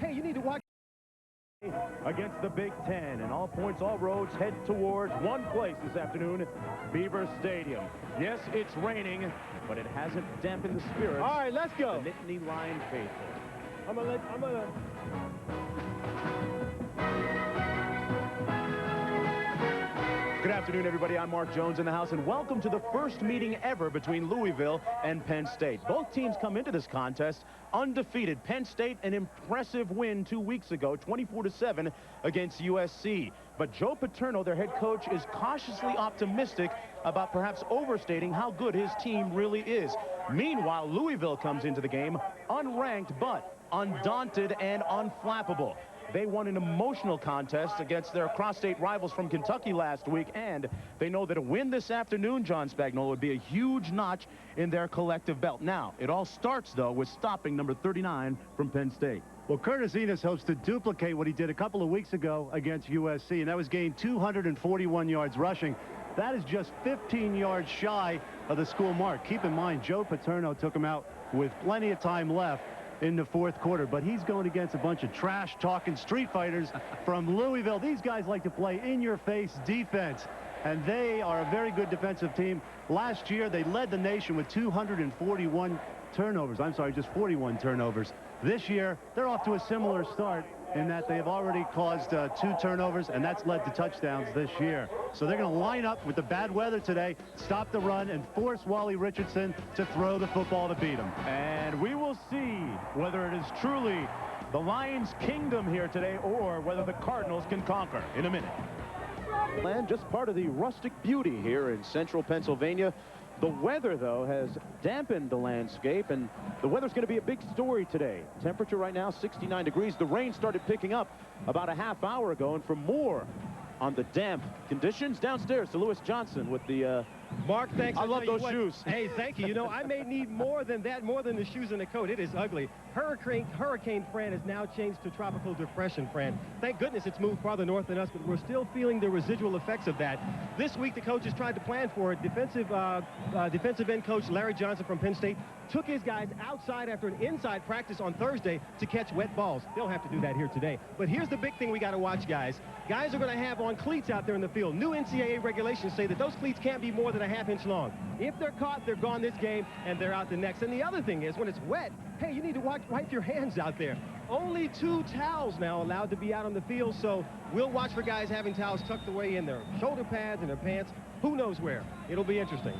Hey, you need to watch against the Big Ten, and all points, all roads head towards one place this afternoon, Beaver Stadium. Yes, it's raining, but it hasn't dampened the spirits. All right, let's go. The Nittany Lion faithful. I'm gonna Good afternoon, everybody. I'm Mark Jones in the house, and welcome to the first meeting ever between Louisville and Penn State. Both teams come into this contest undefeated. Penn State, an impressive win 2 weeks ago, 24-7 against USC. But Joe Paterno, their head coach, is cautiously optimistic about perhaps overstating how good his team really is. Meanwhile, Louisville comes into the game unranked, but undaunted and unflappable. They won an emotional contest against their cross-state rivals from Kentucky last week, and they know that a win this afternoon, John Spagnuolo, would be a huge notch in their collective belt. Now, it all starts, though, with stopping number 39 from Penn State. Well, Curtis Enos hopes to duplicate what he did a couple of weeks ago against USC, and that was gain 241 yards rushing. That is just 15 yards shy of the school mark. Keep in mind, Joe Paterno took him out with plenty of time left in the fourth quarter, but he's going against a bunch of trash-talking street fighters from Louisville. These guys like to play in-your-face defense, and they are a very good defensive team. Last year, they led the nation with 241 turnovers. I'm sorry, just 41 turnovers. This year, they're off to a similar start in that they have already caused 2 turnovers, and that's led to touchdowns this year. So they're going to line up with the bad weather today, stop the run, and force Wally Richardson to throw the football to beat him. And we will see whether it is truly the Lions' kingdom here today or whether the Cardinals can conquer in a minute. And just part of the rustic beauty here in central Pennsylvania. The weather, though, has dampened the landscape, and the weather's going to be a big story today. Temperature right now, 69 degrees. The rain started picking up about a half hour ago, and for more on the damp conditions, downstairs to Lewis Johnson with the Mark, thanks. I love those shoes. Hey, thank you. You know, I may need more than that, more than the shoes and the coat. It is ugly. Hurricane Fran has now changed to Tropical Depression Fran. Thank goodness it's moved farther north than us, but we're still feeling the residual effects of that. This week, the coaches tried to plan for it. Defensive end coach Larry Johnson from Penn State took his guys outside after an inside practice on Thursday to catch wet balls. They'll have to do that here today. But here's the big thing we got to watch, guys. Guys are going to have on cleats out there in the field. New NCAA regulations say that those cleats can't be more than a half-inch long. If they're caught, they're gone this game, and they're out the next. And the other thing is, when it's wet, hey, you need to wipe your hands out there. Only 2 towels now allowed to be out on the field, so we'll watch for guys having towels tucked away in their shoulder pads and their pants. Who knows where? It'll be interesting.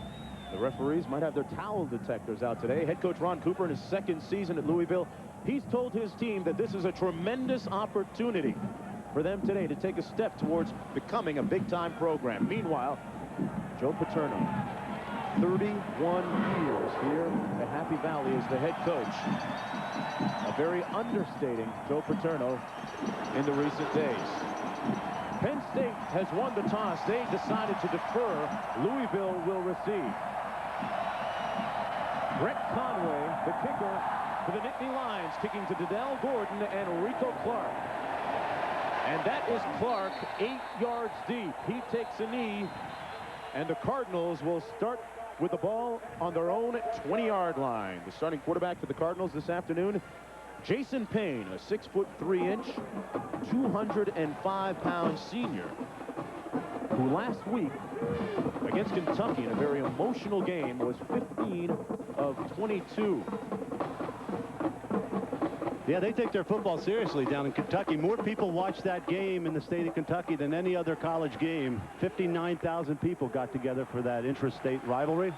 The referees might have their towel detectors out today. Head coach Ron Cooper in his 2nd season at Louisville, he's told his team that this is a tremendous opportunity for them today to take a step towards becoming a big-time program. Meanwhile, Joe Paterno, 31 years here at Happy Valley as the head coach. A very understating Joe Paterno in the recent days. Penn State has won the toss. They decided to defer. Louisville will receive. Brett Conway, the kicker for the Nittany Lions, kicking to Dedell Gordon and Rico Clark. And that is Clark, 8 yards deep. He takes a knee, and the Cardinals will start with the ball on their own 20-yard line. The starting quarterback for the Cardinals this afternoon, Jason Payne, a 6'3", 205-pound senior, who last week against Kentucky in a very emotional game was 15 of 22. Yeah, they take their football seriously down in Kentucky. More people watched that game in the state of Kentucky than any other college game. 59,000 people got together for that intrastate rivalry.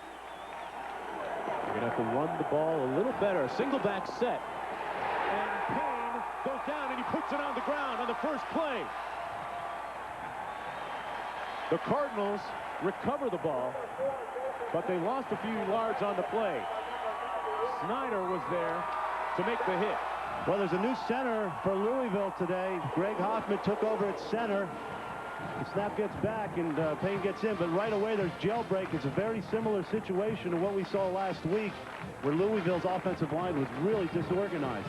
You're going to have to run the ball a little better. Single back set. And Payne goes down, and he puts it on the ground on the first play. The Cardinals recover the ball, but they lost a few yards on the play. Snyder was there to make the hit. Well, there's a new center for Louisville today. Greg Hoffman took over at center. The snap gets back, and Payne gets in, but right away there's jailbreak. It's a very similar situation to what we saw last week, where Louisville's offensive line was really disorganized.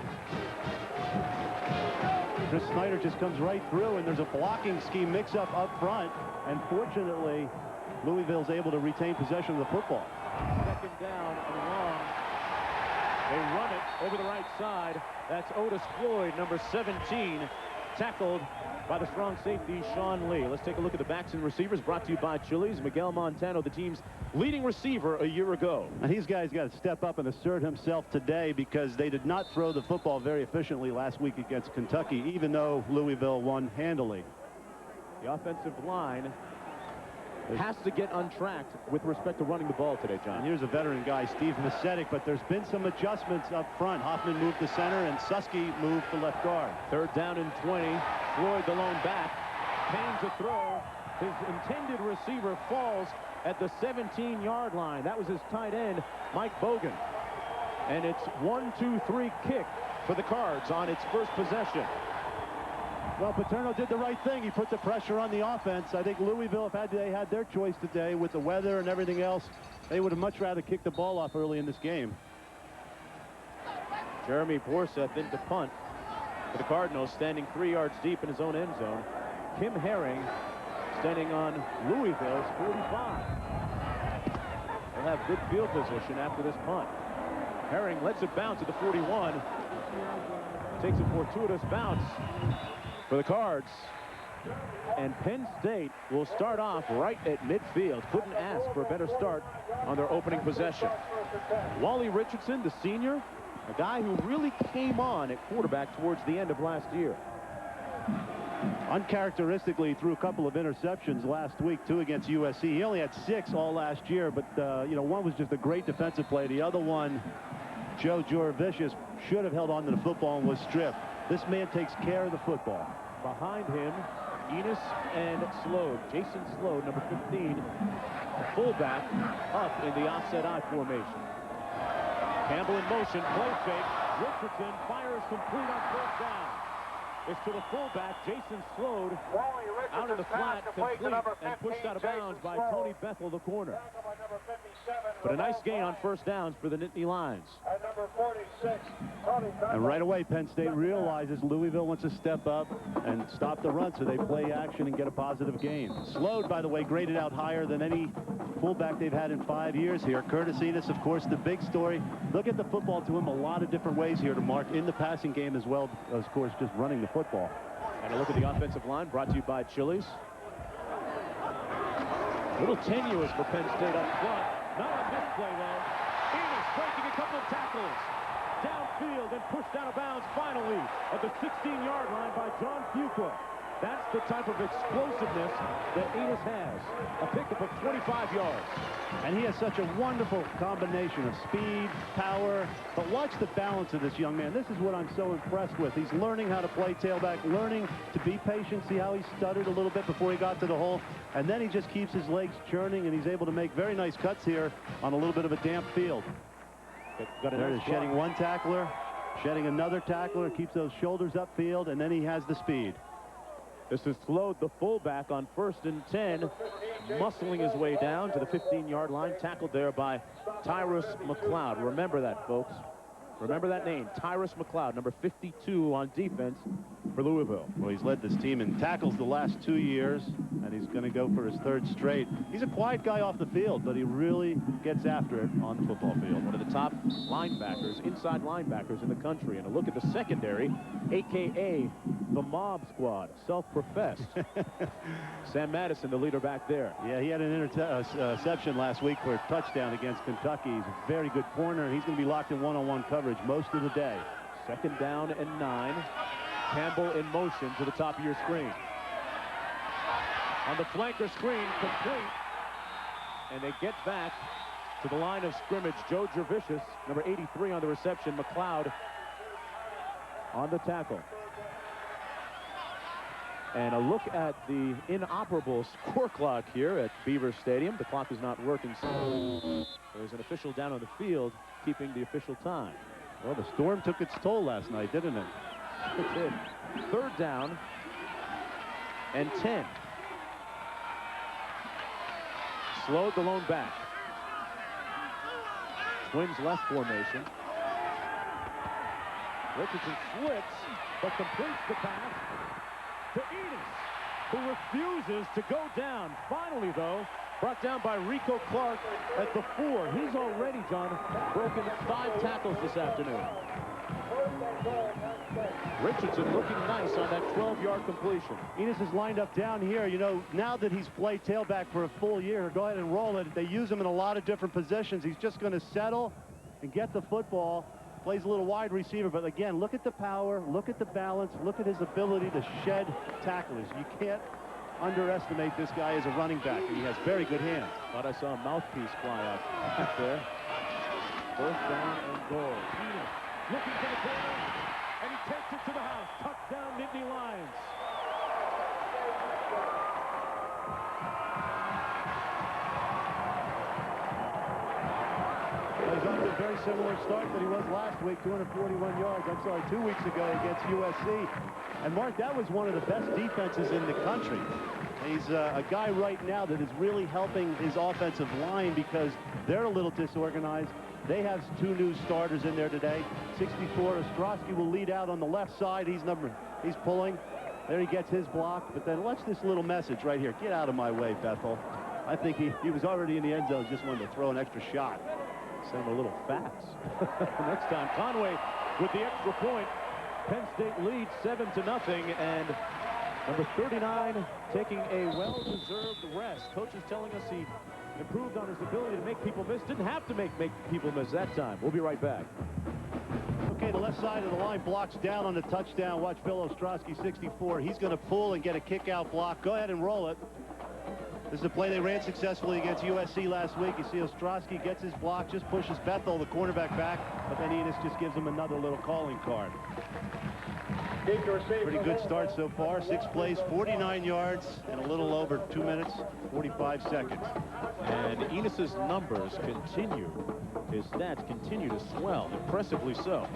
Chris Snyder just comes right through, and there's a blocking scheme mix-up up front, and fortunately, Louisville's able to retain possession of the football. 2nd down and long. They run it. over the right side. That's Otis Floyd, number 17, tackled by the strong safety, Sean Lee. Let's take a look at the backs and receivers, brought to you by Chili's. Miguel Montano, the team's leading receiver a year ago. And these guys got to step up and assert himself today, because they did not throw the football very efficiently last week against Kentucky, even though Louisville won handily. The offensive line has to get untracked with respect to running the ball today, John. And here's a veteran guy, Steve Macetic, but there's been some adjustments up front. Hoffman moved to center, and Susky moved to left guard. 3rd down and 20. Floyd, the lone back. Payne to throw. His intended receiver falls at the 17-yard line. That was his tight end, Mike Bogan. And it's 1-2-3 kick for the Cards on its first possession. Well, Paterno did the right thing. He put the pressure on the offense. I think Louisville, if they had their choice today with the weather and everything else, they would have much rather kicked the ball off early in this game. Jeremy Borseth in to punt for the Cardinals, standing 3 yards deep in his own end zone. Kim Herring standing on Louisville's 45. They'll have good field position after this punt. Herring lets it bounce at the 41. Takes a fortuitous bounce for the Cards. And Penn State will start off right at midfield. Couldn't ask for a better start on their opening possession. Wally Richardson, the senior, a guy who really came on at quarterback towards the end of last year. Uncharacteristically, threw a couple of interceptions last week, 2 against USC. He only had 6 all last year, but one was just a great defensive play. The other one, Joe Jurevicius, should have held on to the football and was stripped. This man takes care of the football. Behind him, Enos and Slode. Jason Slode, number 15, the fullback, up in the offset I formation. Campbell in motion, play fake. Richardson fires complete on 1st down. It's to the fullback, Jason Slode, out of the flat, complete, and pushed out of bounds by Tony Bethel, the corner. But a nice gain on 1st downs for the Nittany Lions. And right away, Penn State realizes Louisville wants to step up and stop the run, so they play action and get a positive gain. Slode, by the way, graded out higher than any fullback they've had in 5 years here. Curtis Enos, of course, the big story. Look at the football to him a lot of different ways here to mark in the passing game, as well as, of course, just running the football. And a look at the offensive line, brought to you by Chili's. A little tenuous for Penn State up front. Not on this play, though. Enos breaking a couple of tackles. Downfield and pushed out of bounds finally at the 16-yard line by John Fuqua. That's the type of explosiveness that Enos has. A pickup of 25 yards. And he has such a wonderful combination of speed, power. But watch the balance of this young man. This is what I'm so impressed with. He's learning how to play tailback, learning to be patient. See how he stuttered a little bit before he got to the hole. And then he just keeps his legs churning, and he's able to make very nice cuts here on a little bit of a damp field. There is shedding one tackler, shedding another tackler, keeps those shoulders upfield, and then he has the speed. This is Slode, the fullback, on 1st and 10, muscling his way down to the 15-yard line, tackled there by Tyrus McLeod. Remember that, folks. Remember that name, Tyrus McLeod, number 52 on defense for Louisville. Well, he's led this team in tackles the last 2 years, and he's going to go for his 3rd straight. He's a quiet guy off the field, but he really gets after it on the football field. One of the top linebackers, inside linebackers in the country. And a look at the secondary, a.k.a. the Mob Squad, self-professed. Sam Madison, the leader back there. Yeah, he had an interception last week for a touchdown against Kentucky. He's a very good corner. He's going to be locked in one-on-one coverage most of the day. 2nd down and 9. Campbell in motion to the top of your screen. On the flanker screen, complete. And they get back to the line of scrimmage. Joe Jurevicius, number 83 on the reception. McLeod on the tackle. And a look at the inoperable score clock here at Beaver Stadium. The clock is not working. So there's an official down on the field keeping the official time. Well, the storm took its toll last night, didn't it? It did. 3rd down and 10. Slode, the lone back. Twins left formation. Richardson splits, but completes the pass to Enos, who refuses to go down. Finally, though, brought down by Rico Clark at the 4. He's already, John, broken 5 tackles this afternoon. Richardson looking nice on that 12-yard completion. Enos is lined up down here. You know, now that he's played tailback for a full year, go ahead and roll it. They use him in a lot of different positions. He's just going to settle and get the football. Plays a little wide receiver, but again, look at the power, look at the balance, look at his ability to shed tacklers. You can't underestimate this guy as a running back, and he has very good hands. Thought I saw a mouthpiece fly out there. First down and goal. Enos looking for the corner, and he takes it to the house. Touchdown, Nittany Lions. He's off to a very similar start that he was last week, 241 yards. I'm sorry, 2 weeks ago against USC. And Mark, that was one of the best defenses in the country. He's a guy right now that is really helping his offensive line because they're a little disorganized. They have 2 new starters in there today. 64, Ostrowski will lead out on the left side. He's pulling. There he gets his block. But then watch this little message right here. Get out of my way, Bethel. I think he was already in the end zone, just wanted to throw an extra shot. Send him a little fax. Next time, Conway with the extra point. Penn State leads 7-0, and number 39 taking a well-deserved rest. Coach is telling us he improved on his ability to make people miss. Didn't have to make people miss that time. We'll be right back. Okay, the left side of the line blocks down on the touchdown. Watch Phil Ostrowski, 64. He's going to pull and get a kick-out block. Go ahead and roll it. This is a play they ran successfully against USC last week. You see Ostrowski gets his block, just pushes Bethel, the cornerback, back, but then Enos just gives him another little calling card. Pretty good start so far. 6 plays, 49 yards, and a little over 2 minutes, 45 seconds. And Enos's numbers continue, his stats continue to swell, impressively so.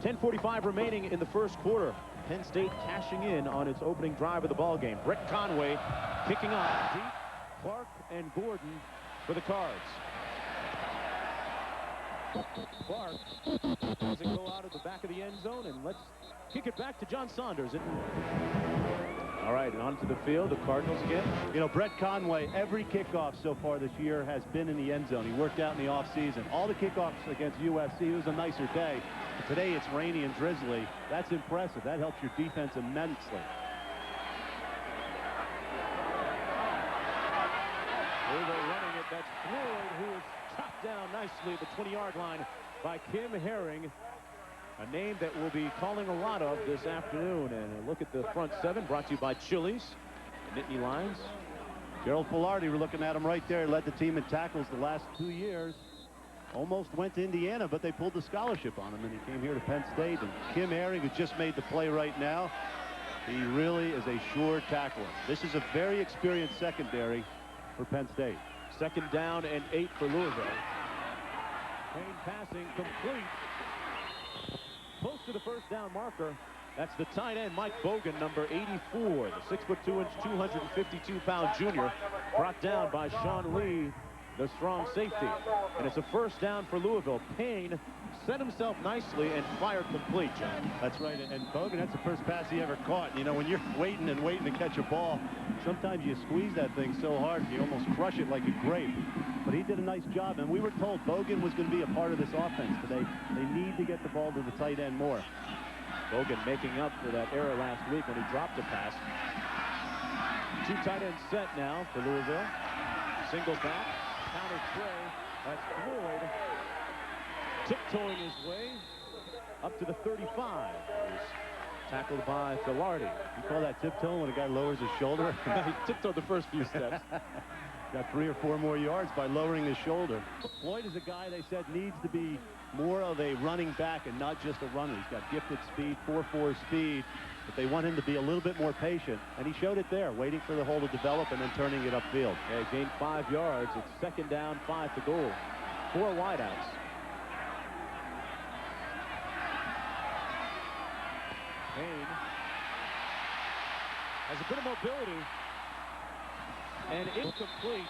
10:45 remaining in the first quarter. Penn State cashing in on its opening drive of the ball game. Brett Conway kicking off deep. Clark and Gordon for the Cards. Clark doesn't go out of the back of the end zone, and let's kick it back to John Saunders. All right, and onto the field, the Cardinals again. You know, Brett Conway, every kickoff so far this year has been in the end zone. He worked out in the offseason. All the kickoffs against USC, it was a nicer day. But today it's rainy and drizzly. That's impressive. That helps your defense immensely. Louisville running it. That's Floyd, who is chopped down nicely at the 20-yard line by Kim Herring. A name that we'll be calling a lot of this afternoon. And a look at the front 7 brought to you by Chili's, Nittany Lions. Gerald Filardi, we're looking at him right there. Led the team in tackles the last 2 years. Almost went to Indiana, but they pulled the scholarship on him, and he came here to Penn State. And Kim Herring, who just made the play right now, he really is a sure tackler. This is a very experienced secondary for Penn State. 2nd down and 8 for Louisville. Payne passing complete. Close to the first down marker. That's the tight end, Mike Bogan, number 84, the 6'2", 252-pound junior, brought down by Sean Lee, the strong safety. And it's a first down for Louisville. Payne set himself nicely and fired complete, John. That's right, and Bogan, that's the first pass he ever caught. You know, when you're waiting and waiting to catch a ball, sometimes you squeeze that thing so hard you almost crush it like a grape. But he did a nice job, and we were told Bogan was going to be a part of this offense today. They need to get the ball to the tight end more. Bogan making up for that error last week when he dropped a pass. 2 tight ends set now for Louisville. Single back, counter play. That's Floyd tiptoeing his way up to the 35. He's tackled by Filardi. You call that tiptoeing when a guy lowers his shoulder? He tiptoed the first few steps. Got 3 or 4 more yards by lowering his shoulder. Floyd is a guy they said needs to be more of a running back and not just a runner. He's got gifted speed, 4.4 speed, but they want him to be a little bit more patient, and he showed it there, waiting for the hole to develop and then turning it upfield. Yeah, he gained 5 yards. It's 2nd down, 5 to goal. 4 wideouts. Payne has a bit of mobility, and incomplete,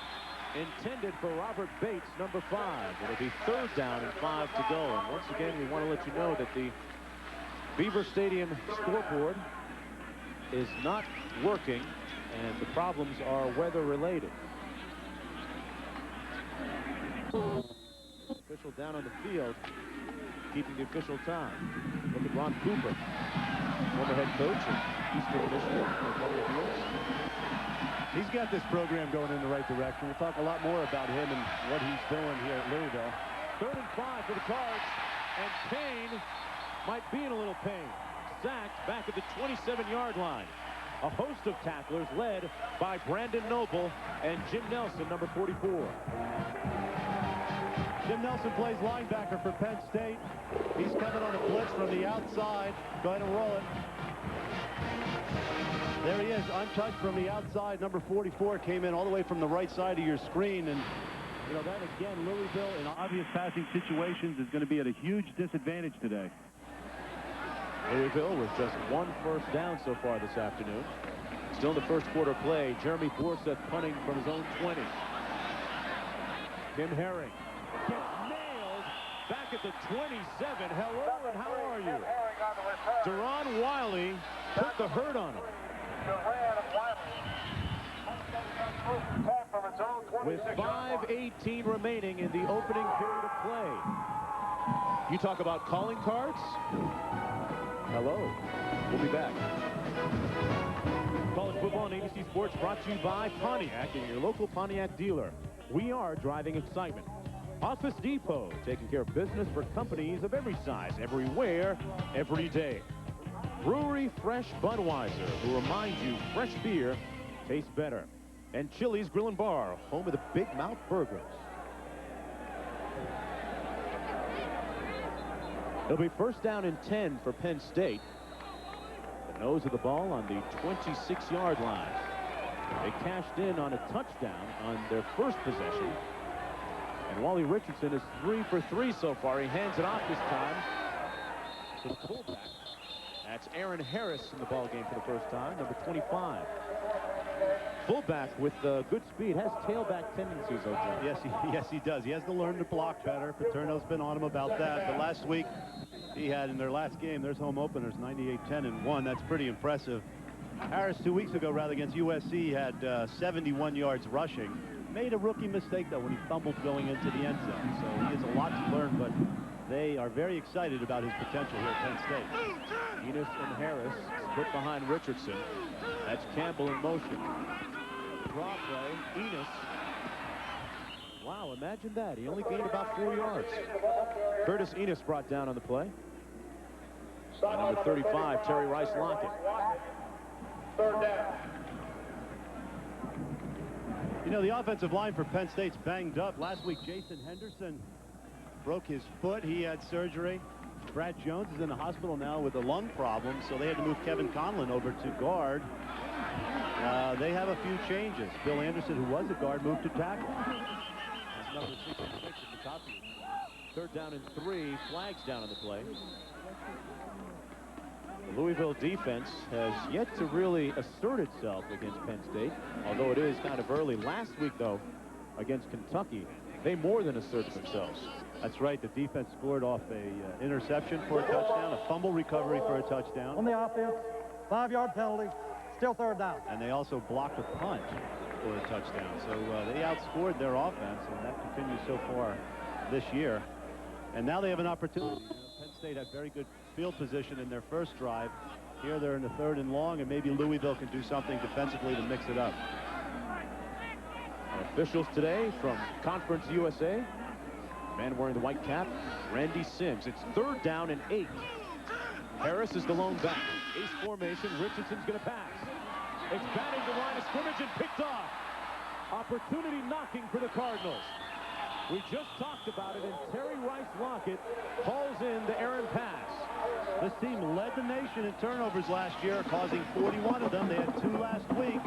intended for Robert Bates, number 5. It'll be 3rd down and 5 to go. And once again, we want to let you know that the Beaver Stadium scoreboard is not working, and the problems are weather-related. Official down on the field. keeping the official time. Look at Ron Cooper, former head coach of Eastern Michigan for a couple of years. He's got this program going in the right direction. We'll talk a lot more about him and what he's doing here at Louisville. 3rd and 5 for the Cards, and Payne might be in a little pain. Sacked back at the 27-yard line. A host of tacklers led by Brandon Noble and Jim Nelson, number 44. Jim Nelson plays linebacker for Penn State. He's coming on a blitz from the outside. Go ahead and roll it. There he is, untouched from the outside. Number 44 came in all the way from the right side of your screen. And, you know, that again, Louisville in obvious passing situations is going to be at a huge disadvantage today. Louisville with just 1 first down so far this afternoon. Still in the first quarter play. Jeremy Forseth punting from his own 20. Tim Herring gets nailed back at the 27. Hello, and how are you? Deron Wiley put the hurt on him. With 5:18 remaining in the opening period of play. You talk about calling cards? Hello. We'll be back. College football on ABC Sports brought to you by Pontiac and your local Pontiac dealer. We are driving excitement. Office Depot, taking care of business for companies of every size, everywhere, every day. Brewery Fresh Budweiser, who reminds you fresh beer tastes better. And Chili's Grill and Bar, home of the Big Mouth Burgers. It'll be first down and 10 for Penn State. The nose of the ball on the 26-yard line. They cashed in on a touchdown on their first possession. And Wally Richardson is 3 for 3 so far. He hands it off this time to the fullback. That's Aaron Harris in the ball game for the first time, number 25. Fullback with good speed, has tailback tendencies, O'Joe. Yes, he does. He has to learn to block better. Paterno's been on him about that. But last week, he had in their last game, there's home openers, 98-10-1. That's pretty impressive. Harris, 2 weeks ago, rather, against USC, had 71 yards rushing. Made a rookie mistake, though, when he fumbled going into the end zone. So he has a lot to learn, but they are very excited about his potential here at Penn State. Enos and Harris split behind Richardson. That's Campbell in motion. Draw play, Enos. Wow, imagine that. He only gained about 4 yards. Curtis Enos brought down on the play. And number 35, Terry Rice Lockett. 3rd down. You know, the offensive line for Penn State's banged up. Last week, Jason Henderson broke his foot. He had surgery. Brad Jones is in the hospital now with a lung problem, so they had to move Kevin Conlon over to guard. They have a few changes. Bill Anderson, who was a guard, moved to tackle. That's number 66 at the top. 3rd down and 3. Flags down on the play. The Louisville defense has yet to really assert itself against Penn State, although it is kind of early. Last week, though, against Kentucky, they more than asserted themselves. That's right. The defense scored off a interception for a touchdown, a fumble recovery for a touchdown. On the offense, 5-yard penalty, still 3rd down. And they also blocked a punt for a touchdown. So they outscored their offense, and that continues so far this year. And now they have an opportunity. Penn State had very good field position in their first drive. Here they're in the 3rd and long, and maybe Louisville can do something defensively to mix it up. Officials today from Conference USA. Man wearing the white cap, Randy Sims. It's 3rd down and 8. Harris is the lone back. Ace formation. Richardson's going to pass. It's batting the line of scrimmage and picked off. Opportunity knocking for the Cardinals. We just talked about it, and Terry Rice Lockett calls in the errant pass. This team led the nation in turnovers last year, causing 41 of them. They had 2 last week.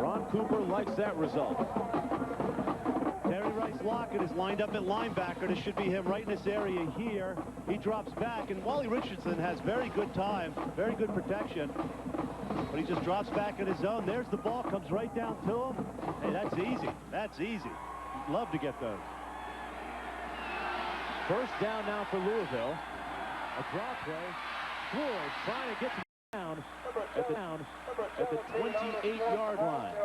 Ron Cooper likes that result. Terry Rice Lockett is lined up at linebacker. This should be him right in this area here. He drops back, and Wally Richardson has very good time, very good protection. But he just drops back in his zone. There's the ball, comes right down to him. Hey, that's easy. That's easy. You'd love to get those. First down now for Louisville. A draw play. Floyd trying to get down at the 28-yard line.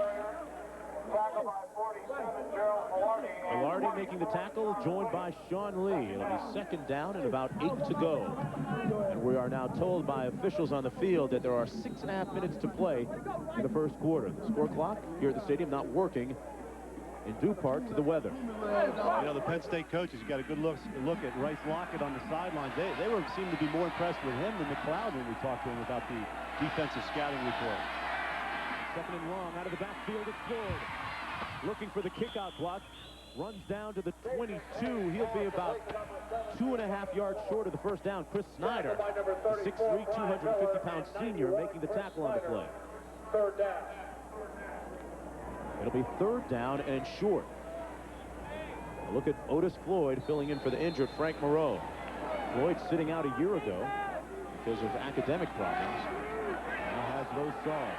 Velarde making the tackle, joined by Sean Lee. It'll be second down and about 8 to go. And we are now told by officials on the field that there are 6.5 minutes to play in the first quarter. The score clock here at the stadium not working in due part to the weather. You know, the Penn State coaches, you got a good look at Rice Lockett on the sidelines. They seem to be more impressed with him than McLeod when we talked to him about the defensive scouting report. Second and long, out of the backfield, it's Floyd. Looking for the kickout block. Runs down to the 22. He'll be about 2.5 yards short of the first down. Chris Snyder, the 6'3", 250-pound senior, making the tackle on the play. Third down. It'll be third down and short. A look at Otis Floyd filling in for the injured Frank Moreau. Floyd sitting out a year ago because of academic problems. Now has those solved.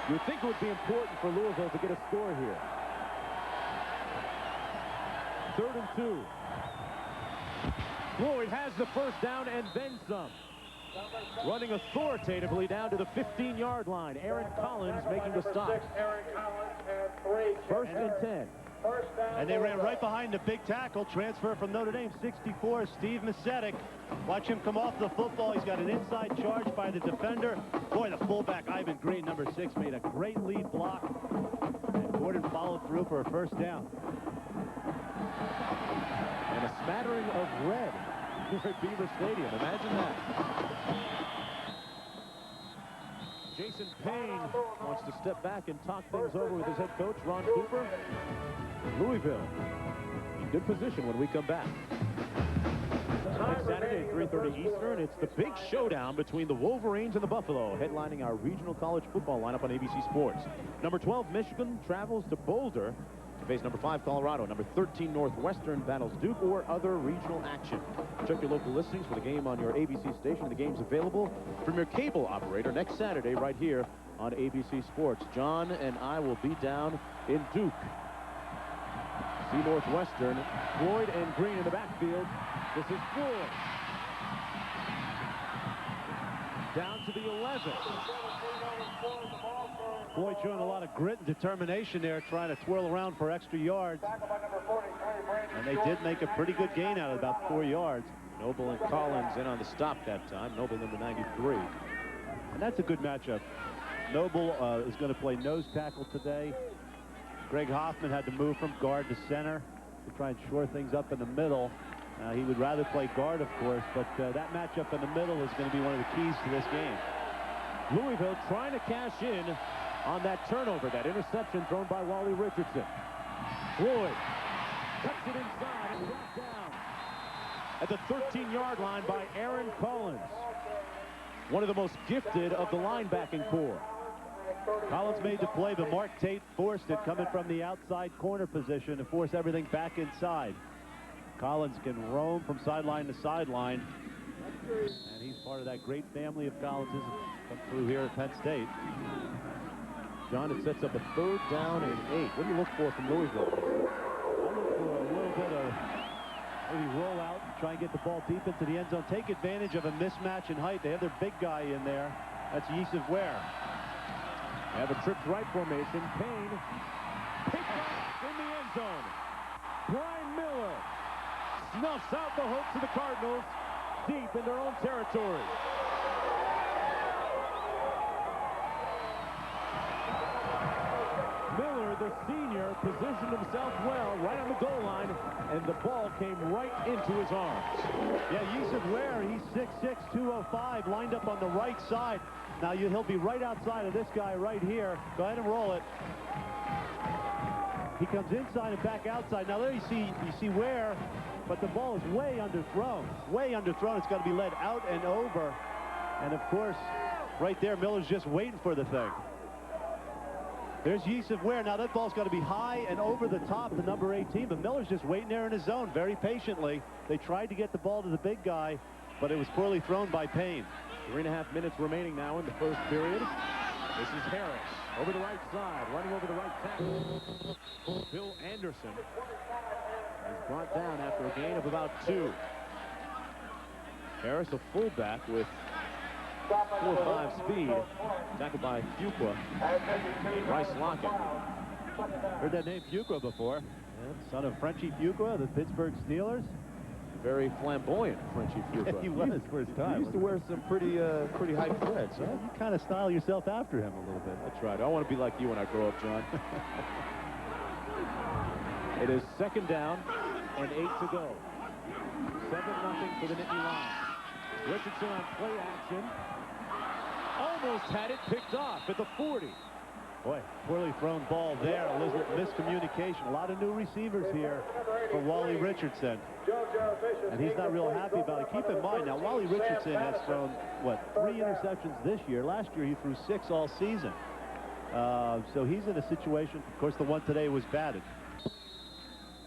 You'd think it would be important for Louisville to get a score here. 3rd and 2. Floyd has the first down and then some. Running authoritatively down to the 15-yard line. Aaron Collins making the stop. First and 10. And they ran right behind the big tackle. Transfer from Notre Dame, 64, Steve Macetic. Watch him come off the football. He's got an inside charge by the defender. Boy, the fullback, Ivan Green, number 6, made a great lead block. And Gordon followed through for a first down. And a smattering of red here at Beaver Stadium. Imagine that. Jason Payne wants to step back and talk things over with his head coach, Ron Cooper. Louisville in good position when we come back. Next Saturday at 3:30 Eastern, it's the big showdown between the Wolverines and the Buffalo, headlining our regional college football lineup on ABC Sports. Number 12, Michigan, travels to Boulder to face number 5, Colorado. Number 13, Northwestern, battles Duke or other regional action. Check your local listings for the game on your ABC station. The game's available from your cable operator next Saturday right here on ABC Sports. John and I will be down in Duke. See Northwestern. Floyd and Green in the backfield. This is Floyd. Down to the 11. Floyd showing a lot of grit and determination there, trying to twirl around for extra yards. And they did make a pretty good gain out of about 4 yards. Noble and Collins in on the stop that time. Noble number 93. And that's a good matchup. Noble is going to play nose tackle today. Greg Hoffman had to move from guard to center to try and shore things up in the middle. He would rather play guard, of course, but that matchup in the middle is going to be one of the keys to this game. Louisville trying to cash in on that turnover, that interception thrown by Wally Richardson. Floyd cuts it inside and brought down at the 13-yard line by Aaron Collins, one of the most gifted of the linebacking corps. Collins made the play, but Mark Tate forced it, coming from the outside corner position to force everything back inside. Collins can roam from sideline to sideline, and he's part of that great family of Collinses come through here at Penn State. John, it sets up a 3rd down and 8. What do you look for from Louisville? I look for a little bit of maybe roll out, try and get the ball deep into the end zone, take advantage of a mismatch in height. They have their big guy in there. That's Yusuf Ware. They have a trips right formation. Payne picked off in the end zone. Brian Miller snuffs out the hopes of the Cardinals deep in their own territory. Miller, the senior, positioned himself well right on the goal line, and the ball came right into his arms. Yeah, Yusuf Ware, he's 6'6", 205, lined up on the right side. Now he'll be right outside of this guy right here. Go ahead and roll it. He comes inside and back outside. Now there you see Ware, but the ball is way underthrown. Way underthrown. It's got to be led out and over. And of course, right there, Miller's just waiting for the thing. There's Yusuf Ware. Now that ball's got to be high and over the top to number 18, but Miller's just waiting there in his zone very patiently. They tried to get the ball to the big guy, but it was poorly thrown by Payne. 3.5 minutes remaining now in the first period. This is Harris over the right side, running over the right tackle. Bill Anderson is brought down after a gain of about 2. Harris, a fullback with 4.5 speed, tackled by Fuqua and Rice Lockett. Heard that name Fuqua before. Yeah, son of Frenchie Fuqua, the Pittsburgh Steelers. Very flamboyant, Frenchie Fuqua. He was for his time. He used to wear some pretty high threads. Yeah, you kind of style yourself after him a little bit. That's right. I want to be like you when I grow up, John. It is 2nd down and 8 to go. 7-0 for the Nittany Lions. Richardson on play action. Almost had it picked off at the 40. Boy, poorly thrown ball there. A little miscommunication. A lot of new receivers here for Wally Richardson. And he's not real happy about it. Keep in mind, now, Wally Richardson has thrown, what, 3 interceptions this year. Last year, he threw 6 all season. So he's in a situation, of course, the one today was batted.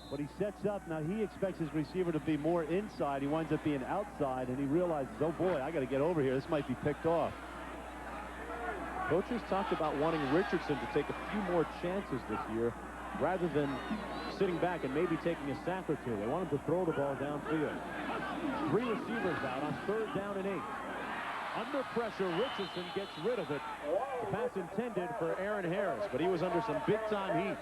But he sets up. Now, he expects his receiver to be more inside. He winds up being outside, and he realizes, oh, boy, I got to get over here. This might be picked off. Coaches talked about wanting Richardson to take a few more chances this year rather than sitting back and maybe taking a sack or two. They want him to throw the ball downfield. 3 receivers out on 3rd down and 8. Under pressure, Richardson gets rid of it. The pass intended for Aaron Harris, but he was under some big-time heat.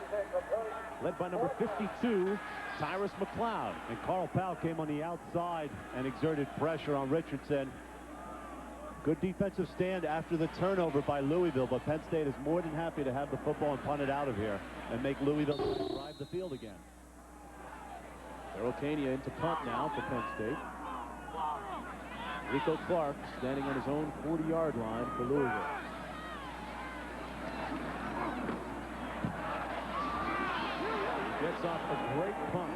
Led by number 52, Tyrus McLeod. And Carl Powell came on the outside and exerted pressure on Richardson. Good defensive stand after the turnover by Louisville, but Penn State is more than happy to have the football and punt it out of here and make Louisville drive the field again. Darrell Kania into punt now for Penn State. Rico Clark standing on his own 40-yard line for Louisville. He gets off a great punt.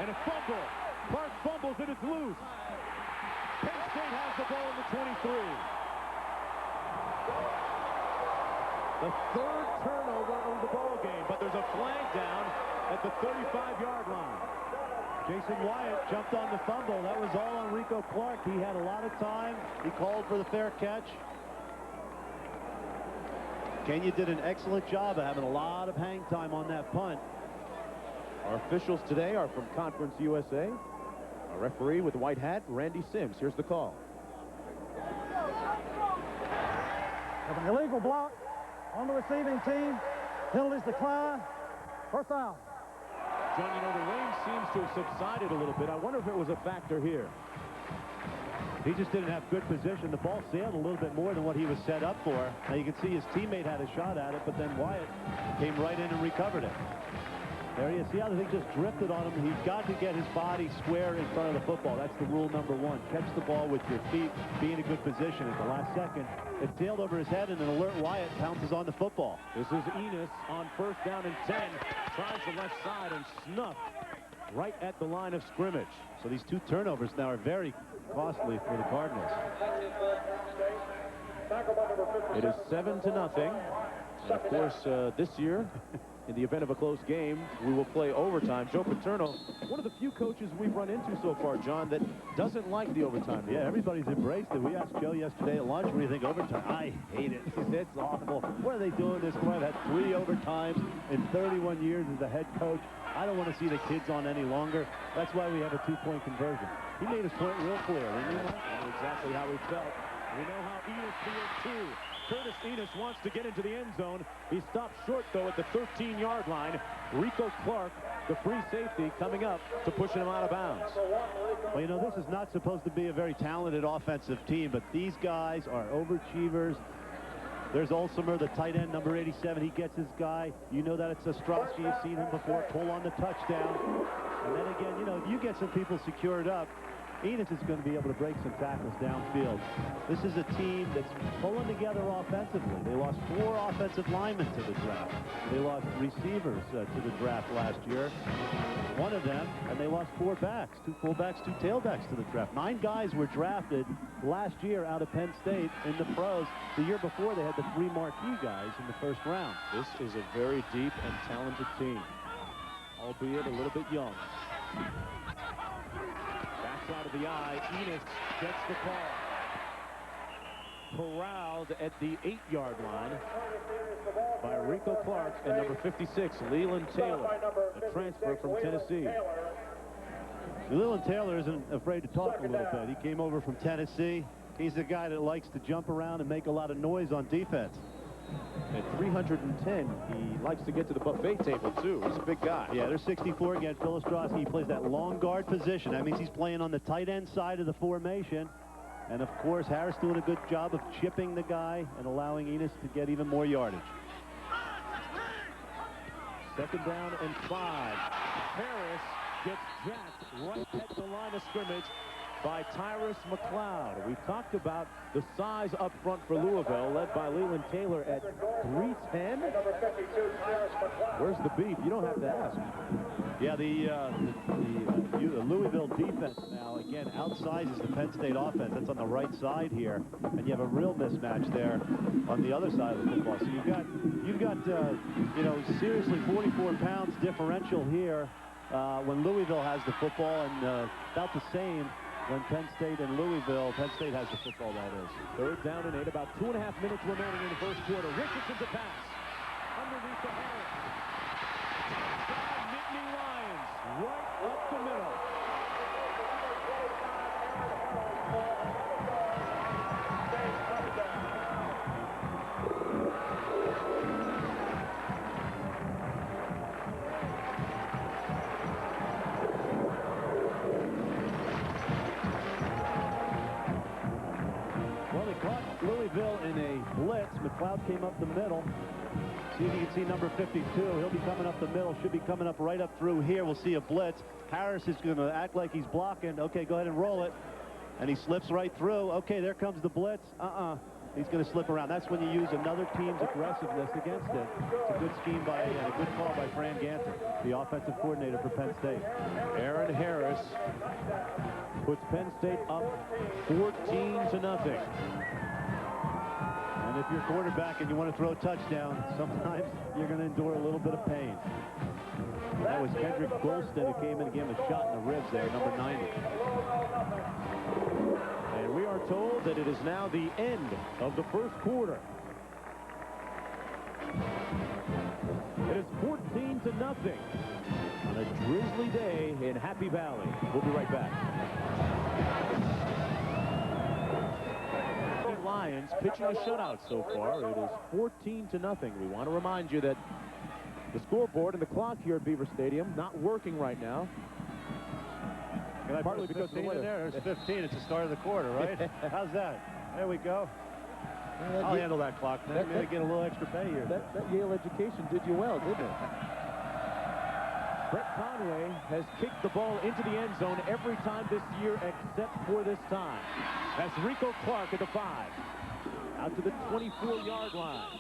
And a fumble. Clark fumbles and it's loose. Penn State has the ball in the 23. The 3rd turnover of the ball game, but there's a flag down at the 35-yard line. Jason Wyatt jumped on the fumble. That was all on Rico Clark. He had a lot of time. He called for the fair catch. Kenya did an excellent job of having a lot of hang time on that punt. Our officials today are from Conference USA. Our referee with the white hat, Randy Sims. Here's the call. With an illegal block on the receiving team, penalties decline. 1st down. John, you know, the rain seems to have subsided a little bit. I wonder if it was a factor here. He just didn't have good position. The ball sailed a little bit more than what he was set up for. Now you can see his teammate had a shot at it, but then Wyatt came right in and recovered it. There he is. See how the thing just drifted on him? He's got to get his body square in front of the football. That's the rule number 1. Catch the ball with your feet, be in a good position. At the last second, it sailed over his head, and an alert Wyatt pounces on the football. This is Enos on 1st down and 10. Tries the left side and snuffed right at the line of scrimmage. So these 2 turnovers now are very costly for the Cardinals. It is 7-0. And of course, this year, in the event of a close game, we will play overtime. Joe Paterno, one of the few coaches we've run into so far, John, that doesn't like the overtime. Yeah, everybody's embraced it. We asked Joe yesterday at lunch, what do you think overtime? I hate it. It's awful. What are they doing this for? I've had 3 overtimes in 31 years as a head coach. I don't want to see the kids on any longer. That's why we have a 2-point conversion. He made his point real clear. We know exactly how he felt. We know how Enos feels, too. Curtis Enos wants to get into the end zone. He stopped short, though, at the 13-yard line. Rico Clark, the free safety, coming up to pushing him out of bounds. Well, you know, this is not supposed to be a very talented offensive team, but these guys are overachievers. There's Olsemer, the tight end, number 87. He gets his guy. You know that it's Ostrowski. You've seen him before. Pull on the touchdown. And then again, you know, if you get some people secured up, Enos is going to be able to break some tackles downfield. This is a team that's pulling together offensively. They lost 4 offensive linemen to the draft. They lost receivers to the draft last year. One of them, and they lost 4 backs, 2 fullbacks, 2 tailbacks to the draft. 9 guys were drafted last year out of Penn State in the pros. The year before, they had the 3 marquee guys in the 1st round. This is a very deep and talented team, albeit a little bit young. Out of the eye, Enos gets the call. Corralled at the 8-yard line by Rico Clark and number 56, Leland Taylor, a transfer from Tennessee. Leland Taylor isn't afraid to talk a little bit. He came over from Tennessee. He's the guy that likes to jump around and make a lot of noise on defense. At 310, he likes to get to the buffet table, too. He's a big guy. Yeah, they're 64 again. Philostrowski, he plays that long guard position. That means he's playing on the tight end side of the formation. And, of course, Harris doing a good job of chipping the guy and allowing Enos to get even more yardage. 2nd down and 5. Harris gets jacked right at the line of scrimmage by Tyrus McLeod. We talked about the size up front for Louisville, led by Leland Taylor at 310. Where's the beef? You don't have to ask. Yeah, the Louisville defense now, again, outsizes the Penn State offense. That's on the right side here. And you have a real mismatch there on the other side of the football. So you've got you know, seriously 44 pounds differential here when Louisville has the football, and about the same when Penn State and Louisville. Penn State has the football, that is. 3rd down and 8, about 2.5 minutes remaining in the first quarter. Richardson to pass. Underneath the Harris. Nittany Lions, right up the middle. Louisville in a blitz. McLeod came up the middle. See if you can see number 52. He'll be coming up the middle. Should be coming up right up through here. We'll see a blitz. Harris is going to act like he's blocking. Okay, go ahead and roll it. And he slips right through. Okay, there comes the blitz. He's going to slip around. That's when you use another team's aggressiveness against it. It's a good scheme by and a good call by Fran Ganton, the offensive coordinator for Penn State. Aaron Harris puts Penn State up 14-0. And if you're quarterback and you want to throw a touchdown, sometimes you're going to endure a little bit of pain. That was Kendrick Golston who came in and gave him a shot in the ribs there, number 90. And we are told that it is now the end of the first quarter. It is 14-0 on a drizzly day in Happy Valley. We'll be right back. Lions pitching a shutout so far. It is 14-0. We want to remind you that the scoreboard and the clock here at Beaver Stadium not working right now. Partly because in there, there's 15. It's the start of the quarter, right? How's that? There we go. I'll handle that clock. Then maybe get a little extra pay here. That Yale education did you well, didn't it? Brett Conway has kicked the ball into the end zone every time this year except for this time. That's Rico Clark at the 5. Out to the 24-yard line.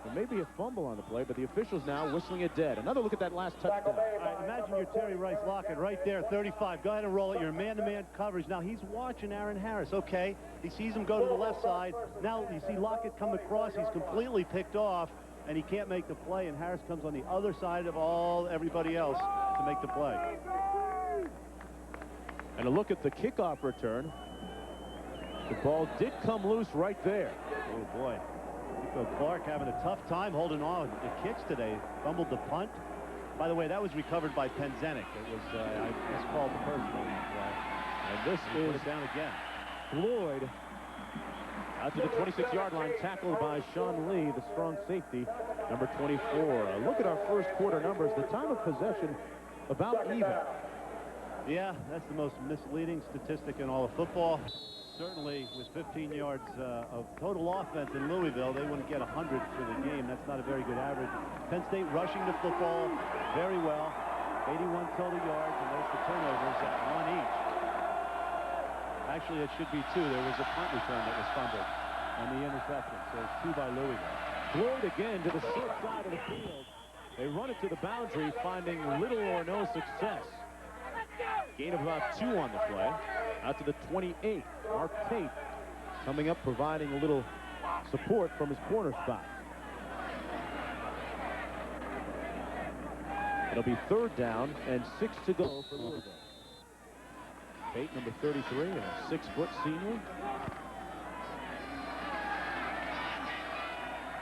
There may be a fumble on the play, but the officials now whistling it dead. Another look at that last touchdown. All right, imagine you're Terry Rice Lockett right there, 35. Go ahead and roll it. You're in man-to-man coverage. Now he's watching Aaron Harris. Okay, he sees him go to the left side. Now you see Lockett come across. He's completely picked off, and he can't make the play. And Harris comes on the other side of everybody else to make the play. And a look at the kickoff return. The ball did come loose right there. Oh boy. Rico Clark having a tough time holding on the kicks today. Fumbled the punt. By the way, that was recovered by Penzenik. It was, I miscalled the personal on that play. And this is down again. Floyd out to the 26-yard line, tackled by Sean Lee, the strong safety, number 24. Look at our first quarter numbers. The time of possession about even. Yeah, that's the most misleading statistic in all of football. Certainly, with 15 yards of total offense in Louisville, they wouldn't get 100 for the game. That's not a very good average. Penn State rushing the football very well. 81 total yards, and those for turnovers at 1 each. Actually, it should be 2. There was a punt return that was fumbled on the interception, so it's 2 by Louisville. Floyd again to the short side of the field. They run it to the boundary, finding little or no success. Gain of about 2 on the play. Out to the 28. Mark Tate coming up, providing a little support from his corner spot. It'll be 3rd down and 6 to go for Louisville. Tate, number 33, and a 6-foot senior.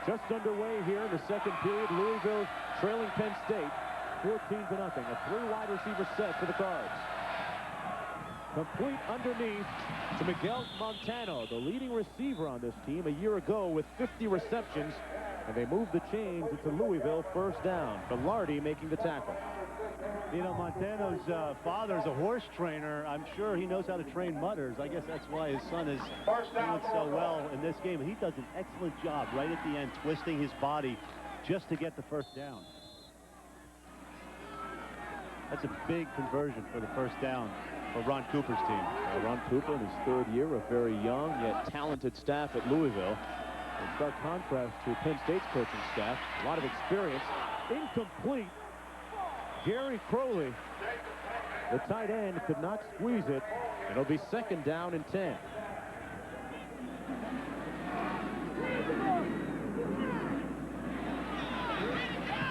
Just underway here in the second period. Louisville trailing Penn State 14-0. A 3 wide receiver set for the Cards. Complete underneath to Miguel Montano, the leading receiver on this team a year ago with 50 receptions. And they move the chains into Louisville, first down. Velarde making the tackle. You know, Montano's father is a horse trainer. I'm sure he knows how to train mutters. I guess that's why his son is doing so well in this game. He does an excellent job right at the end, twisting his body just to get the first down. That's a big conversion for the first down for Ron Cooper's team. Ron Cooper in his third year, a very young yet talented staff at Louisville. In stark contrast to Penn State's coaching staff, a lot of experience. Incomplete. Gary Crowley, the tight end, could not squeeze it. It'll be second down and 10.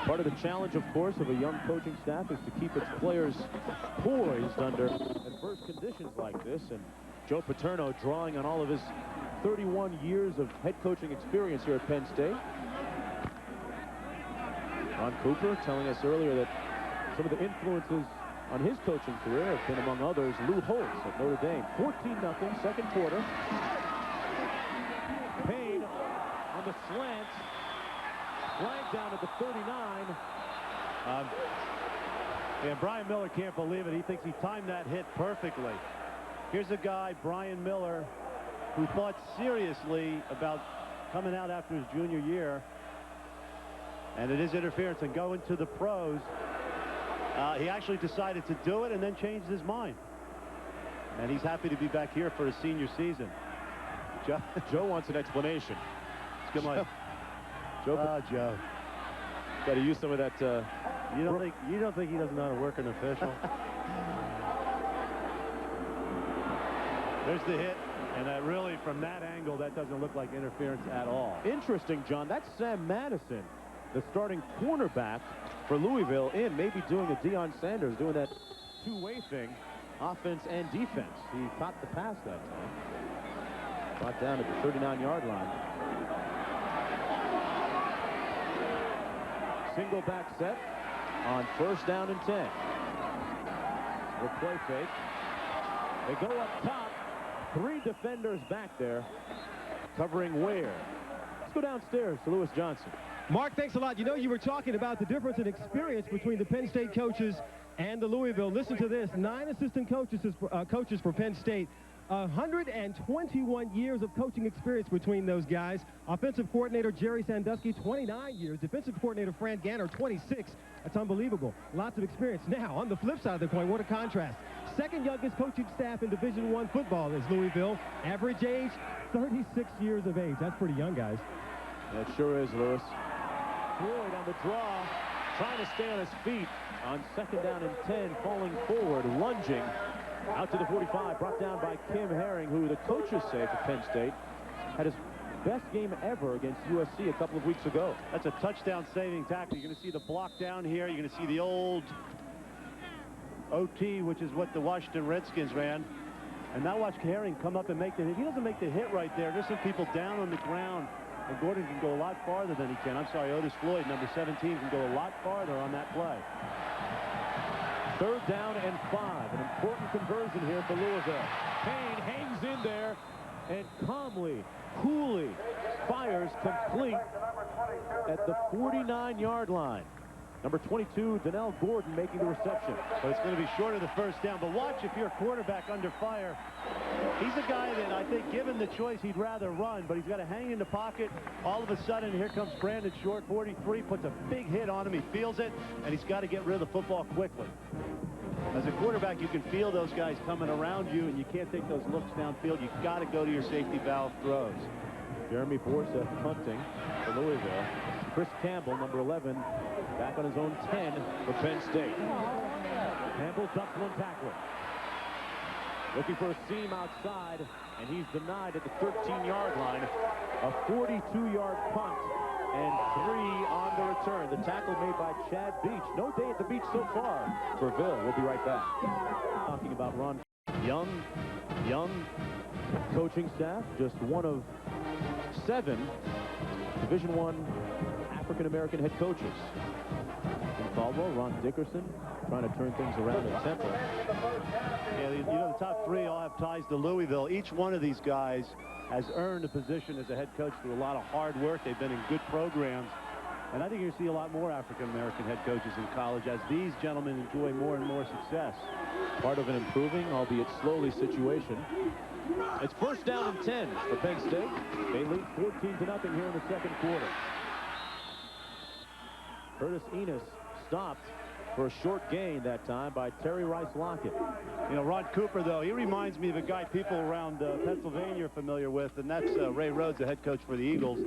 Part of the challenge, of course, of a young coaching staff is to keep its players poised under adverse conditions like this. And Joe Paterno drawing on all of his 31 years of head coaching experience here at Penn State. Ron Cooper telling us earlier that some of the influences on his coaching career have been, among others, Lou Holtz at Notre Dame. 14-0, second quarter. Payne on the slant. Flag down at the 39. Yeah, Brian Miller can't believe it. He thinks he timed that hit perfectly. Here's a guy, Brian Miller, who thought seriously about coming out after his junior year. And it is interference and going to the pros. He actually decided to do it and then changed his mind. And he's happy to be back here for his senior season. Joe wants an explanation. It's good. Joe. Joe. Got to use some of that. You don't think he doesn't know how to work an official? There's the hit, and really, from that angle, that doesn't look like interference at all. Interesting, John. That's Sam Madison, the starting cornerback for Louisville, maybe doing a Deion Sanders, doing that two-way thing, offense and defense. He caught the pass that time. Brought down at the 39-yard line. Single back set on first down and 10. We'll play fake. They go up top. 3 defenders back there covering where. Let's go downstairs to Lewis Johnson. Mark, thanks a lot. You know, you were talking about the difference in experience between the Penn State coaches and the Louisville. Listen to this. 9 assistant coaches for Penn State. 121 years of coaching experience between those guys. Offensive coordinator Jerry Sandusky, 29 years. Defensive coordinator Fran Ganner, 26. That's unbelievable. Lots of experience. Now, on the flip side of the coin, what a contrast. Second youngest coaching staff in Division I football is Louisville. Average age, 36 years of age. That's pretty young, guys. That sure is, Lewis. Floyd on the draw, trying to stay on his feet on second down and 10, falling forward, lunging out to the 45, brought down by Kim Herring, who the coaches say for Penn State had his best game ever against USC a couple of weeks ago. That's a touchdown saving tackle. You're going to see the block down here. You're going to see the old OT, which is what the Washington Redskins ran. And now watch Herring come up and make the hit. He doesn't make the hit right there. There's some people down on the ground. And Gordon can go a lot farther than he can. I'm sorry, Otis Floyd, number 17, can go a lot farther on that play. Third down and 5. An important conversion here for Louisville. Payne hangs in there and calmly, coolly fires complete at the 49-yard line. Number 22, Donnell Gordon making the reception. But it's going to be short of the first down. But watch, if you're a quarterback under fire, he's a guy that I think, given the choice, he'd rather run. But he's got to hang in the pocket. All of a sudden, here comes Brandon Short, 43, puts a big hit on him. He feels it, and he's got to get rid of the football quickly. As a quarterback, you can feel those guys coming around you, and you can't take those looks downfield. You've got to go to your safety valve throws. Jeremy Borseth punting for Louisville. Chris Campbell, number 11, back on his own 10 for Penn State. Campbell ducks one tackler. Looking for a seam outside, and he's denied at the 13-yard line. A 42-yard punt and 3 on the return. The tackle made by Chad Beach. No day at the beach so far for Ville. We'll be right back. Talking about Ron. Young coaching staff, just one of 7 Division I African-American head coaches. Caldwell, Ron Dickerson, trying to turn things around at Temple. Yeah, you know, the top three all have ties to Louisville. Each one of these guys has earned a position as a head coach through a lot of hard work. They've been in good programs. And I think you're going to see a lot more African-American head coaches in college as these gentlemen enjoy more and more success. Part of an improving, albeit slowly, situation. It's first down and 10 for Penn State. They lead 14-0 here in the second quarter. Curtis Enos stopped for a short gain that time by Terry Rice Lockett. You know, Ron Cooper, though, he reminds me of a guy people around Pennsylvania are familiar with, and that's Ray Rhodes, the head coach for the Eagles.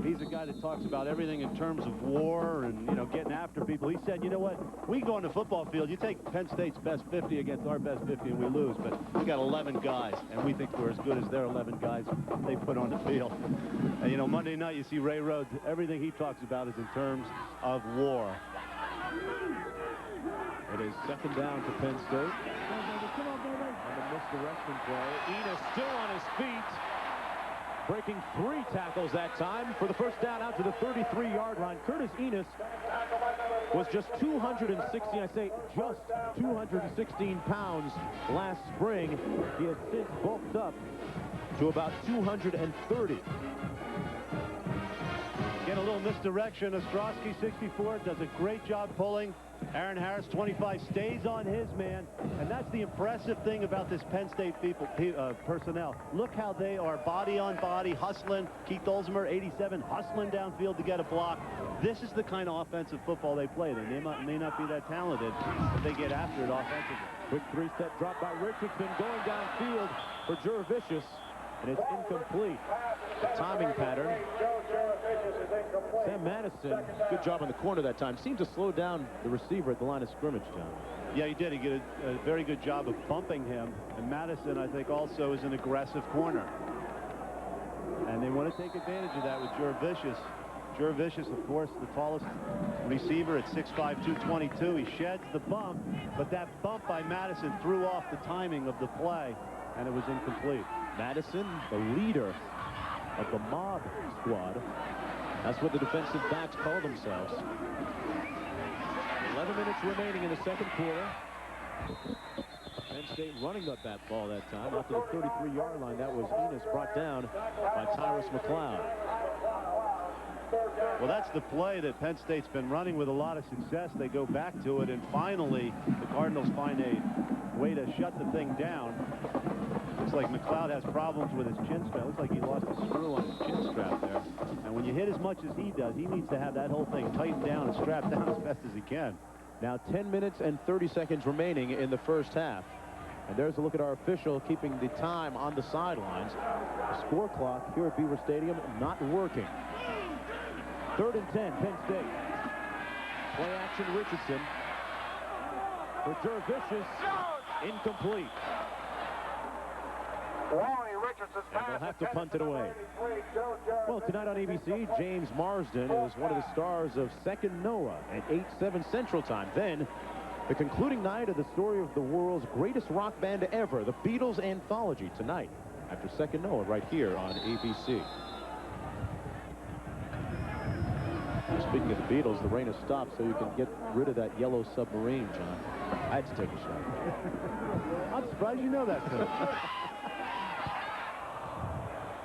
He's a guy that talks about everything in terms of war and, you know, getting after people. He said, you know what, we go on the football field, you take Penn State's best 50 against our best 50 and we lose, but we got 11 guys, and we think we're as good as their 11 guys they put on the field. And, you know, Monday night you see Ray Rhodes, everything he talks about is in terms of war. It is second down to Penn State. On the misdirection play. Enos still on his feet. Breaking 3 tackles that time for the first down out to the 33-yard line. Curtis Enos was just 216, I say just 216 pounds last spring. He has since bulked up to about 230. Again, a little misdirection. Ostrowski, 64, does a great job pulling. Aaron Harris, 25, stays on his man. And that's the impressive thing about this Penn State personnel. Look how they are body on body, hustling. Keith Olsmer, 87, hustling downfield to get a block. This is the kind of offensive football they play. They may not be that talented, but they get after it offensively. Quick 3-step drop by Richardson, going downfield for Jurevicius, and it's incomplete. The timing pattern. Sam Madison, good job on the corner that time. Seemed to slow down the receiver at the line of scrimmage, John. Yeah, he did. He did a very good job of bumping him. And Madison, I think, also is an aggressive corner. And they want to take advantage of that with Jurevicius. Jurevicius, of course, the tallest receiver at 6'5", 222. He sheds the bump, but that bump by Madison threw off the timing of the play, and it was incomplete. Madison, the leader of the mob squad. That's what the defensive backs call themselves. 11 minutes remaining in the second quarter. Penn State running up that ball that time up to the 33-yard line. That was Enos, brought down by Tyrus McLeod. Well, that's the play that Penn State's been running with a lot of success. They go back to it, and finally the Cardinals find a way to shut the thing down. Looks like McLeod has problems with his chin strap. Looks like he lost a screw on his chin strap there. And when you hit as much as he does, he needs to have that whole thing tightened down and strapped down as best as he can. Now 10 minutes and 30 seconds remaining in the first half. And there's a look at our official keeping the time on the sidelines. The score clock here at Beaver Stadium not working. 3rd and 10, Penn State. Play action Richardson. For Jurevicius, incomplete. And they'll have to punt it away. Well, tonight on ABC, James Marsden is one of the stars of Second Noah at 8/7 Central Time. Then, the concluding night of the story of the world's greatest rock band ever, the Beatles Anthology, tonight after Second Noah right here on ABC. Speaking of the Beatles, the rain has stopped, so you can get rid of that yellow submarine, John. I had to take a shot. I'm surprised you know that, too.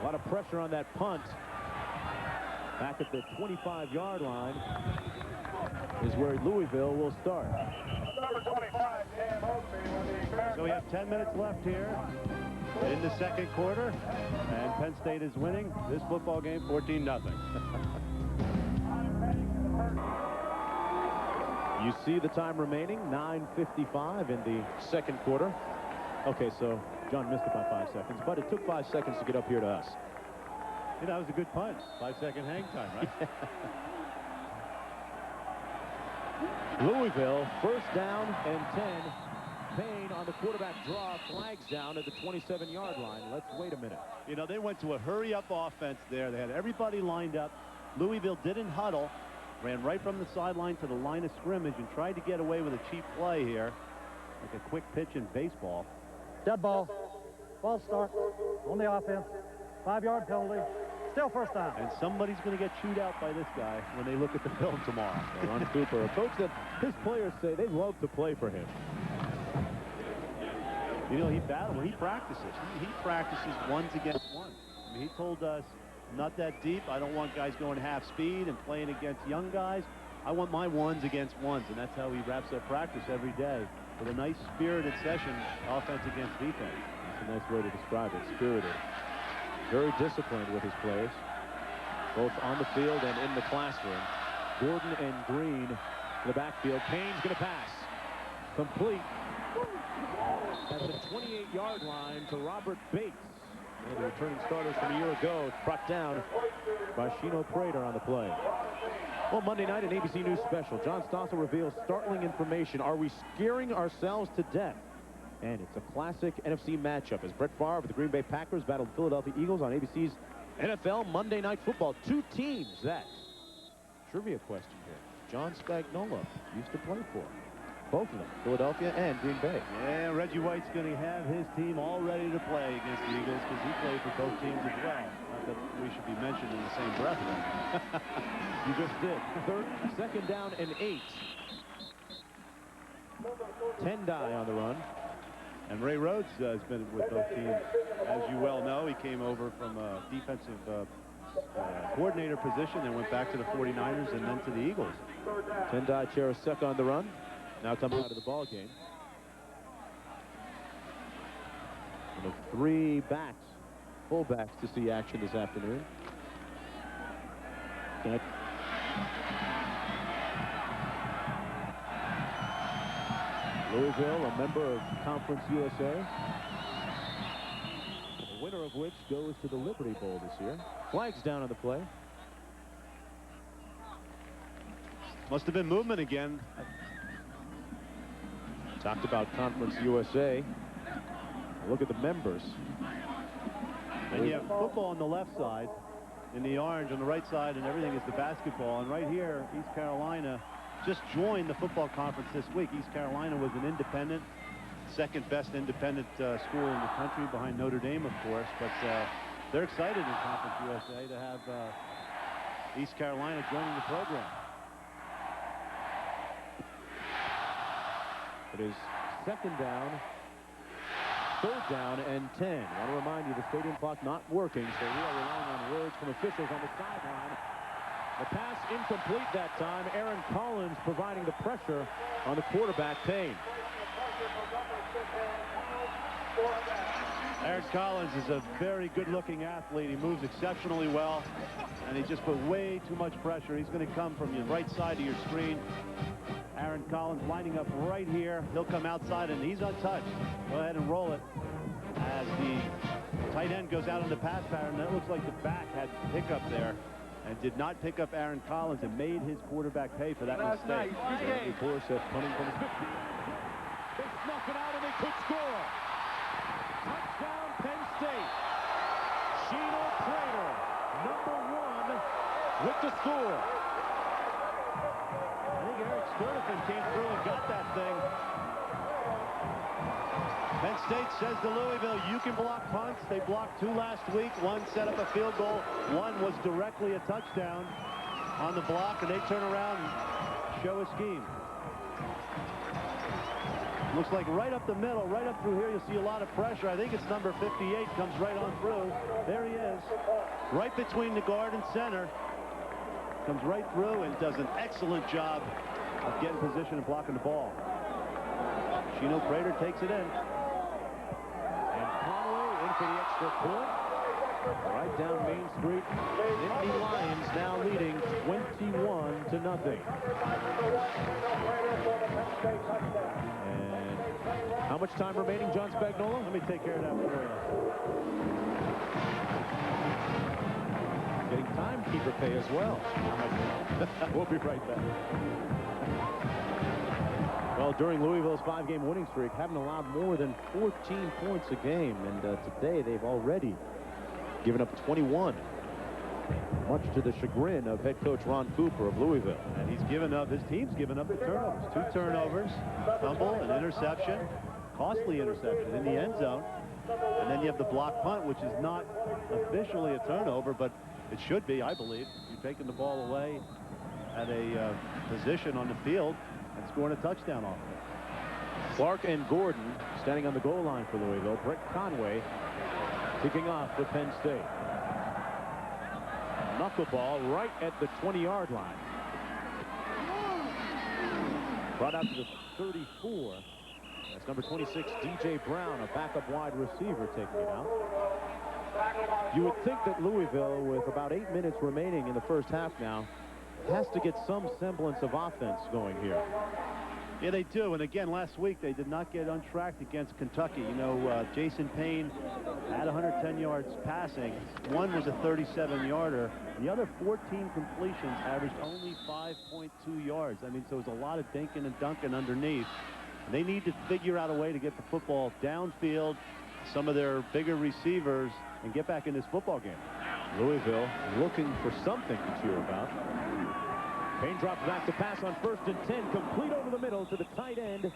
A lot of pressure on that punt. Back at the 25-yard line is where Louisville will start. So we have 10 minutes left here in the second quarter, and Penn State is winning this football game 14-0. You see the time remaining, 9:55 in the second quarter. Okay, so John missed it by 5 seconds, but it took 5 seconds to get up here to us. You know, that was a good punt. 5-second hang time, right? Louisville, first down and 10. Payne on the quarterback draw, flags down at the 27-yard line. Let's wait a minute. You know, they went to a hurry-up offense there. They had everybody lined up. Louisville didn't huddle. Ran right from the sideline to the line of scrimmage and tried to get away with a cheap play here. Like a quick pitch in baseball. Dead ball. Ball start on the offense. 5-yard penalty. Still first down. And somebody's going to get chewed out by this guy when they look at the film tomorrow. Ron Cooper, a coach that his players say they love to play for him. You know, he practices. He practices ones against ones. I mean, he told us, not that deep. I don't want guys going half speed and playing against young guys. I want my ones against ones, and that's how he wraps up practice every day with a nice spirited session, offense against defense. That's a nice way to describe it, spirited. Very disciplined with his players, both on the field and in the classroom. Gordon and Green in the backfield. Payne's going to pass. Complete at the 28-yard line to Robert Bates. One of the returning starters from a year ago, brought down by Shino Prater on the play. Well, Monday night, an ABC News special. John Stossel reveals startling information. Are we scaring ourselves to death? And it's a classic NFC matchup as Brett Favre of the Green Bay Packers battled the Philadelphia Eagles on ABC's NFL Monday Night Football. Two teams that, trivia question here, John Spagnuolo used to play for. Both of them, Philadelphia and Green Bay. Yeah, Reggie White's going to have his team all ready to play against the Eagles because he played for both teams as well. Not that we should be mentioned in the same breath. You just did. Second down and 8. Tendai on the run. And Ray Rhodes has been with both teams. As you well know, he came over from a defensive coordinator position and went back to the 49ers and then to the Eagles. Tendai Cherasek on the run. Now coming out of the ball game. And of 3 backs, fullbacks to see action this afternoon. Louisville, a member of Conference USA. The winner of which goes to the Liberty Bowl this year. Flags down on the play. Must have been movement again. Talked about Conference USA. Look at the members. And you have football on the left side, in the orange on the right side, and everything is the basketball. And right here, East Carolina just joined the football conference this week. East Carolina was an independent, second best independent school in the country behind Notre Dame, of course. But they're excited in Conference USA to have East Carolina joining the program. It is second down, third down, and 10. I want to remind you the stadium clock not working, so we are relying on words from officials on the sideline. The pass incomplete that time. Aaron Collins providing the pressure on the quarterback, Payne. Aaron Collins is a very good-looking athlete. He moves exceptionally well, and he just put way too much pressure. He's going to come from your right side of your screen. Aaron Collins lining up right here. He'll come outside, and he's untouched. Go ahead and roll it. As the tight end goes out in the pass pattern, that looks like the back had pickup there and did not pick up Aaron Collins and made his quarterback pay for that mistake. Randy Forsythe punting from his 50. They snuck it out, and they could score. Touchdown, Penn State. Shino Prater, #1 with the score. I think Eric Sturdifin came through and got that thing. Penn State says to Louisville, you can block punts. They blocked 2 last week. 1 set up a field goal. 1 was directly a touchdown on the block, and they turn around and show a scheme. Looks like right up the middle, right up through here, you'll see a lot of pressure. I think it's number 58 comes right on through. There he is, right between the guard and center. Comes right through and does an excellent job of getting position and blocking the ball. Shino Prater takes it in. And Conway in for the extra point. Right down Main Street. Indy Lions now leading 21-0. And how much time remaining, John Spagnuolo? Let me take care of that for you. Getting timekeeper pay as well. We'll be right back. Well, during Louisville's 5-game winning streak, haven't allowed more than 14 points a game. And today they've already given up 21. Much to the chagrin of head coach Ron Cooper of Louisville. And he's given up, his team's given up the turnovers. 2 turnovers, fumble, an interception, costly interception in the end zone. And then you have the block punt, which is not officially a turnover, but It should be, I believe. You're taking the ball away at a position on the field and scoring a touchdown off it. Clark and Gordon standing on the goal line for Louisville. Brett Conway kicking off for Penn State. Knuckleball right at the 20-yard line. Brought out to the 34. That's number 26, DJ Brown, a backup wide receiver, taking it out. You would think that Louisville, with about 8 minutes remaining in the first half now, has to get some semblance of offense going here. Yeah, they do. And again, last week they did not get untracked against Kentucky. You know, Jason Payne had 110 yards passing. One was a 37-yarder. The other 14 completions averaged only 5.2 yards. I mean, so it was a lot of dinking and dunking underneath. They need to figure out a way to get the football downfield, some of their bigger receivers, and get back in this football game. Louisville looking for something to cheer about. Payne drops back to pass on 1st and 10, complete over the middle to the tight end,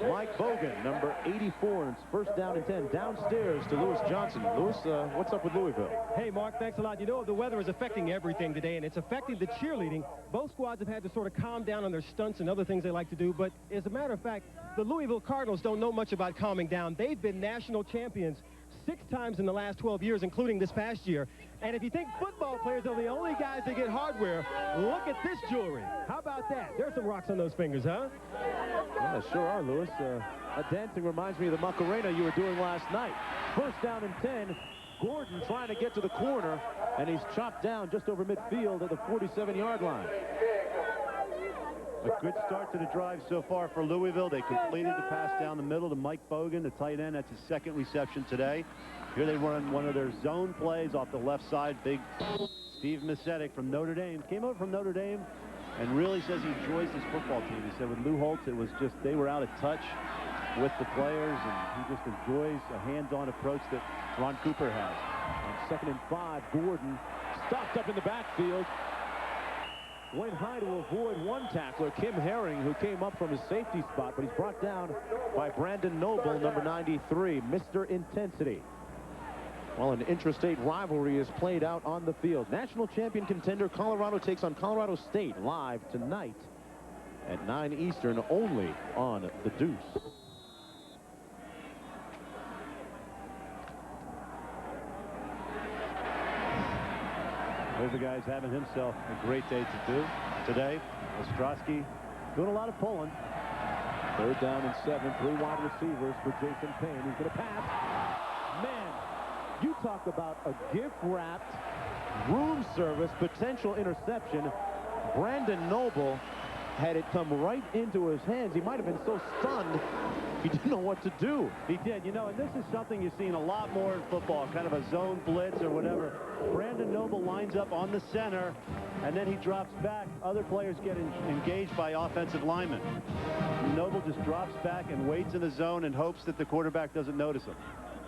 Mike Bogan, number 84. It's 1st down and 10. Downstairs to Lewis Johnson. Lewis, what's up with Louisville? Hey, Mark, thanks a lot. You know, the weather is affecting everything today, and it's affecting the cheerleading. Both squads have had to sort of calm down on their stunts and other things they like to do, but as a matter of fact, the Louisville Cardinals don't know much about calming down. They've been national champions 6 times in the last 12 years, including this past year. And if you think football players are the only guys that get hardware, look at this jewelry. How about that? There's some rocks on those fingers, huh? Yeah, sure are, Lewis. That dancing reminds me of the Macarena you were doing last night. 1st down and 10. Gordon trying to get to the corner, and he's chopped down just over midfield at the 47-yard line. A good start to the drive so far for Louisville. They completed the pass down the middle to Mike Bogan, the tight end. That's his 2nd reception today. Here they run one of their zone plays off the left side. Big Steve Misetic from Notre Dame. Came over from Notre Dame and really says he enjoys this football team. He said with Lou Holtz, it was just they were out of touch with the players, and he just enjoys a hands-on approach that Ron Cooper has. On 2nd and 5, Gordon stopped up in the backfield. Went high to avoid one tackler, Kim Herring, who came up from his safety spot, but he's brought down by Brandon Noble, number 93, Mr. Intensity. Well, an interstate rivalry is played out on the field. National champion contender Colorado takes on Colorado State live tonight at 9 Eastern, only on the Deuce. There's the guy's having himself a great day to do today. Ostrowski doing a lot of pulling. 3rd down and 7, 3 wide receivers for Jason Payne. He's going to pass. Man, you talk about a gift-wrapped, room service potential interception. Brandon Noble had it come right into his hands. He might have been so stunned he didn't know what to do. He did, you know, and this is something you've seen a lot more in football, kind of a zone blitz or whatever. Brandon Noble lines up on the center, and then he drops back. Other players get engaged by offensive linemen. Noble just drops back and waits in the zone and hopes that the quarterback doesn't notice him.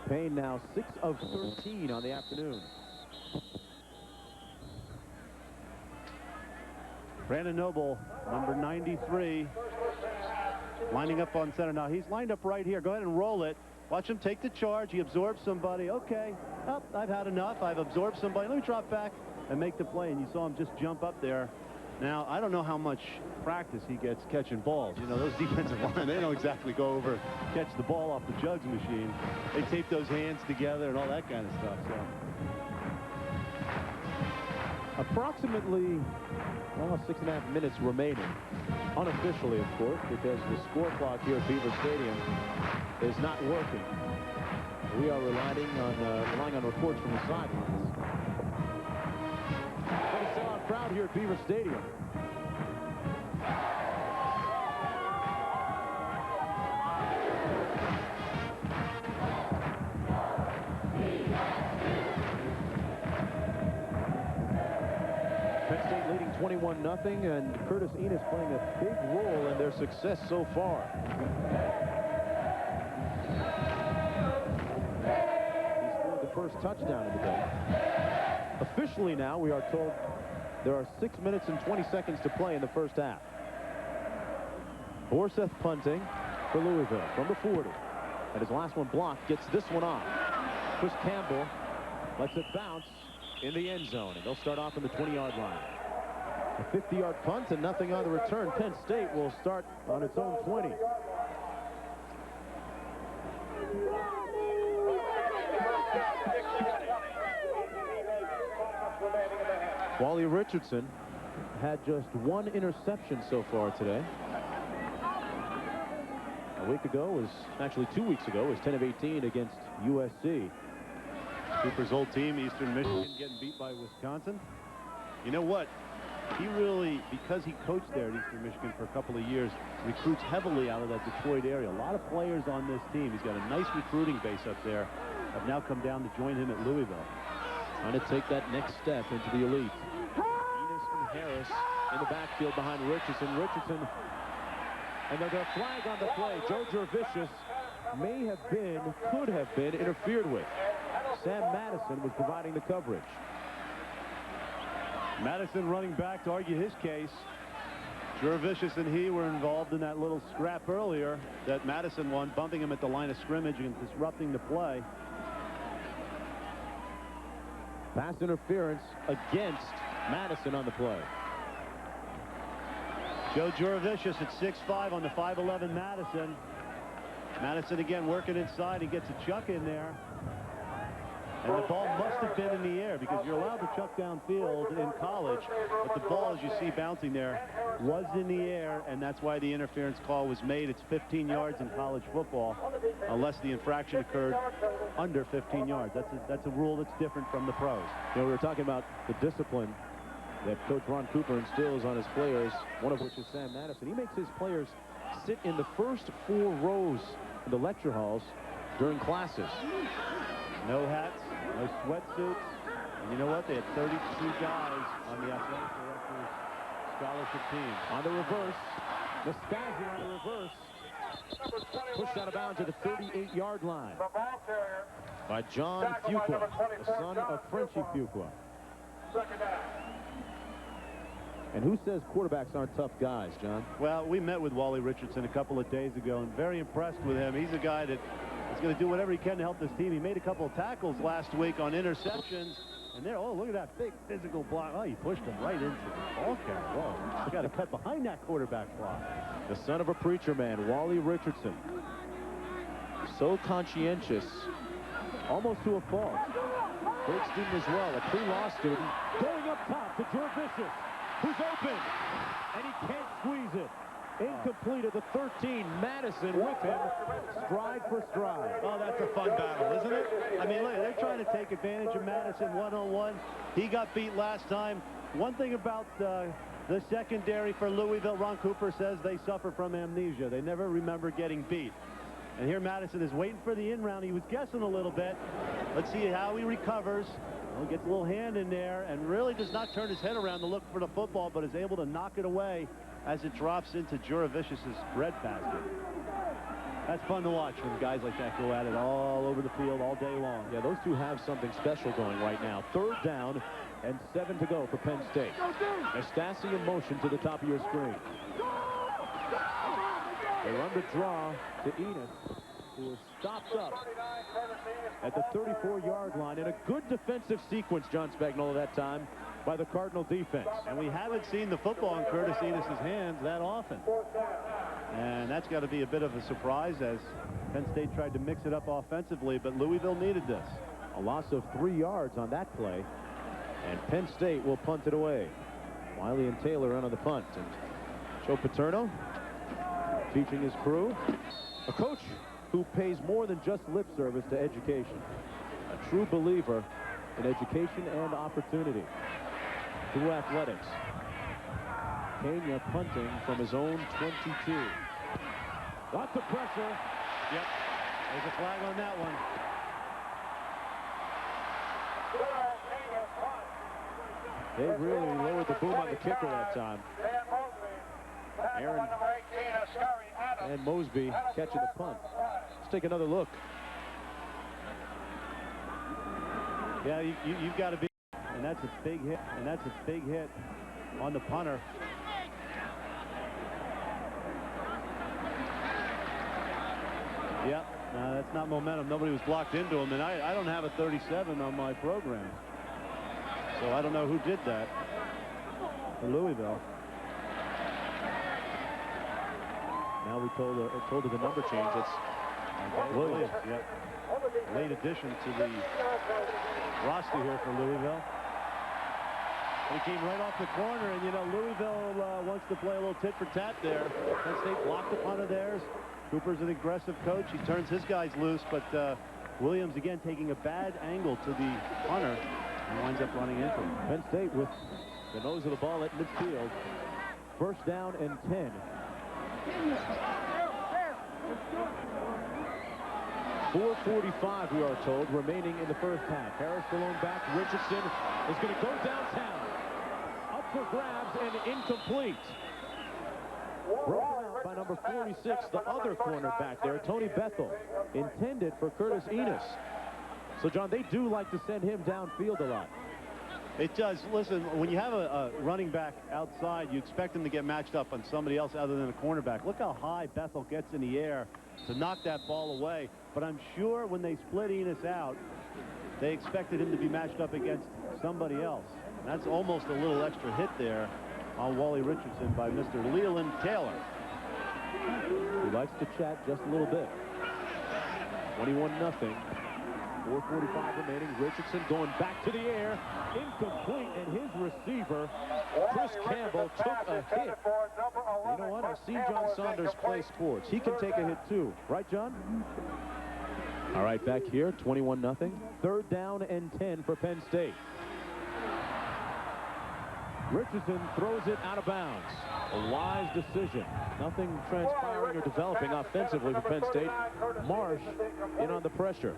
Payne now 6 of 13 on the afternoon. Brandon Noble, number 93, lining up on center. Now, he's lined up right here. Go ahead and roll it. Watch him take the charge. He absorbs somebody. Okay, I've had enough. I've absorbed somebody. Let me drop back and make the play. And you saw him just jump up there. Now, I don't know how much practice he gets catching balls. You know, those defensive linemen, they don't exactly go over, catch the ball off the jugs machine. They tape those hands together and all that kind of stuff. So, approximately 6.5 minutes remaining, unofficially, of course, because the score clock here at Beaver Stadium is not working. We are relying on reports from the sidelines. But a sellout crowd here at Beaver Stadium. Penn State leading 21-0, and Curtis Enos playing a big role in their success so far. He scored the first touchdown of the day. Officially now, we are told there are 6 minutes and 20 seconds to play in the first half. Borseth punting for Louisville from the 40. And his last one blocked, gets this one off. Chris Campbell lets it bounce. in the end zone, and they'll start off on the 20-yard line. A 50-yard punt and nothing on the return. Penn State will start on its own 20. Wally Richardson had just one interception so far today. A week ago was, actually 2 weeks ago, was 10 of 18 against USC. Cooper's old team, Eastern Michigan, getting beat by Wisconsin. You know what? He really, because he coached there at Eastern Michigan for a couple of years, recruits heavily out of that Detroit area. A lot of players on this team. He's got a nice recruiting base up there. Have now come down to join him at Louisville. Trying to take that next step into the elite. Enos and Harris in the backfield behind Richardson. And they're going to flag on the play. Joe Jervicius may have been, could have been interfered with. Sam Madison was providing the coverage. Madison running back to argue his case. Jervicius and he were involved in that little scrap earlier that Madison won, bumping him at the line of scrimmage and disrupting the play. Pass interference against Madison on the play. Joe Jervicius at 6'5" on the 5'11" Madison. Madison again working inside. He gets a chuck in there. And the ball must have been in the air because you're allowed to chuck downfield in college. But the ball, as you see bouncing there, was in the air, and that's why the interference call was made. It's 15 yards in college football unless the infraction occurred under 15 yards. That's a rule that's different from the pros. You know, we were talking about the discipline that Coach Ron Cooper instills on his players, one of which is Sam Madison. He makes his players sit in the first 4 rows in the lecture halls during classes. No hats, no sweatsuits. And you know what? They had 32 guys on the athletic director's scholarship team. On the reverse, Nascazi on the reverse. Pushed out of bounds at the 38-yard line by John Fuqua, the son of Frenchie Fuqua. And who says quarterbacks aren't tough guys, John? Well, we met with Wally Richardson a couple of days ago and very impressed with him. He's a guy that is going to do whatever he can to help this team. He made a couple of tackles last week on interceptions. And there, oh, look at that big physical block. Oh, he pushed him right into the ball carrier. Whoa, they got to cut behind that quarterback block. The son of a preacher man, Wally Richardson. So conscientious, almost to a fault. Great student as well, a pre-law student. Going up top to Jervicius, who's open, and he can't squeeze it. Incomplete at the 13. Madison with him, stride for stride. Oh, that's a fun battle, isn't it? I mean, look, they're trying to take advantage of Madison one-on-one. He got beat last time. One thing about the secondary for Louisville, Ron Cooper says they suffer from amnesia. They never remember getting beat. And here Madison is waiting for the in-round. He was guessing a little bit. Let's see how he recovers. Well, he gets a little hand in there and really does not turn his head around to look for the football, but is able to knock it away as it drops into Jervicius's breadbasket. That's fun to watch when guys like that go at it all over the field all day long. Yeah, those two have something special going right now. 3rd down and 7 to go for Penn State. Nascazi in motion to the top of your screen. They run the draw to Enos, who is stopped up at the 34-yard line in a good defensive sequence, John Spagnuolo, that time by the Cardinal defense. And we haven't seen the football in Curtis Enos's hands that often. And that's got to be a bit of a surprise as Penn State tried to mix it up offensively, but Louisville needed this. A loss of 3 yards on that play, and Penn State will punt it away. Wiley and Taylor in on the punt, and Joe Paterno teaching his crew. A coach who pays more than just lip service to education. A true believer in education and opportunity through athletics. Kenya punting from his own 22. Lots of pressure. Yep. There's a flag on that one. They really lowered the boom on the kicker that time. Aaron and Mosby catching the punt. Let's take another look. Yeah, you've got to be, and that's a big hit, and that's a big hit on the punter. Yep, that's not momentum. Nobody was blocked into him, and I don't have a 37 on my program. So I don't know who did that for Louisville. Now we told her the number change. It's Williams. Yep. Late addition to the roster here for Louisville. He came right off the corner, and you know Louisville wants to play a little tit for tat there. Penn State blocked the punt of theirs. Cooper's an aggressive coach. He turns his guys loose, but Williams again taking a bad angle to the punter and winds up running into him. Penn State with the nose of the ball at midfield. First down and 10. 4:45, we are told, remaining in the first half. Harris the lone back. Richardson is going to go downtown. Up for grabs and incomplete. Broken out by number 46, the other corner back there, Tony Bethel. Intended for Curtis Enos. So, John, they do like to send him downfield a lot. It does. Listen, when you have a running back outside, you expect him to get matched up on somebody else other than a cornerback. Look how high Bethel gets in the air to knock that ball away. But I'm sure when they split Enos out, they expected him to be matched up against somebody else. That's almost a little extra hit there on Wally Richardson by Mr. Leland Taylor. He likes to chat just a little bit. 21-0. 4:45 remaining. Richardson going back to the air. Incomplete, and his receiver, Chris Campbell, took a hit. You know what? I've seen John Saunders play sports. He can take a hit too. Right, John? All right, back here, 21-0. Third down and 10 for Penn State. Richardson throws it out of bounds. A wise decision. Nothing transpiring or developing offensively for Penn State. Marsh in on the pressure.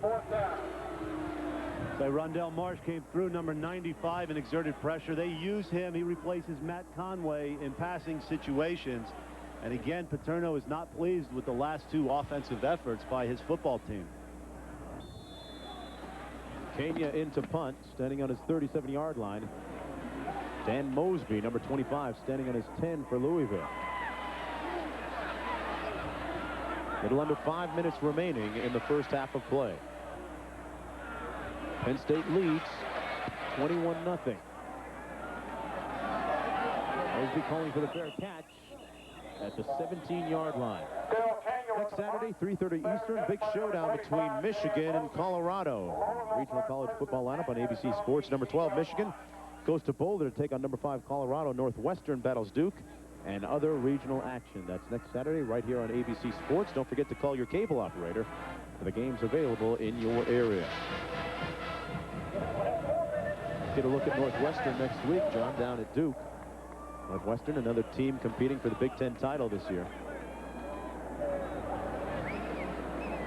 So Rondell Marsh came through, number 95, and exerted pressure. They use him. He replaces Matt Conway in passing situations. And again, Paterno is not pleased with the last two offensive efforts by his football team. Kenya into punt, standing on his 37-yard line. Dan Mosby, number 25, standing on his 10 for Louisville. Little under 5 minutes remaining in the first half of play. Penn State leads 21-0. Mosby calling for the fair catch at the 17-yard line. Next Saturday, 3:30 Eastern, big showdown between Michigan and Colorado. Regional college football lineup on ABC Sports. Number 12, Michigan, goes to Boulder to take on number 5 Colorado. Northwestern battles Duke, and other regional action. That's next Saturday right here on ABC Sports. Don't forget to call your cable operator for the games available in your area. Get a look at Northwestern next week, John, down at Duke. Northwestern, another team competing for the Big Ten title this year.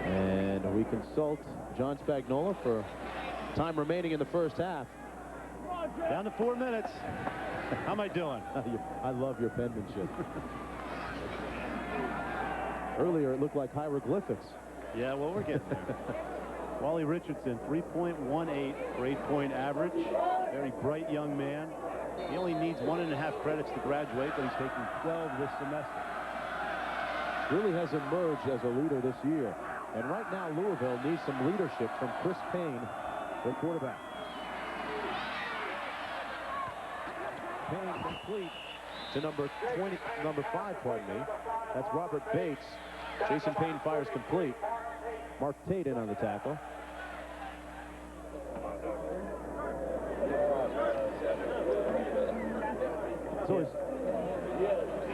And we consult John Spagnola for time remaining in the first half. Down to 4 minutes. How am I doing? I love your penmanship. Earlier, it looked like hieroglyphics. Yeah, well, we're getting there. Wally Richardson, 3.18 for 8-point average. Very bright young man. He only needs 1.5 credits to graduate, but he's taking 12 this semester. Really has emerged as a leader this year. And right now, Louisville needs some leadership from Chris Payne, their quarterback. Payne complete to number 5, pardon me. That's Robert Bates. Jason Payne fires complete. Mark Tate in on the tackle.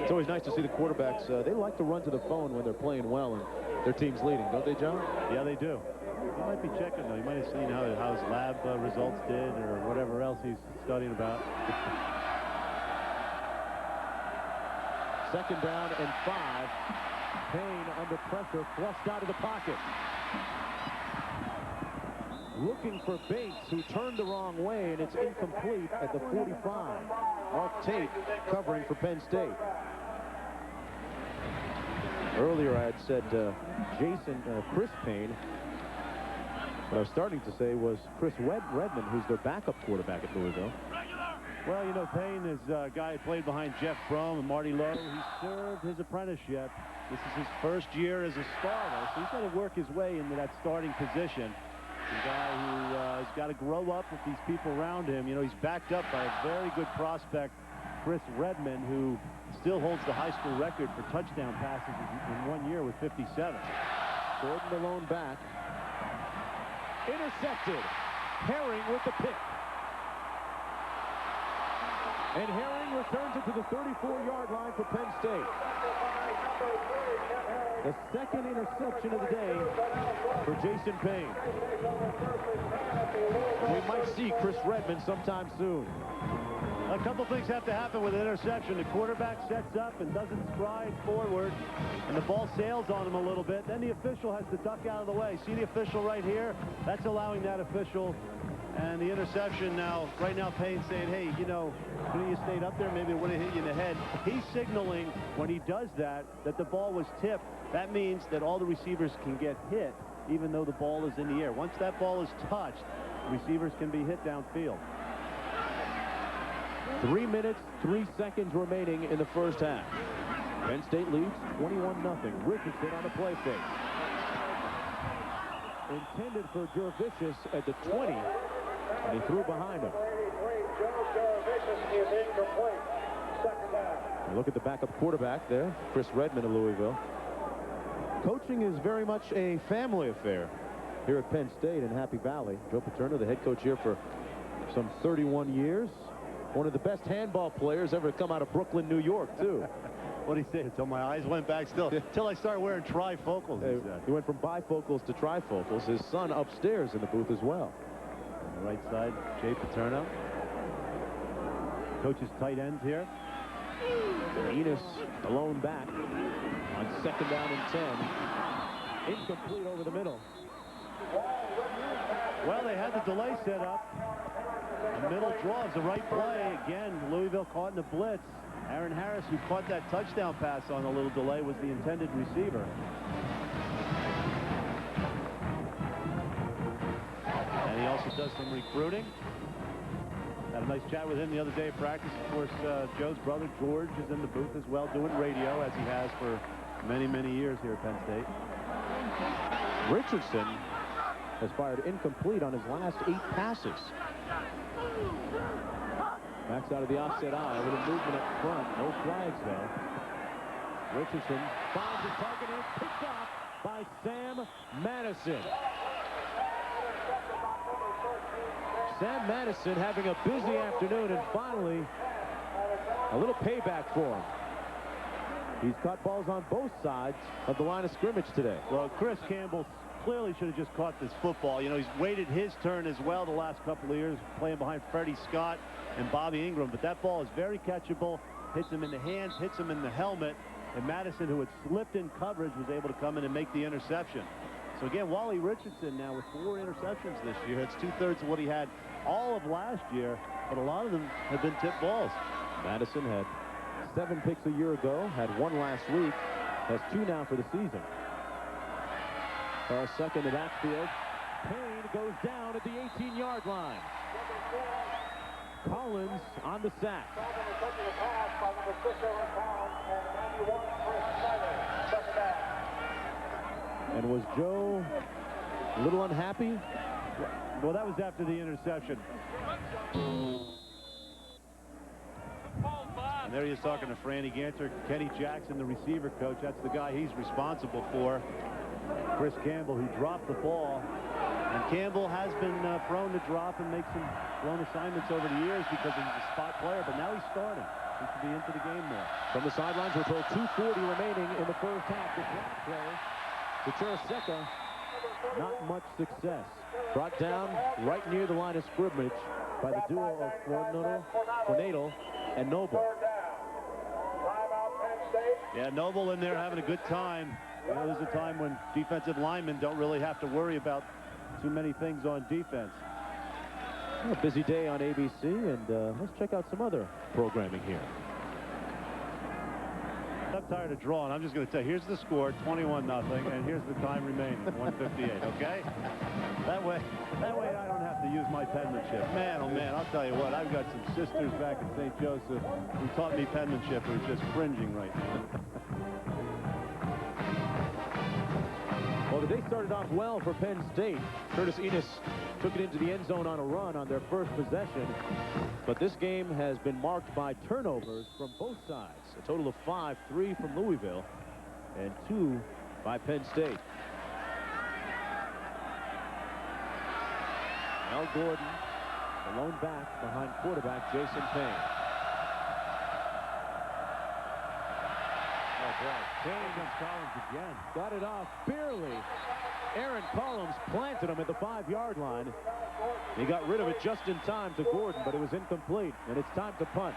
It's always nice to see the quarterbacks. They like to run to the phone when they're playing well and their team's leading, don't they, John? Yeah, they do. He might be checking, though. You might have seen how his lab results did or whatever else he's studying about. Second down and 5. Payne under pressure, flushed out of the pocket. Looking for Bates, who turned the wrong way, and it's incomplete at the 45. Mark Tate covering for Penn State. Earlier I had said Chris Payne. What I was starting to say was Chris Redmond, who's their backup quarterback at Louisville. Well, you know, Payne is a guy who played behind Jeff Brom and Marty Lowe. He served his apprenticeship. This is his first year as a starter, so he's got to work his way into that starting position. The guy who he's got to grow up with these people around him. You know, he's backed up by a very good prospect, Chris Redman, who still holds the high school record for touchdown passes in 1 year with 57. Gordon alone back. Intercepted. Herring with the pick. And Herring returns it to the 34-yard line for Penn State. The second interception of the day for Jason Payne. We might see Chris Redman sometime soon. A couple things have to happen with an interception. The quarterback sets up and doesn't stride forward, and the ball sails on him a little bit. Then the official has to duck out of the way. See the official right here? That's allowing that official. And the interception now, right now Payne's saying, hey, you know, when you stayed up there, maybe it would have hit you in the head. He's signaling when he does that the ball was tipped. That means that all the receivers can get hit, even though the ball is in the air. Once that ball is touched, receivers can be hit downfield. 3 minutes, 3 seconds remaining in the first half. Penn State leads 21-0. Richardson on a play fake. Intended for Jervicius at the 20, and he threw behind him. Look at the backup quarterback there, Chris Redman of Louisville. Coaching is very much a family affair here at Penn State in Happy Valley. Joe Paterno, the head coach here for some 31 years. One of the best handball players ever to come out of Brooklyn, New York, too. What did he say? Until my eyes went back still. Until I started wearing trifocals, he said. He went from bifocals to trifocals. His son upstairs in the booth as well. On the right side, Jay Paterno. Coach's tight ends here. Enos alone back on 2nd down and 10. Incomplete over the middle. Well, they had the delay set up. The middle draw is the right play. Again, Louisville caught in the blitz. Aaron Harris, who caught that touchdown pass on a little delay, was the intended receiver. And he also does some recruiting. Had a nice chat with him the other day at practice. Of course, Joe's brother, George, is in the booth as well, doing radio, as he has for many, many years here at Penn State. Richardson has fired incomplete on his last 8 passes. Backs out of the offset eye with a movement up front. No flags, though. Richardson finds his target and is picked off by Sam Madison. Sam Madison having a busy afternoon, and finally a little payback for him. He's caught balls on both sides of the line of scrimmage today. Well, Chris Campbell clearly should have just caught this football. You know, he's waited his turn as well the last couple of years, playing behind Freddie Scott and Bobby Ingram. But that ball is very catchable, hits him in the hands, hits him in the helmet. And Madison, who had slipped in coverage, was able to come in and make the interception. So again, Wally Richardson now with 4 interceptions this year. It's 2/3 of what he had all of last year, but a lot of them have been tipped balls. Madison had 7 picks a year ago, had 1 last week, has 2 now for the season. Second to backfield. Payne goes down at the 18-yard line. Collins on the sack. And was Joe a little unhappy? Well, that was after the interception. And there he is talking to Franny Ganter. Kenny Jackson, the receiver coach, that's the guy he's responsible for. Chris Campbell, who dropped the ball. And Campbell has been prone to drop and make some blown assignments over the years because he's a spot player, but now he's starting. He should be into the game more. From the sidelines, we're told 2:40 remaining in the first half. The block play to Churaseka, not much success. Brought down right near the line of scrimmage by the duo of Fornadel and Noble. Yeah, Noble in there having a good time. You know, there's a time when defensive linemen don't really have to worry about too many things on defense. A busy day on ABC, and let's check out some other programming here. I'm tired of drawing. I'm just going to tell you, here's the score, 21-0, and here's the time remaining, 1:58, okay? That way I don't have to use my penmanship. Man, oh man, I'll tell you what, I've got some sisters back in St. Joseph who taught me penmanship who are just cringing right now. Well, the the day started off well for Penn State. Curtis Enos took it into the end zone on a run on their first possession. But this game has been marked by turnovers from both sides. A total of 5, 3 from Louisville and 2 by Penn State. Al Gordon, the lone back behind quarterback Jason Payne. Oh boy, Payne against Collins again. Got it off barely. Aaron Collins planted him at the 5-yard line. He got rid of it just in time to Gordon, but it was incomplete, and it's time to punt.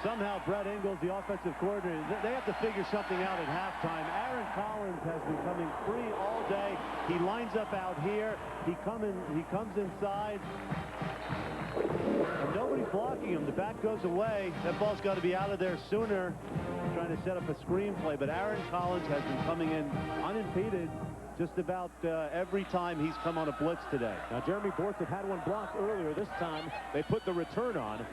Somehow Brett Ingles, the offensive coordinator, they have to figure something out at halftime. Aaron Collins has been coming free all day. He lines up out here. He comes inside. And nobody's blocking him. The back goes away. That ball's got to be out of there sooner. Trying to set up a screenplay, but Aaron Collins has been coming in unimpeded just about every time he's come on a blitz today. Now, Jeremy Bortz had one blocked earlier. This time, they put the return on.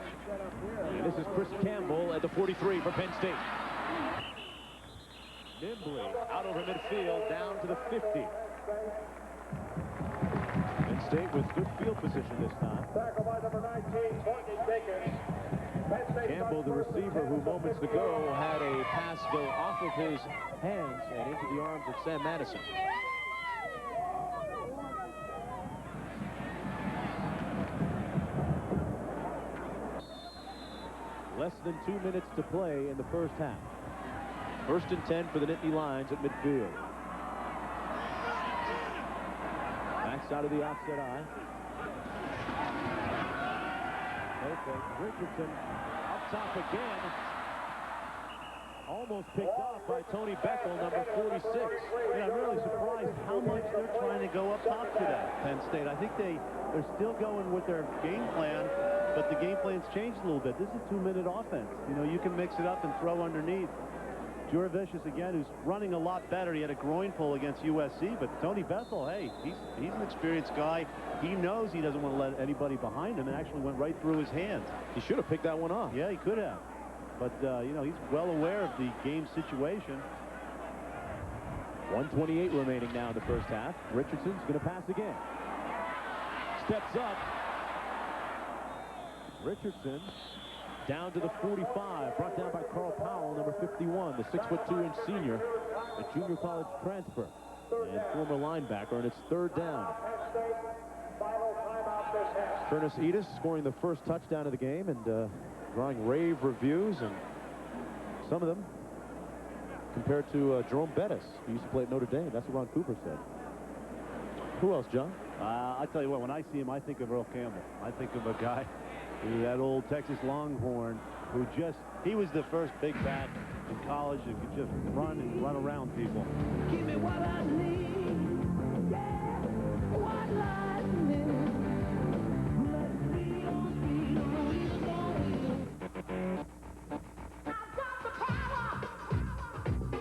And this is Chris Campbell at the 43 for Penn State. Nimbly out over midfield, down to the 50. Penn State with good field position this time. Tackle by number 19, Courtney Jenkins. Campbell, the receiver who moments ago had a pass go off of his hands and into the arms of Sam Madison. Less than 2 minutes to play in the first half. 1st and 10 for the Nittany Lions at midfield. Backside of the offset eye. Okay, Richardson up top again. Almost picked off by Tony Beckel, number 46. Yeah, I'm really surprised how much they're trying to go up top today, Penn State. I think they're still going with their game plan, but the game plan's changed a little bit. This is a 2-minute offense. You know, you can mix it up and throw underneath. Juravicius again, who's running a lot better. He had a groin pull against USC, but Tony Bethel, hey, he's an experienced guy. He knows he doesn't want to let anybody behind him, and actually went right through his hands. He should have picked that one off. Yeah, he could have. But, you know, he's well aware of the game situation. 1:28 remaining now in the first half. Richardson's going to pass again. Steps up. Richardson down to the 45, brought down by Carl Powell, number 51, the 6'2" senior, a junior college transfer and former linebacker, and it's 3rd down. Curtis Enos scoring the first touchdown of the game and drawing rave reviews, and some of them compared to Jerome Bettis, who used to play at Notre Dame. That's what Ron Cooper said. Who else, John? I'll tell you what, when I see him, I think of Earl Campbell. I think of a guy, that old Texas Longhorn, who he was the first big bat in college that could just run around people. Give me what I need, yeah, what lies in it. Let's be on speed on each one. I've got the power. I've got the power.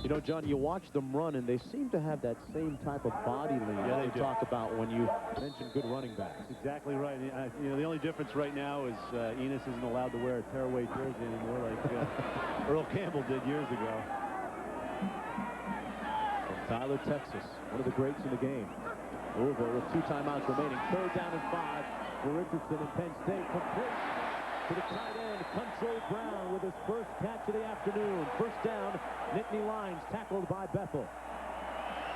You know, John, you watch them run, and they seem to have that same type of body lean that you talk about when you mention good running backs. That's exactly right. You know, the only difference right now is Enos isn't allowed to wear a tearaway jersey anymore like Earl Campbell did years ago. From Tyler, Texas, one of the greats in the game. Louisville with 2 timeouts remaining. 3rd down and 5 for Richardson and Penn State. Complete to the tight end, Control Brown with his first catch of the afternoon. 1st down, Nittany Lions tackled by Bethel.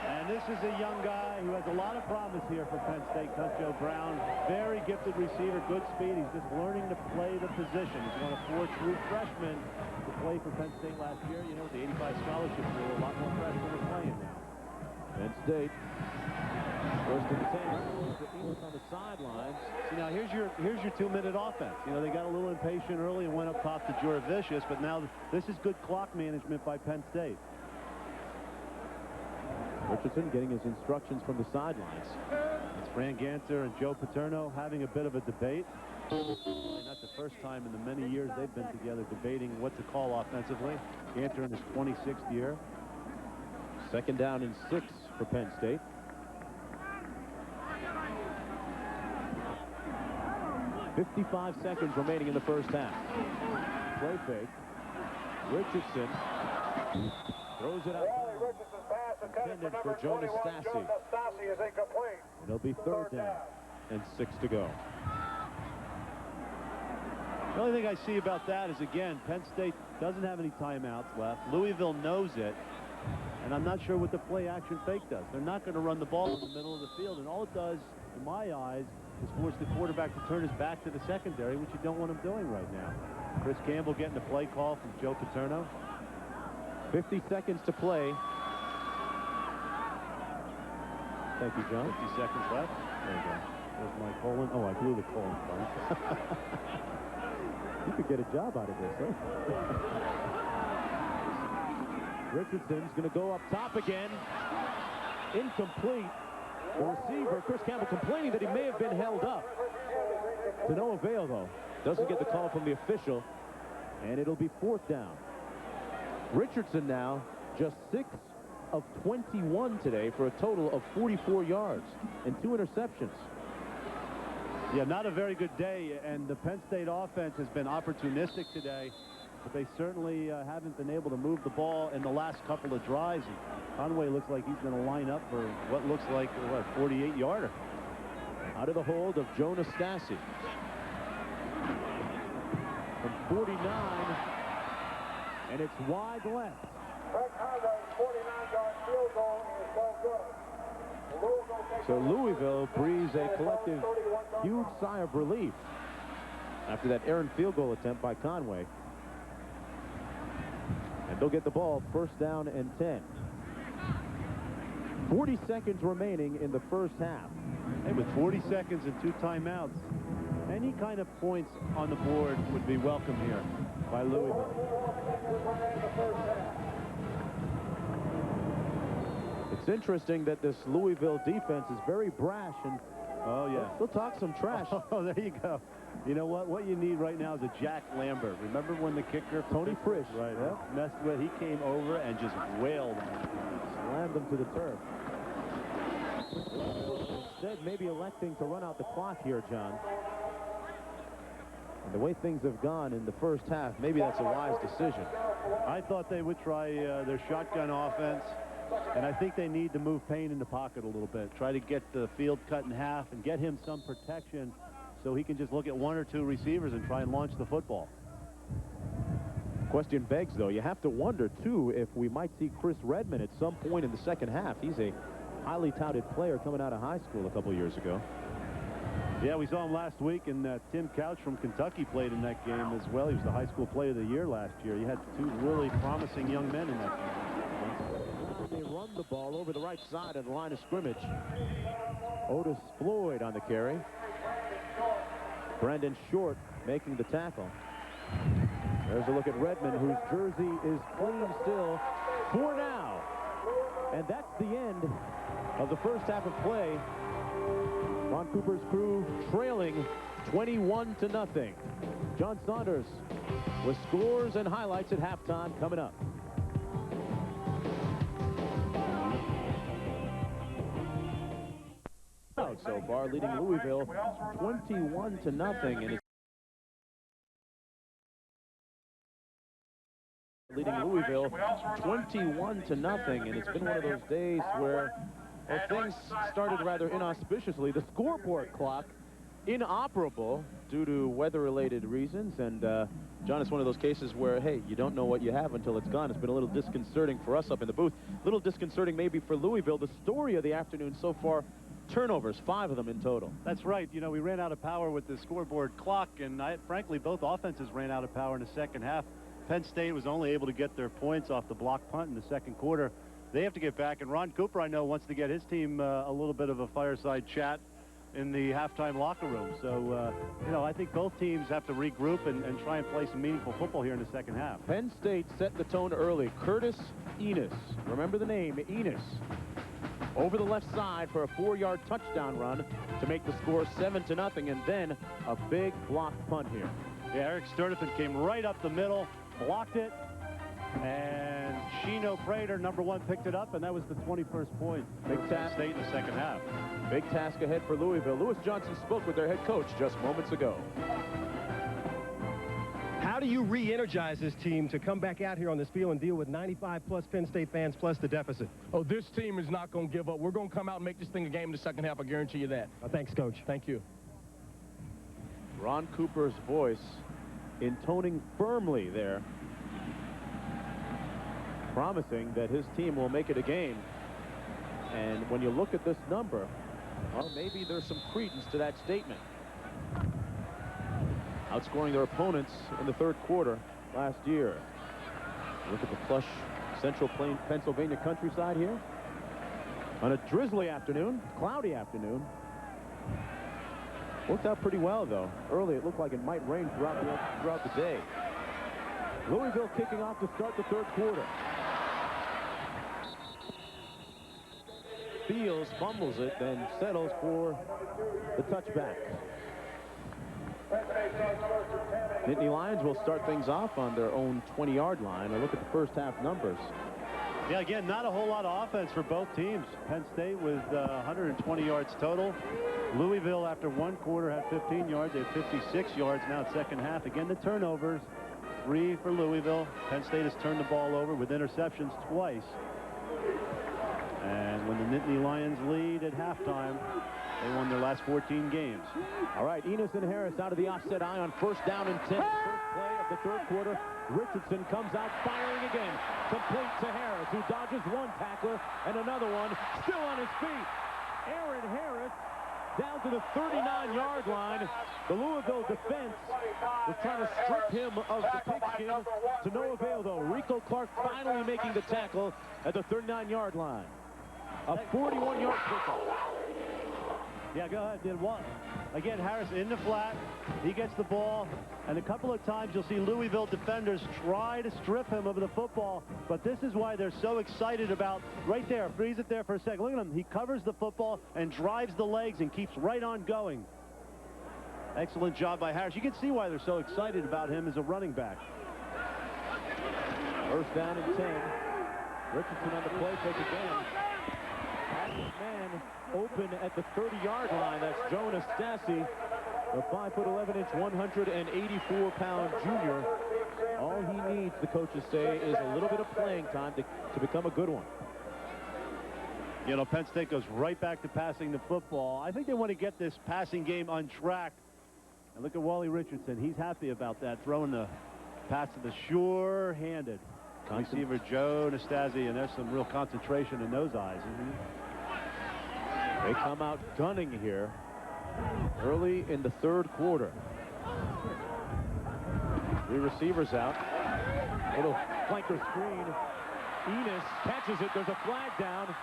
And this is a young guy who has a lot of promise here for Penn State, Control Brown. Very gifted receiver, good speed. He's just learning to play the position. He's one of 4 true freshmen to play for Penn State last year. You know, the 85 scholarship rule, a lot more freshmen are playing now. Penn State, 1st and 10. Enos on the sidelines. See, now here's your 2-minute offense. You know, they got a little impatient early and went up top to Juravicius, but now this is good clock management by Penn State. Richardson getting his instructions from the sidelines. It's Fran Ganser and Joe Paterno having a bit of a debate. Not the first time in the many years they've been together debating what to call offensively. Ganser in his 26th year. 2nd down and 6 for Penn State. 55 seconds remaining in the first half. Play fake. Richardson throws it out. Intended for Jonas Stassi. It'll be third down and 6 to go. The only thing I see about that is, again, Penn State doesn't have any timeouts left. Louisville knows it, and I'm not sure what the play-action fake does. They're not going to run the ball in the middle of the field, and all it does, in my eyes, is force the quarterback to turn his back to the secondary, which you don't want him doing right now. Chris Campbell getting a play call from Joe Paterno. 50 seconds to play. Thank you, John. 50 seconds left. There you go. There's my colon. Oh, I blew the colon blank. You could get a job out of this, huh? Richardson's going to go up top again. Incomplete. The receiver, Chris Campbell, complaining that he may have been held up. To no avail, though. Doesn't get the call from the official, and it'll be fourth down. Richardson now just 6 of 21 today for a total of 44 yards and 2 interceptions. Yeah, not a very good day, and the Penn State offense has been opportunistic today, but they certainly haven't been able to move the ball in the last couple of drives. And Conway looks like he's going to line up for what looks like a 48-yarder. Out of the hold of Jonas Stassi. From 49, and it's wide left. So Louisville breathes a collective huge sigh of relief after that errant field goal attempt by Conway. And they'll get the ball first down and 10. 40 seconds remaining in the first half. Hey, with 40 seconds and 2 timeouts, any kind of points on the board would be welcome here by Louisville. It's interesting that this Louisville defense is very brash, and oh yeah, they'll talk some trash. Oh, there you go. You know what you need right now is a Jack Lambert. Remember when the kicker Tony Frisch, right, messed with? He came over and just wailed him. Slammed them to the turf. Instead, maybe electing to run out the clock here, John. And the way things have gone in the first half, maybe that's a wise decision. I thought they would try their shotgun offense, and I think they need to move Payne in the pocket a little bit. Try to get the field cut in half and get him some protection so he can just look at 1 or 2 receivers and try and launch the football. Question begs, though, you have to wonder, too, if we might see Chris Redmond at some point in the second half. He's a highly touted player coming out of high school a couple years ago. Yeah, we saw him last week, and Tim Couch from Kentucky played in that game as well. He was the high school player of the year last year. You had 2 really promising young men in that game. They run the ball over the right side of the line of scrimmage. Otis Floyd on the carry. Brandon Short making the tackle. There's a look at Redmond, whose jersey is clean still for now. And that's the end of the first half of play. Ron Cooper's crew trailing 21-0. John Saunders with scores and highlights at halftime coming up. So far, leading Louisville 21-0, and it's leading Louisville 21-0, and it's been one of those days where things started rather inauspiciously. The scoreboard clock inoperable due to weather-related reasons, and John, it's one of those cases where, hey, you don't know what you have until it's gone. It's been a little disconcerting for us up in the booth, a little disconcerting maybe for Louisville. The story of the afternoon so far, turnovers, 5 of them in total. That's right. You know, we ran out of power with the scoreboard clock, and frankly, both offenses ran out of power in the second half. Penn State was only able to get their points off the block punt in the second quarter. They have to get back, and Ron Cooper, I know, wants to get his team a little bit of a fireside chat in the halftime locker room. So, you know, I think both teams have to regroup and try and play some meaningful football here in the second half. Penn State set the tone early. Curtis Enos, remember the name, Enos, over the left side for a 4-yard touchdown run to make the score 7-0, and then a big block punt here. Yeah, Eric Sturdivant came right up the middle, blocked it, And Chino Prater, number 1, picked it up, and that was the 21st point. Big for Penn task. State in the second half. Big task ahead for Louisville. Lewis Johnson spoke with their head coach just moments ago. How do you re-energize this team to come back out here on this field and deal with 95+ Penn State fans plus the deficit? Oh, this team is not going to give up. We're going to come out and make this thing a game in the second half. I guarantee you that. Thanks, Coach. Thank you. Ron Cooper's voice intoning firmly there, promising that his team will make it a game. And when you look at this number, well, maybe there's some credence to that statement. Outscoring their opponents in the third quarter last year. Look at the plush Central Plain, Pennsylvania countryside here. On a drizzly afternoon, cloudy afternoon. Worked out pretty well, though. Early, it looked like it might rain throughout the day. Louisville kicking off to start the third quarter. Fields fumbles it, then settles for the touchback. Nittany Lions will start things off on their own 20-yard line. A look at the first half numbers. Yeah, again, not a whole lot of offense for both teams. Penn State with 120 yards total. Louisville, after one quarter, had 15 yards. They had 56 yards now in second half. Again, the turnovers, 3 for Louisville. Penn State has turned the ball over with interceptions twice. And when the Nittany Lions lead at halftime, they won their last 14 games. All right, Enos and Harris out of the offset eye on 1st down and 10. First play of the third quarter. Richardson comes out firing again. Complete to Harris, who dodges one tackler and another one still on his feet. Aaron Harris down to the 39-yard line. The Louisville defense was trying to strip him of the pigskin to no avail, though. Rico Clark finally making the tackle at the 39-yard line. A 41-yard pickup. Yeah, go ahead. Did one. Again, Harris in the flat. He gets the ball, and a couple of times you'll see Louisville defenders try to strip him of the football, but this is why they're so excited about right there. Freeze it there for a second. Look at him. He covers the football and drives the legs and keeps right on going. Excellent job by Harris. You can see why they're so excited about him as a running back. First down and 10. Richardson on the play fake again. Man open at the 30-yard line. That's Jonas Stassi, the 5'11", 184-pound junior. All he needs, the coaches say, is a little bit of playing time to become a good one. You know, Penn State goes right back to passing the football. I think they want to get this passing game on track. And look at Wally Richardson. He's happy about that, throwing the pass to the sure-handed receiver Joe Nastasi, and there's some real concentration in those eyes. They come out gunning here early in the third quarter. 3 receivers out. Little flanker screen. Enos catches it. There's a flag down.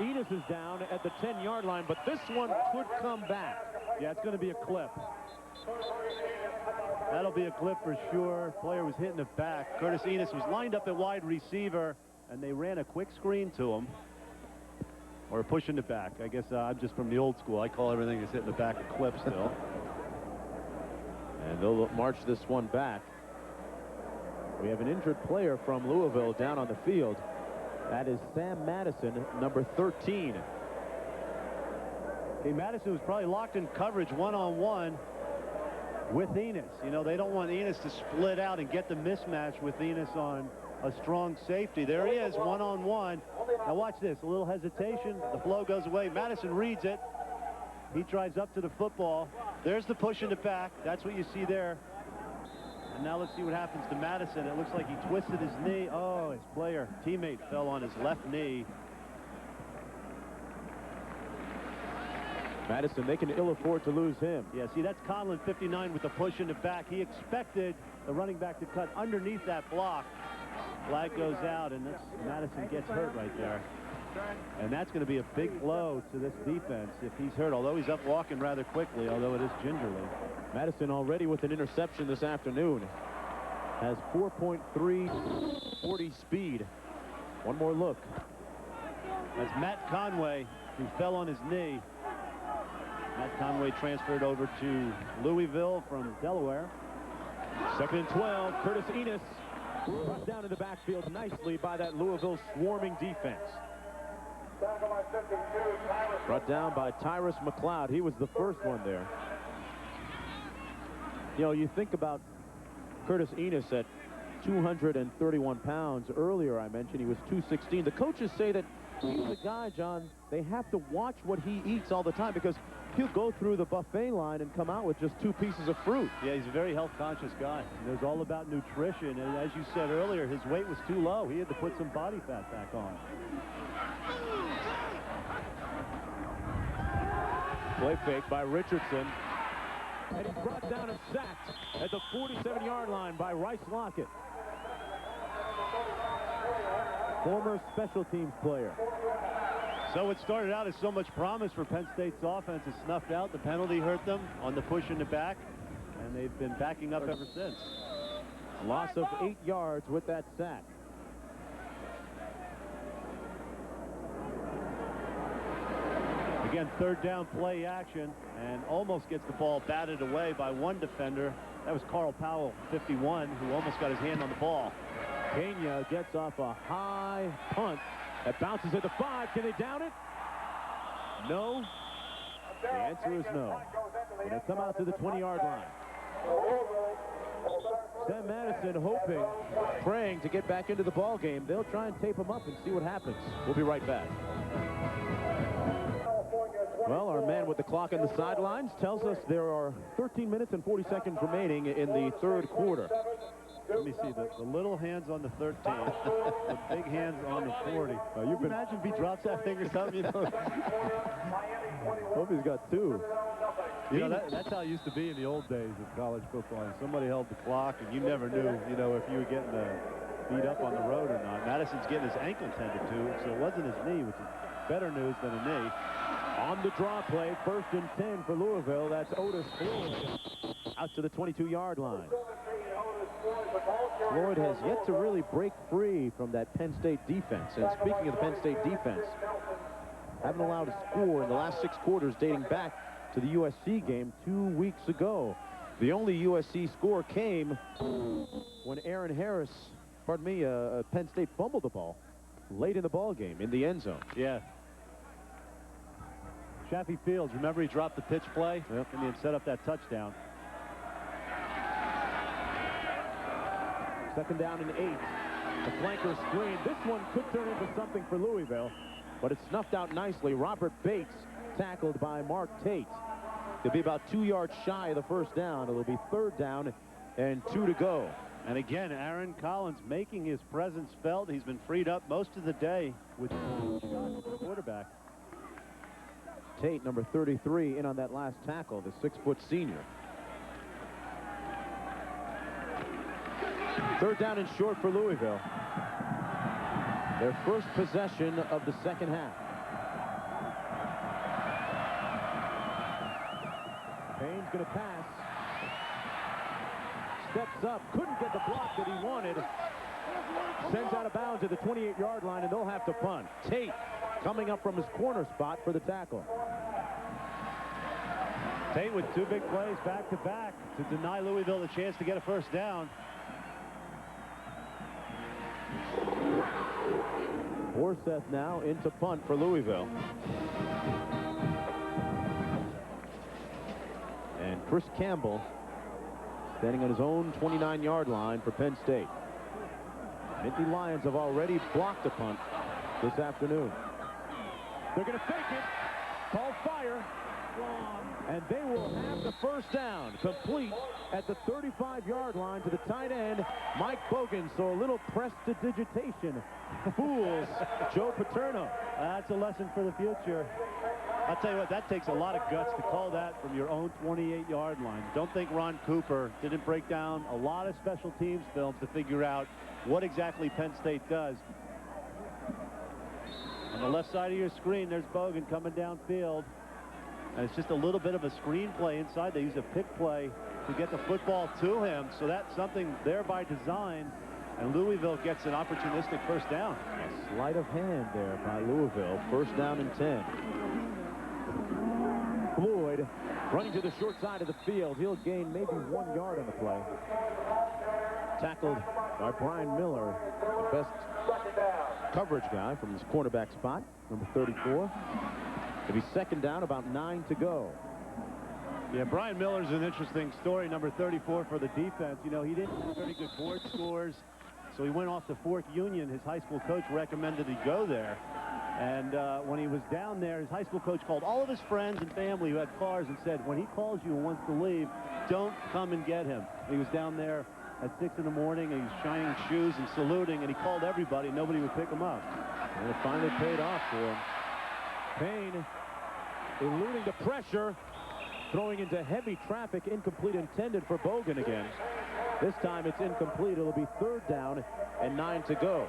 Enos is down at the 10-yard line, but this one could come back. Yeah, it's going to be a clip. That'll be a clip for sure. Player was hitting the back. Curtis Enos was lined up at wide receiver, and they ran a quick screen to him. Or pushing it back. I guess I'm just from the old school. I call everything that's hitting the back a clip still. And they'll march this one back. We have an injured player from Louisville down on the field. That is Sam Madison, number 13. Hey, Madison was probably locked in coverage one-on-one with Enos. You know, they don't want Enos to split out and get the mismatch with Enos on a strong safety. There he is, one-on-one. Now watch this, a little hesitation. The flow goes away. Madison reads it. He drives up to the football. There's the push in the back. That's what you see there. And now let's see what happens to Madison. It looks like he twisted his knee. Oh, his teammate fell on his left knee. Madison, they can ill afford to lose him. Yeah, see, that's Conlon, 59, with the push in the back. He expected the running back to cut underneath that block. Flag goes out, and Madison gets hurt right there. And that's going to be a big blow to this defense if he's hurt, although he's up walking rather quickly, although it is gingerly. Madison already with an interception this afternoon. Has 4.3 40 speed. One more look. That's Matt Conway, who fell on his knee. Matt Conway transferred over to Louisville from Delaware. 2nd and 12. Curtis Enos Brought down in the backfield nicely by that Louisville swarming defense. Brought down by Tyrus McLeod. He was the first one there. You know, you think about Curtis Enos at 231 pounds. Earlier I mentioned he was 216. The coaches say that he's a guy, John, they have to watch what he eats all the time because he'll go through the buffet line and come out with just 2 pieces of fruit. Yeah, he's a very health-conscious guy. He knows all about nutrition, and as you said earlier, his weight was too low. He had to put some body fat back on. Play fake by Richardson. And he's brought down and sacked at the 47-yard line by Rice Lockett. Former special teams player. So it started out as so much promise for Penn State's offense. It snuffed out. The penalty hurt them on the push in the back, and they've been backing up ever since. A loss of 8 yards with that sack. Again, third down play action, and almost gets the ball batted away by one defender. That was Carl Powell, 51, who almost got his hand on the ball. Kenya gets off a high punt that bounces at the 5. Can they down it? No. The answer is no. When they come out to the 20-yard line. Sam Madison hoping, praying to get back into the ball game. They'll try and tape him up and see what happens. We'll be right back. Well, our man with the clock on the sidelines tells us there are 13 minutes and 40 seconds remaining in the third quarter. Let me see, the little hands on the 13, the big hands on the 40. You can imagine if he drops that thing or something, you know. Hope he's got 2. You know, that's how it used to be in the old days of college football. Somebody held the clock, and you never knew, you know, if you were getting beat up on the road or not. Madison's getting his ankle tended to, so it wasn't his knee, which is better news than a knee. On the draw play, 1st and 10 for Louisville. That's Otis Floyd out to the 22-yard line. Floyd has yet to really break free from that Penn State defense. And speaking of the Penn State defense, haven't allowed a score in the last 6 quarters dating back to the USC game 2 weeks ago. The only USC score came when Aaron Harris, Penn State fumbled the ball late in the ball game in the end zone. Yeah. Chaffee Fields, remember he dropped the pitch play? Yep. And he had set up that touchdown. 2nd down and 8. The flanker screen. This one could turn into something for Louisville, but it's snuffed out nicely. Robert Bates tackled by Mark Tate. They'll be about 2 yards shy of the 1st down. It'll be 3rd down and 2 to go. And again, Aaron Collins making his presence felt. He's been freed up most of the day with the quarterback. Tate, number 33, in on that last tackle, the 6-foot senior. 3rd down and short for Louisville. Their first possession of the second half. Payne's going to pass. Steps up, couldn't get the block that he wanted. Sends out of bounds at the 28-yard line, and they'll have to punt. Tate coming up from his corner spot for the tackle. Tate with 2 big plays back-to-back to deny Louisville the chance to get a 1st down. Forseth now into punt for Louisville. And Chris Campbell standing on his own 29-yard line for Penn State. Nittany Lions have already blocked a punt this afternoon. They're going to fake it. Call fire. And they will have the 1st down, complete at the 35-yard line to the tight end, Mike Bogan. So a little prestidigitation fools Joe Paterno. That's a lesson for the future. I'll tell you what, that takes a lot of guts to call that from your own 28-yard line. Don't think Ron Cooper didn't break down a lot of special teams films to figure out what exactly Penn State does. On the left side of your screen, there's Bogan coming downfield. And it's just a little bit of a screenplay inside. They use a pick play to get the football to him. So that's something there by design. And Louisville gets an opportunistic 1st down. A sleight of hand there by Louisville. 1st down and 10. Floyd running to the short side of the field. He'll gain maybe 1 yard on the play. tackled by Brian Miller, the best coverage guy from his cornerback spot, number 34. It'll be second down, about 9 to go. Yeah, Brian Miller's an interesting story, number 34 for the defense. You know, he didn't have very good board scores, so he went off to Fort Union. His high school coach recommended he go there. And when he was down there, his high school coach called all of his friends and family who had cars and said, when he calls you and wants to leave, don't come and get him. He was down there at 6 in the morning, and he was shining shoes and saluting, and he called everybody, and nobody would pick him up. And it finally paid off for him. Payne eluding the pressure, throwing into heavy traffic, incomplete, intended for Bogan again. This time it's incomplete. It'll be third down and 9 to go.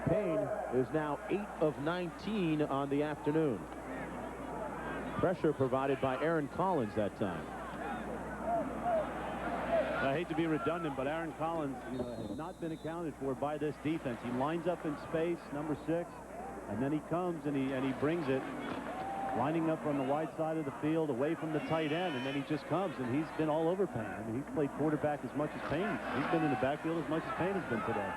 Payne is now 8 of 19 on the afternoon. Pressure provided by Aaron Collins that time. I hate to be redundant, but Aaron Collins, you know, has not been accounted for by this defense. He lines up in space, number 6, and then he comes and he brings it, lining up on the wide side of the field, away from the tight end, and then he just comes, and he's been all over Payne. I mean, he's played quarterback as much as Payne. He's been in the backfield as much as Payne has been today.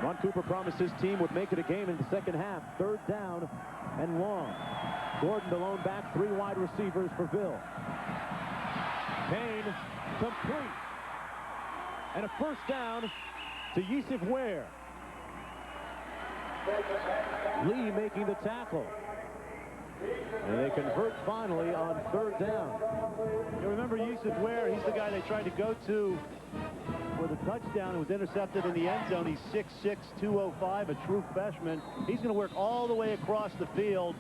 Ron Cooper promised his team would make it a game in the second half. Third down and long. Gordon, the lone back, 3 wide receivers for Bill. Payne complete. And a first down to Yusuf Ware. Lee making the tackle. And they convert finally on third down. You remember Yusuf Ware, he's the guy they tried to go to for the touchdown. It was intercepted in the end zone. He's 6'6", 205, a true freshman. He's going to work all the way across the field.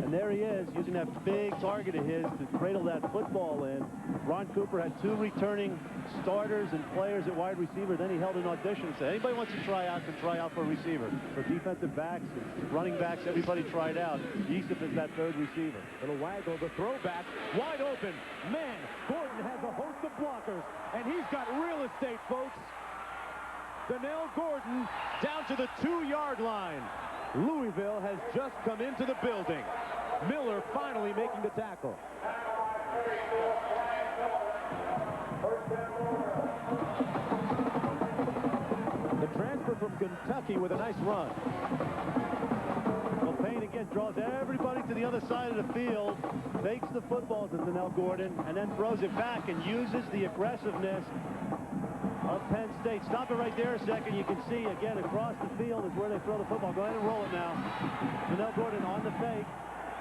And there he is, using that big target of his to cradle that football in. Ron Cooper had 2 returning starters and players at wide receiver. Then he held an audition and said, anybody wants to try out can try out for a receiver. For defensive backs, running backs, everybody tried out. Yusuf is that 3rd receiver. Little waggle, the throwback, wide open. Man, Gordon has a host of blockers, and he's got real estate, folks. Donnell Gordon down to the 2-yard line. Louisville has just come into the building. Miller finally making the tackle. The transfer from Kentucky with a nice run. Well, Payne again draws everybody to the other side of the field, fakes the football to Donnell Gordon, and then throws it back and uses the aggressiveness of Penn State. Stop it right there a second. You can see, again, across the field is where they throw the football. Go ahead and roll it now. Donnell Gordon on the fake.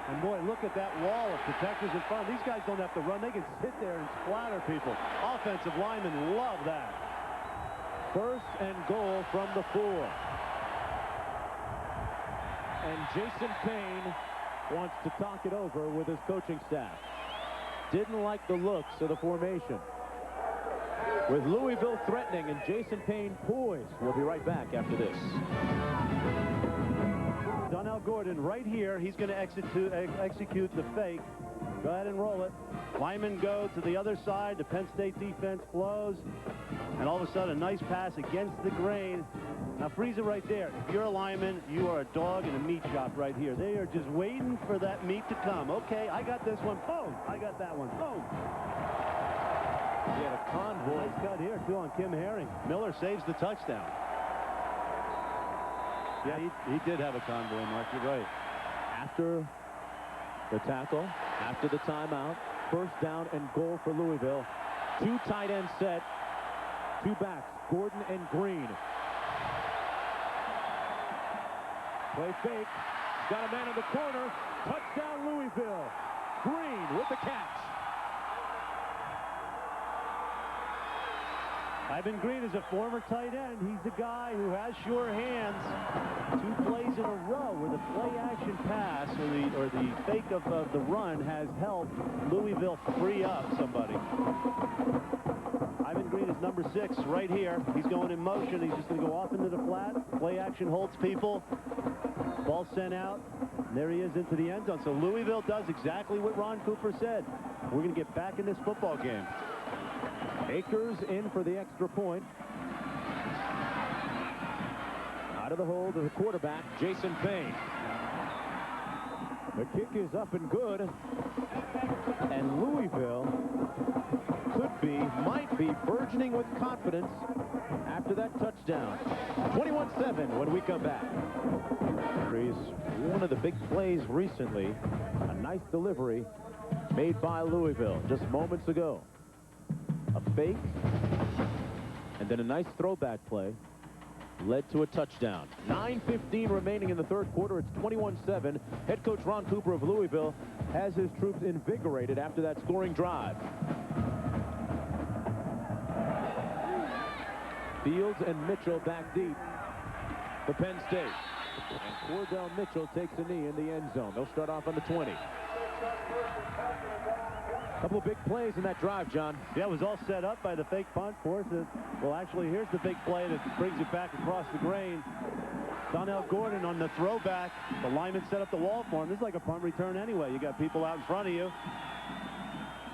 And boy, look at that wall of protectors in front. These guys don't have to run. They can sit there and splatter people. Offensive linemen love that. First and goal from the 4. And Jason Payne wants to talk it over with his coaching staff. Didn't like the looks of the formation. With Louisville threatening and Jason Payne poised. We'll be right back after this. Donnell Gordon right here. He's going to execute the fake. Go ahead and roll it. Linemen go to the other side. The Penn State defense flows. And all of a sudden, a nice pass against the grain. Now freeze it right there. If you're a lineman, you are a dog in a meat shop right here. They are just waiting for that meat to come. Okay, I got this one. Boom! I got that one. Boom! He had a convoy. Nice cut here, too, on Kim Herring. Miller saves the touchdown. Yeah, he did have a convoy, Mark. You're right. After the tackle, after the timeout, first down and goal for Louisville. 2 tight end set, 2 backs, Gordon and Green. Play fake. Got a man in the corner. Touchdown, Louisville. Green with the catch. Ivan Green is a former tight end. He's the guy who has sure hands. 2 plays in a row where the play-action pass or the fake of the run has helped Louisville free up somebody. Ivan Green is number 6 right here. He's going in motion. He's just going to go off into the flat. Play-action holds people. Ball sent out. And there he is into the end zone. So Louisville does exactly what Ron Cooper said. We're going to get back in this football game. Akers in for the extra point. Out of the hole to the quarterback, Jason Payne. The kick is up and good. And Louisville might be burgeoning with confidence after that touchdown. 21-7 when we come back. One of the big plays recently, a nice delivery made by Louisville just moments ago. A fake, and then a nice throwback play led to a touchdown. 9:15 remaining in the third quarter. It's 21-7. Head coach Ron Cooper of Louisville has his troops invigorated after that scoring drive. Fields and Mitchell back deep for Penn State. And Cordell Mitchell takes a knee in the end zone. They'll start off on the 20. Couple of big plays in that drive, John. Yeah, it was all set up by the fake punt force. Well, actually, here's the big play that brings it back across the grain. Donnell Gordon on the throwback. The lineman set up the wall for him. This is like a punt return anyway. You got people out in front of you.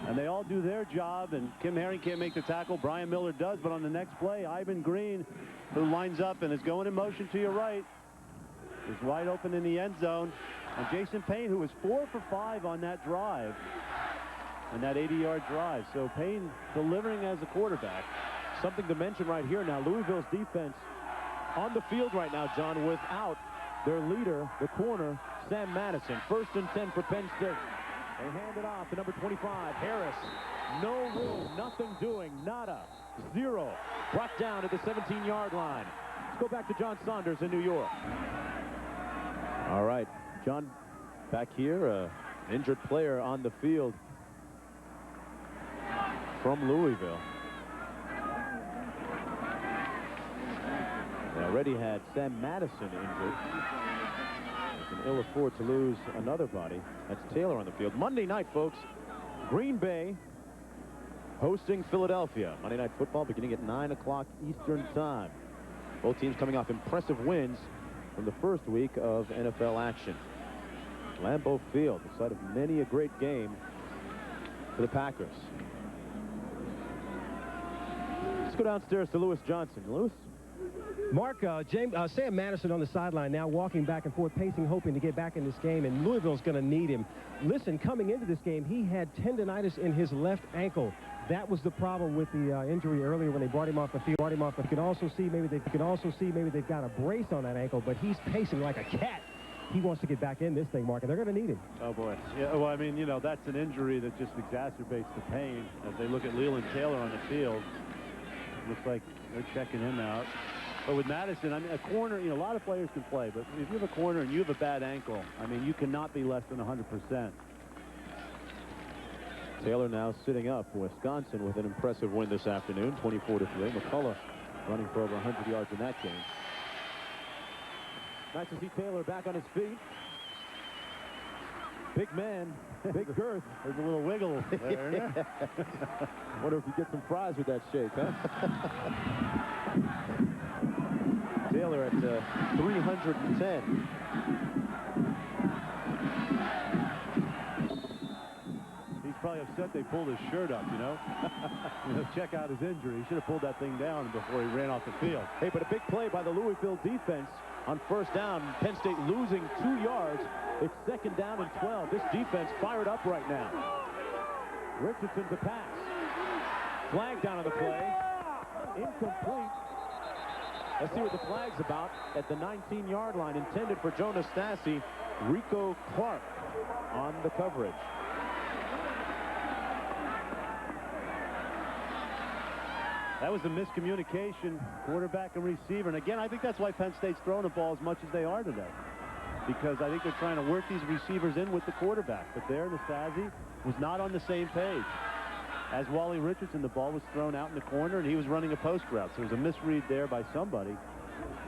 And they all do their job, and Kim Herring can't make the tackle. Brian Miller does, but on the next play, Ivan Green, who lines up and is going in motion to your right, is wide open in the end zone. And Jason Payne, who was 4 for 5 on that drive, and that 80-yard drive. So Payne delivering as a quarterback. Something to mention right here now, Louisville's defense on the field right now, John, without their leader, the corner, Sam Madison. 1st and 10 for Penn State. They hand it off to number 25, Harris. No room, nothing doing, nada, 0. Brought down at the 17-yard line. Let's go back to John Saunders in New York. All right, John, back here, an injured player on the field from Louisville. They already had Sam Madison injured. They can ill afford to lose another body. That's Taylor on the field. Monday night, folks, Green Bay hosting Philadelphia. Monday Night Football beginning at 9 o'clock Eastern Time. Both teams coming off impressive wins from the first week of NFL action. Lambeau Field, the site of many a great game for the Packers. Let's go downstairs to Lewis Johnson. Lewis? Mark, Sam Madison on the sideline now walking back and forth, pacing, hoping to get back in this game, and Louisville's going to need him. Listen, coming into this game, he had tendonitis in his left ankle. That was the problem with the injury earlier when they brought him off the field. You can also see maybe they've got a brace on that ankle, but he's pacing like a cat. He wants to get back in this thing, Mark, and they're going to need him. Oh, boy. Yeah, well, I mean, you know, that's an injury that just exacerbates the pain. As they look at Leland Taylor on the field, looks like they're checking him out. But with Madison, I mean, a corner, you know, a lot of players can play, but if you have a corner and you have a bad ankle, I mean, you cannot be less than 100%. Taylor now sitting up for Wisconsin with an impressive win this afternoon, 24-3. McCullough running for over 100 yards in that game. Nice to see Taylor back on his feet. Big man, big girth. There's a little wiggle there. Wonder if you get some fries with that shake, huh? Taylor at 310. He's probably upset they pulled his shirt up, you know? Check out his injury. He should have pulled that thing down before he ran off the field. Hey, but a big play by the Louisville defense on 1st down. Penn State losing 2 yards. It's 2nd down and 12. This defense fired up right now. Richardson to pass. Flag down on the play. Incomplete. Let's see what the flag's about at the 19-yard line. Intended for Jonas Stassi. Rico Clark on the coverage. That was a miscommunication, quarterback and receiver. And again, I think that's why Penn State's throwing the ball as much as they are today. Because I think they're trying to work these receivers in with the quarterback. But there, Nastasi was not on the same page. As Wally Richardson, the ball was thrown out in the corner, and he was running a post route. So it was a misread there by somebody.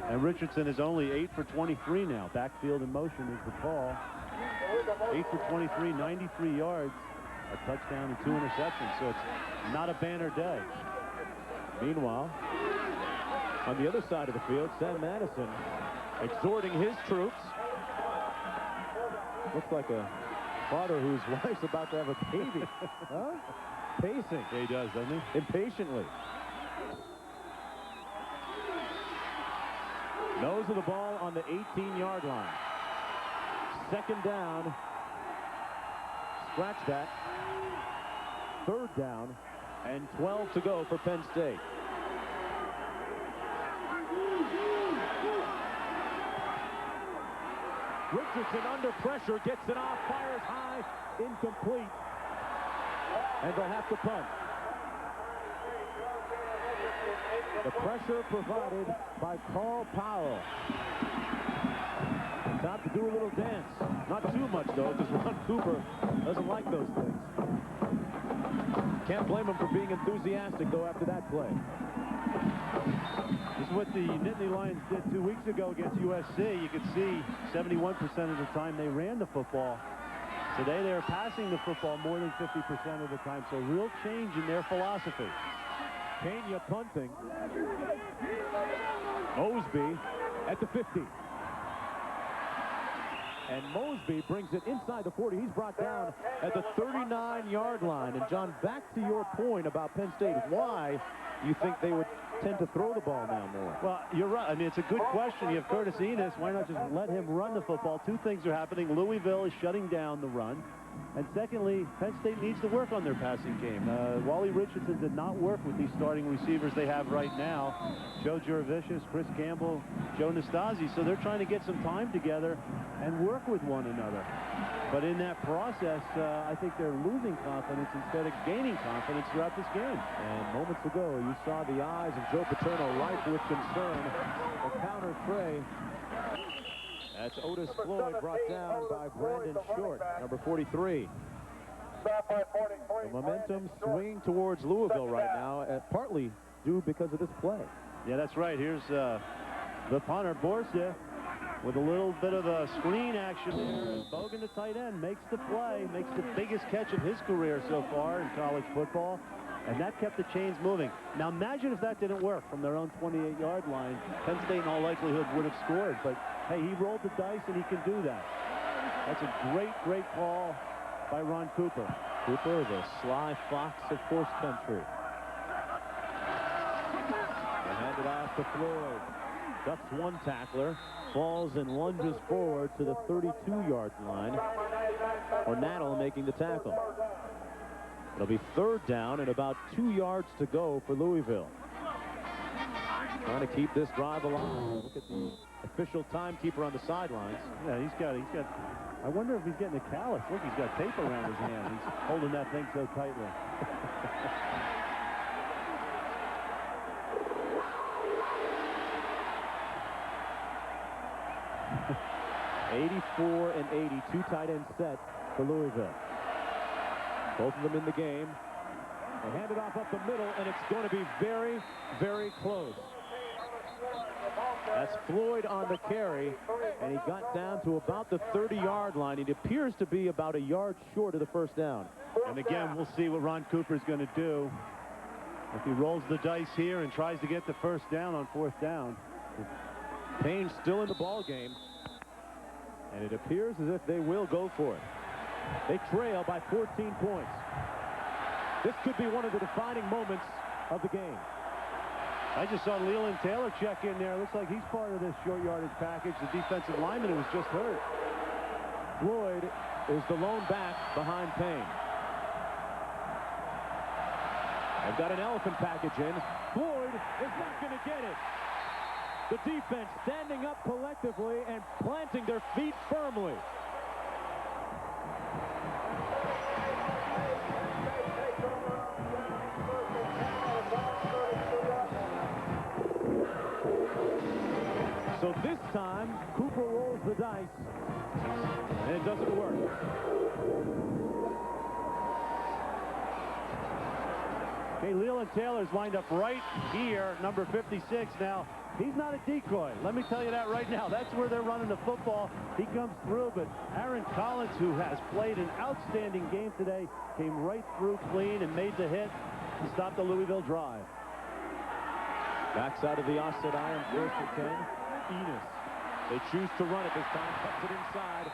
And Richardson is only 8 for 23 now. Backfield in motion is the call. 8 for 23, 93 yards, a touchdown and 2 interceptions. So it's not a banner day. Meanwhile, on the other side of the field, Sam Madison exhorting his troops. Looks like a father whose wife's about to have a baby. Huh? Pacing. Yeah, he does, doesn't he? Impatiently. Nose of the ball on the 18-yard line. 2nd down scratch that. 3rd down and 12 to go for Penn State. Richardson under pressure, gets it off, fires high, incomplete. And they'll have to punt. The pressure provided by Carl Powell. Time to do a little dance. Not too much, though, because Ron Cooper doesn't like those things. Can't blame him for being enthusiastic, though, after that play. This is what the Nittany Lions did 2 weeks ago against USC. You could see 71% of the time they ran the football. Today they're passing the football more than 50% of the time, so real change in their philosophy. Kenya punting. Mosby at the 50. And Mosby brings it inside the 40. He's brought down at the 39-yard line. And, John, back to your point about Penn State, why you think they would tend to throw the ball now more? Well, you're right. I mean, it's a good question. You have Curtis Enos. Why not just let him run the football? Two things are happening. Louisville is shutting down the run. And secondly, Penn State needs to work on their passing game. Wally Richardson did not work with these starting receivers they have right now. Joe Juravicius, Chris Campbell, Joe Nastasi. So they're trying to get some time together and work with one another. But in that process, I think they're losing confidence instead of gaining confidence throughout this game. And moments ago, you saw the eyes of Joe Paterno ripe with concern. The counter tray. That's Otis Floyd, brought down by Brandon Short, number 43. The momentum swinging towards Louisville right now, partly due because of this play. Yeah, that's right. Here's the punter, Borsa, with a little bit of a screen action there. And Bogan, the tight end, makes the play, makes the biggest catch of his career so far in college football. And that kept the chains moving. Now imagine if that didn't work from their own 28-yard line. Penn State in all likelihood would have scored. But hey, he rolled the dice and he can do that. That's a great, great call by Ron Cooper. Cooper, the sly fox of horse country. They hand it off to Floyd. Ducks one tackler, falls and lunges forward to the 32-yard line. Ornattle making the tackle. It'll be 3rd down and about 2 yards to go for Louisville. Trying to keep this drive alive. Look at the official timekeeper on the sidelines. Yeah, he's got, I wonder if he's getting a callus. Look, he's got tape around his hand. He's holding that thing so tightly. '84 and 80, 2 tight end set for Louisville. Both of them in the game. They hand it off up the middle, and it's going to be very, very close. That's Floyd on the carry, and he got down to about the 30-yard line. It appears to be about a yard short of the 1st down. And again, we'll see what Ron Cooper's going to do. If he rolls the dice here and tries to get the 1st down on 4th down. Payne's still in the ball game, and it appears as if they will go for it. They trail by 14 points. This could be one of the defining moments of the game. I just saw Leland Taylor check in there. Looks like he's part of this short yardage package. The defensive lineman who was just hurt. Floyd is the lone back behind Payne. They've got an elephant package in. Floyd is not going to get it. The defense standing up collectively and planting their feet firmly. So this time, Cooper rolls the dice, and it doesn't work. Okay, Leland Taylor's lined up right here, number 56 now. He's not a decoy. Let me tell you that right now. That's where they're running the football. He comes through, but Aaron Collins, who has played an outstanding game today, came right through clean and made the hit to stop the Louisville drive. Backside of the offset iron, 1st and 10. Enos. They choose to run it this time. Cuts it inside.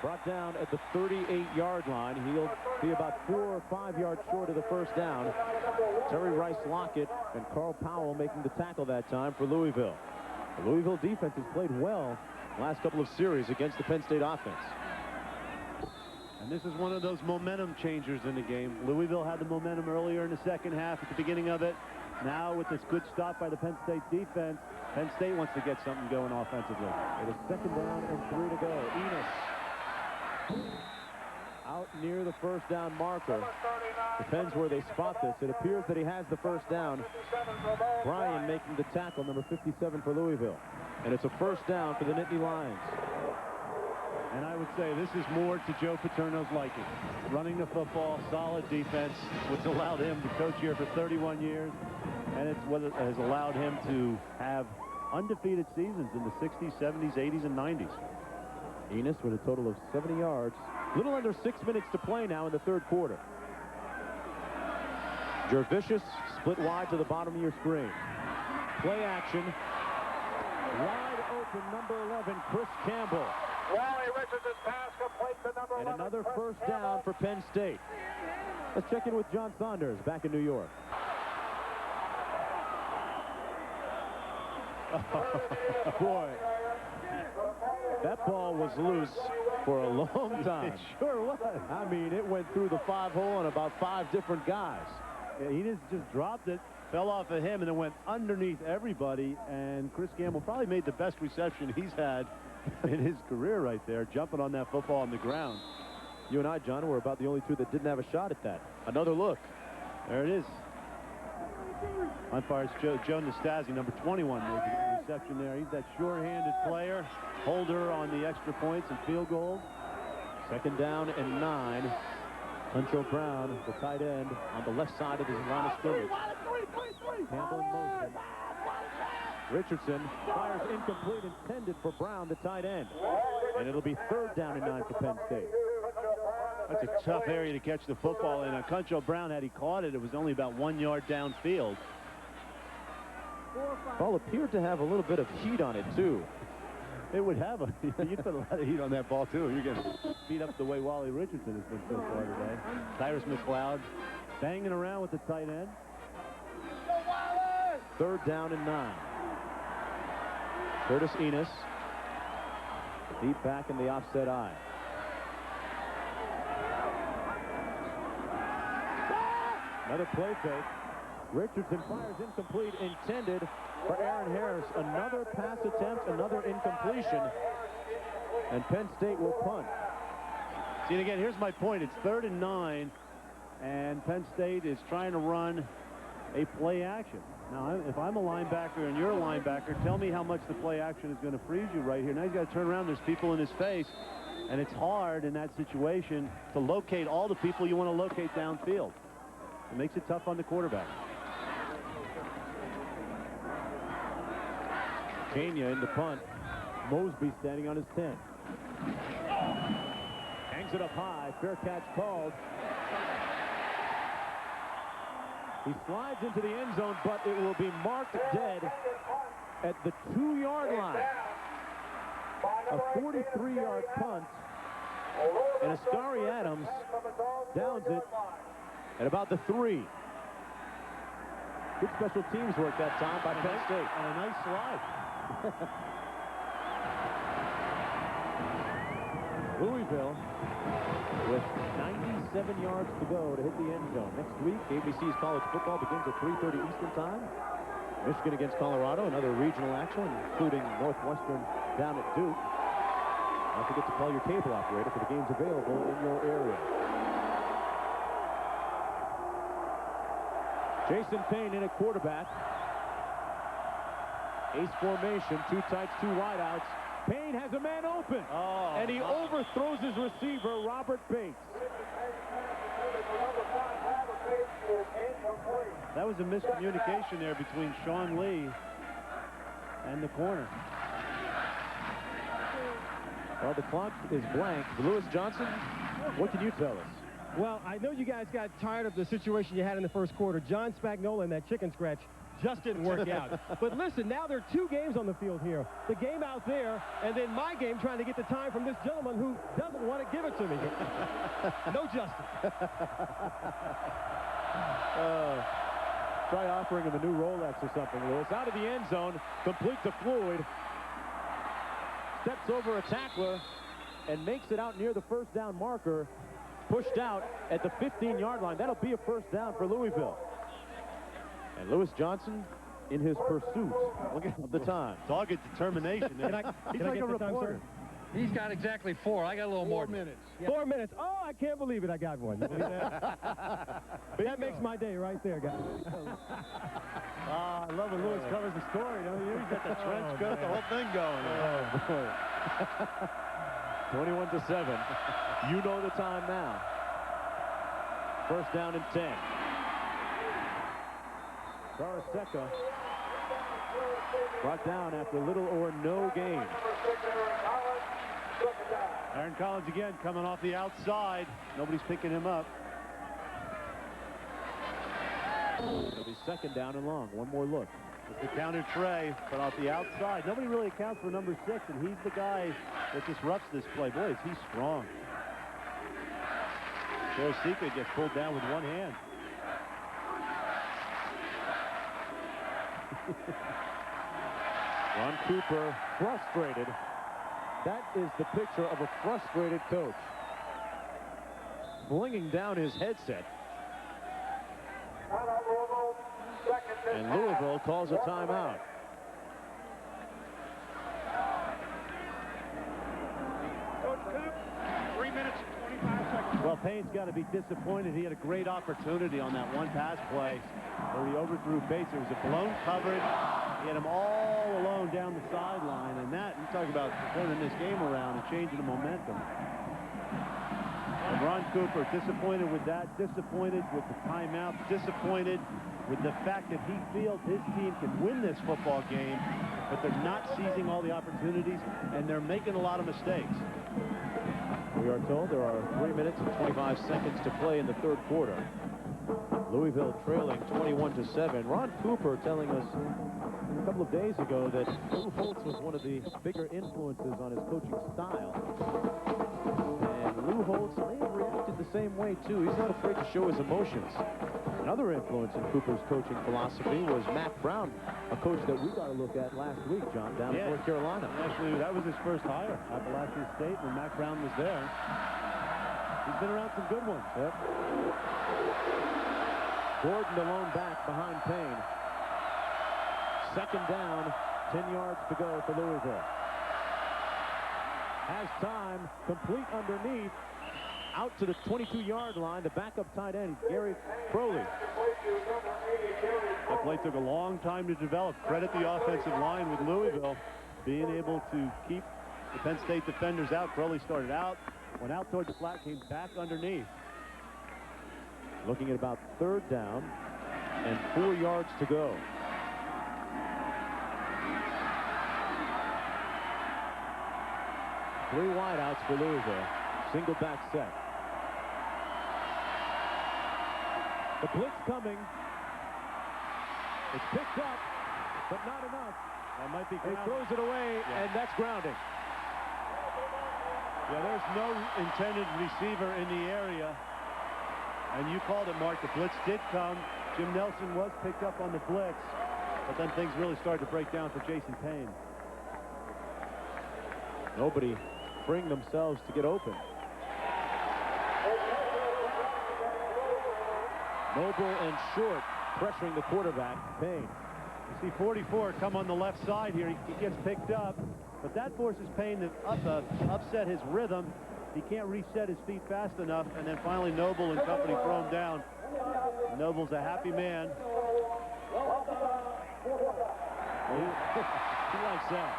Brought down at the 38-yard line. He'll be about 4 or 5 yards short of the 1st down. Terry Rice Lockett and Carl Powell making the tackle that time for Louisville. The Louisville defense has played well the last couple of series against the Penn State offense. And this is one of those momentum changers in the game. Louisville had the momentum earlier in the second half at the beginning of it. Now with this good stop by the Penn State defense, Penn State wants to get something going offensively. It is second down and 3 to go. Enos out near the first down marker. Depends where they spot this. It appears that he has the first down. Bryan making the tackle, number 57 for Louisville. And it's a first down for the Nittany Lions. And I would say this is more to Joe Paterno's liking. Running the football, solid defense, which allowed him to coach here for 31 years. And it's what has allowed him to have undefeated seasons in the 60s, 70s, 80s, and 90s. Enos with a total of 70 yards. A little under 6 minutes to play now in the third quarter. Jervicius split wide to the bottom of your screen. Play action. Wide open, number 11, Chris Campbell. Wally Richardson's pass complete to number 11. And another first down for Penn State. Let's check in with John Saunders back in New York. Boy, that ball was loose for a long time. It sure was. I mean, it went through the 5-hole on about 5 different guys. Yeah, he just dropped it, fell off of him, and then went underneath everybody. And Chris Campbell probably made the best reception he's had in his career right there, jumping on that football on the ground. You and I, John, were about the only two that didn't have a shot at that. Another look. There it is. Umpires Joe Nastasi, number 21, made the reception there. He's that sure-handed player, holder on the extra points and field goals. Second down and 9. Huncho Brown, the tight end, on the left side of his line of scrimmage. Campbell in motion. Richardson fires incomplete, intended for Brown, the tight end. And it'll be third down and 9 for Penn State. That's a tough area to catch the football in. Huncho Brown, had he caught it, it was only about 1 yard downfield. Ball appeared to have a little bit of heat on it, too. It would have a, you'd put a lot of heat on that ball, too. You're going to beat up the way Wally Richardson has been so far today. Cyrus McLeod banging around with the tight end. Third down and 9. Curtis Enos, deep back in the offset eye. Another play fake. Richardson fires incomplete, intended for Aaron Harris. Another pass attempt, another incompletion. And Penn State will punt. See, and again, here's my point. It's 3rd and 9, and Penn State is trying to run a play action. Now, if I'm a linebacker and you're a linebacker, tell me how much the play action is going to freeze you right here. Now he's got to turn around. There's people in his face, and it's hard in that situation to locate all the people you want to locate downfield. It makes it tough on the quarterback. Kenya in the punt. Mosby standing on his 10. Hangs it up high. Fair catch called. He slides into the end zone, but it will be marked dead at the 2-yard line. A 43-yard punt. And Ascari Adams downs it at about the 3. Good special teams work that time by Penn State. And a nice slide. Louisville with 97 yards to go to hit the end zone. Next week, ABC's college football begins at 3:30 Eastern time. Michigan against Colorado, another regional action, including Northwestern down at Duke. Don't forget to call your cable operator for the games available in your area. Jason Payne in at quarterback. Ace formation, 2 tights, 2 wideouts. Payne has a man open, and he overthrows his receiver, Robert Bates. That was a miscommunication there between Sean Lee and the corner. Well, the clock is blank. Lewis Johnson, what can you tell us? Well, I know you guys got tired of the situation you had in the first quarter. John Spagnola and that chicken scratch just didn't work out. But listen, now there are 2 games on the field here. The game out there, and then my game trying to get the time from this gentleman who doesn't want to give it to me. No justice. Try offering him a new Rolex or something, Lewis. Out of the end zone, complete to Floyd. Steps over a tackler and makes it out near the first down marker. pushed out at the 15-yard line. That'll be a first down for Louisville. And Lewis Johnson in his pursuit. Look at the time. Dogged determination. He's like a reporter. He's got exactly 4. I got a little more. 4 minutes. 4 minutes. Oh, I can't believe it. I got one. That makes my day right there, guys. I love when Lewis covers the story. Don't you? He's got the trench coat, the whole thing going. Oh, boy. 21-7. You know the time now. First down and 10. Baraseka brought down after little or no gain. Aaron Collins again coming off the outside. Nobody's picking him up. It'll be second down and long. One more look. It's the counter Trey, but off the outside. Nobody really accounts for number 6, and he's the guy that disrupts this play. Boy, is he strong. Baraseka gets pulled down with one hand. Ron Cooper frustrated. That is the picture of a frustrated coach. Flinging down his headset. And Louisville calls a timeout. Coach Coop, 3 minutes and 25 seconds. Well, Payne's got to be disappointed. He had a great opportunity on that one pass play where he overthrew Bates. It was a blown coverage. He had him all alone down the sideline, and that, you talk about turning this game around and changing the momentum. And Ron Cooper disappointed with that, disappointed with the timeout, disappointed with the fact that he feels his team can win this football game, but they're not seizing all the opportunities, and they're making a lot of mistakes. We are told there are 3 minutes and 25 seconds to play in the third quarter. Louisville trailing 21-7. Ron Cooper telling us a couple of days ago that Lou Holtz was one of the bigger influences on his coaching style. And Lou Holtz may have reacted the same way, too. He's not afraid to show his emotions. Another influence in Cooper's coaching philosophy was Mac Brown, a coach that we got to look at last week, John, down in North Carolina. Actually, that was his first hire, Appalachian State, when Mac Brown was there. He's been around some good ones. Yep. Gordon alone back behind Payne. Second down, 10 yards to go for Louisville. Has time, complete underneath, out to the 22-yard line, the backup tight end, Gary Crowley. That play took a long time to develop. Credit the offensive line with Louisville being able to keep the Penn State defenders out. Crowley started out, went out toward the flat, came back underneath. Looking at about third down and 4 yards to go. Three wideouts for Louisville. Single back set. The blitz coming. It's picked up, but not enough. That might be He grounding. throws it away, and that's grounding. Yeah, there's no intended receiver in the area. And you called it, Mark. The blitz did come. Jim Nelson was picked up on the blitz. But then things really started to break down for Jason Payne. Nobody freeing themselves to get open. Noble and Short pressuring the quarterback, Payne. You see 44 come on the left side here. He gets picked up. But that forces Payne to upset his rhythm. He can't reset his feet fast enough, and then finally Noble and company throw him down. Noble's a happy man. He likes that.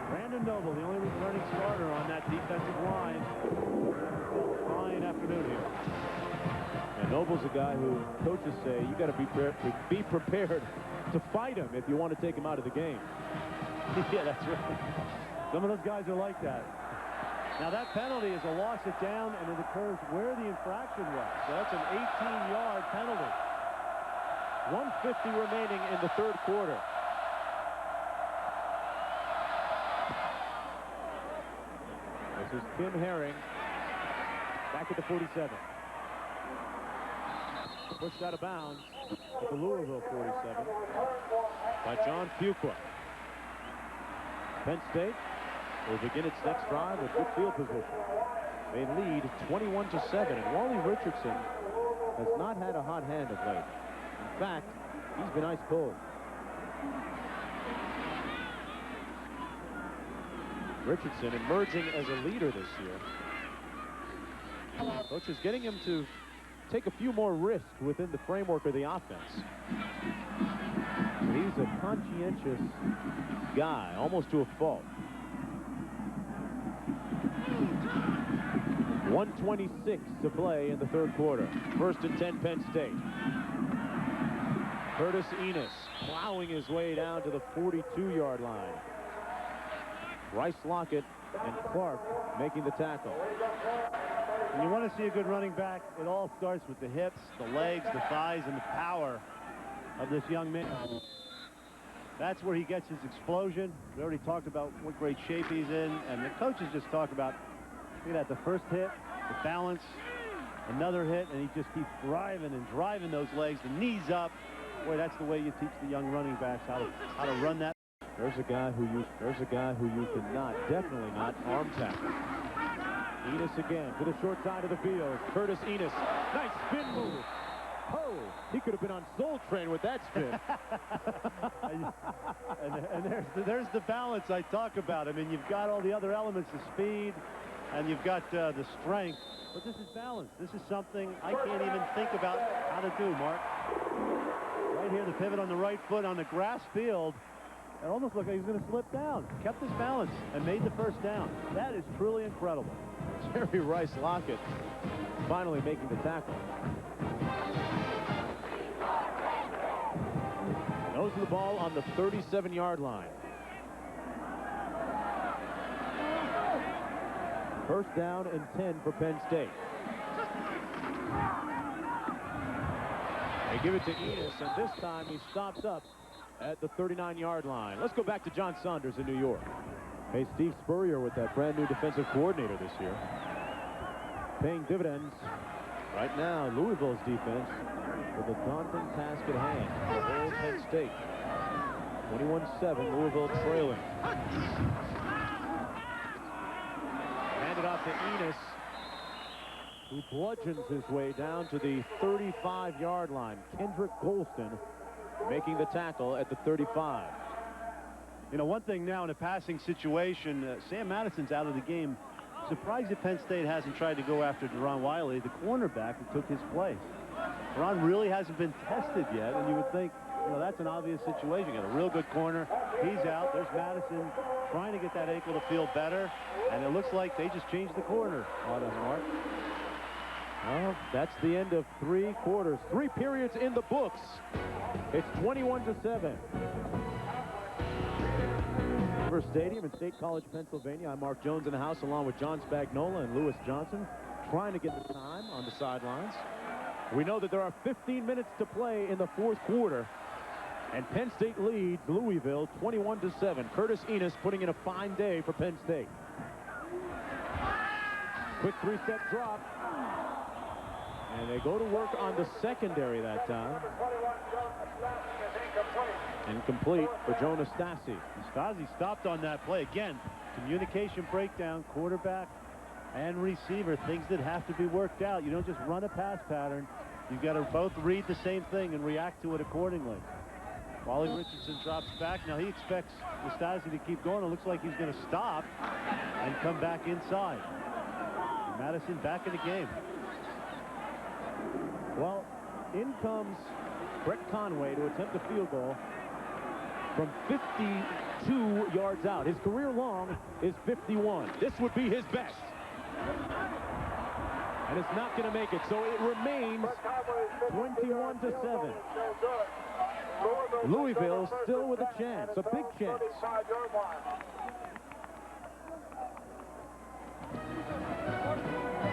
Brandon Noble, the only returning starter on that defensive line. Fine afternoon here. And Noble's a guy who coaches say you got to be prepared to fight him if you want to take him out of the game. Yeah, that's right. Some of those guys are like that. Now that penalty is a loss it down, and it occurs where the infraction was. So that's an 18-yard penalty. 1:50 remaining in the third quarter. This is Tim Herring back at the 47. Pushed out of bounds at the Louisville 47 by John Fuqua. Penn State will begin its next drive with good field position. They lead 21-7, and Wally Richardson has not had a hot hand of late. In fact, he's been ice cold. Richardson emerging as a leader this year. Coach is getting him to take a few more risks within the framework of the offense. He's a conscientious guy, almost to a fault. 1:26 to play in the third quarter. 1st and 10, Penn State. Curtis Enos plowing his way down to the 42-yard line. Rice Lockett and Clark making the tackle. When you want to see a good running back, it all starts with the hips, the legs, the thighs, and the power of this young man. That's where he gets his explosion. We already talked about what great shape he's in, and the coaches just talk about, look at that, the first hit, the balance, another hit, and he just keeps driving and driving those legs, the knees up. Boy, that's the way you teach the young running backs how to run that. There's a guy who you cannot, definitely not arm tackle. Enos again to the short side of the field. Curtis Enos, nice spin move. Oh, he could have been on Soul Train with that spin. and there's the balance I talk about. I mean, you've got all the other elements of speed, and you've got the strength, but this is balance. This is something I can't even think about how to do, Mark. Right here, the pivot on the right foot on the grass field. It almost looked like he was going to slip down. Kept his balance and made the first down. That is truly incredible. Jerry Rice Lockett finally making the tackle. Nose of the ball on the 37-yard line. First down and 10 for Penn State. They give it to Enos, and this time he stops up at the 39-yard line. Let's go back to John Saunders in New York. Hey, Steve Spurrier with that brand new defensive coordinator this year. Paying dividends right now. Louisville's defense with a daunting task at hand. The whole Penn State. 21-7, Louisville trailing. Handed off to Enos, who bludgeons his way down to the 35-yard line. Kendrick Golston making the tackle at the 35. You know, one thing now in a passing situation, Sam Madison's out of the game. Surprised that Penn State hasn't tried to go after Deron Wiley, the cornerback who took his place. Deron really hasn't been tested yet, and you would think, you know, that's an obvious situation. You got a real good corner. He's out. There's Madison trying to get that ankle to feel better, and it looks like they just changed the corner on him, Mark. Well, that's the end of 3 quarters. 3 periods in the books. It's 21-7. River Stadium in State College, Pennsylvania. I'm Mark Jones in the house along with John Spagnola and Lewis Johnson, trying to get the time on the sidelines. We know that there are 15 minutes to play in the 4th quarter, and Penn State leads Louisville 21-7. Curtis Enos putting in a fine day for Penn State. Quick 3-step drop. And they go to work on the secondary that time. Incomplete for Joe Nastasi. Nastasi stopped on that play. Again, communication breakdown, quarterback and receiver, things that have to be worked out. You don't just run a pass pattern. You've got to both read the same thing and react to it accordingly. Wally Richardson drops back. Now he expects Nastasi to keep going. It looks like he's going to stop and come back inside. Madison back in the game. Well, in comes Brett Conway to attempt a field goal from 52 yards out. His career long is 51. This would be his best. And it's not going to make it, so it remains 21-7. Louisville still with a chance, a big chance.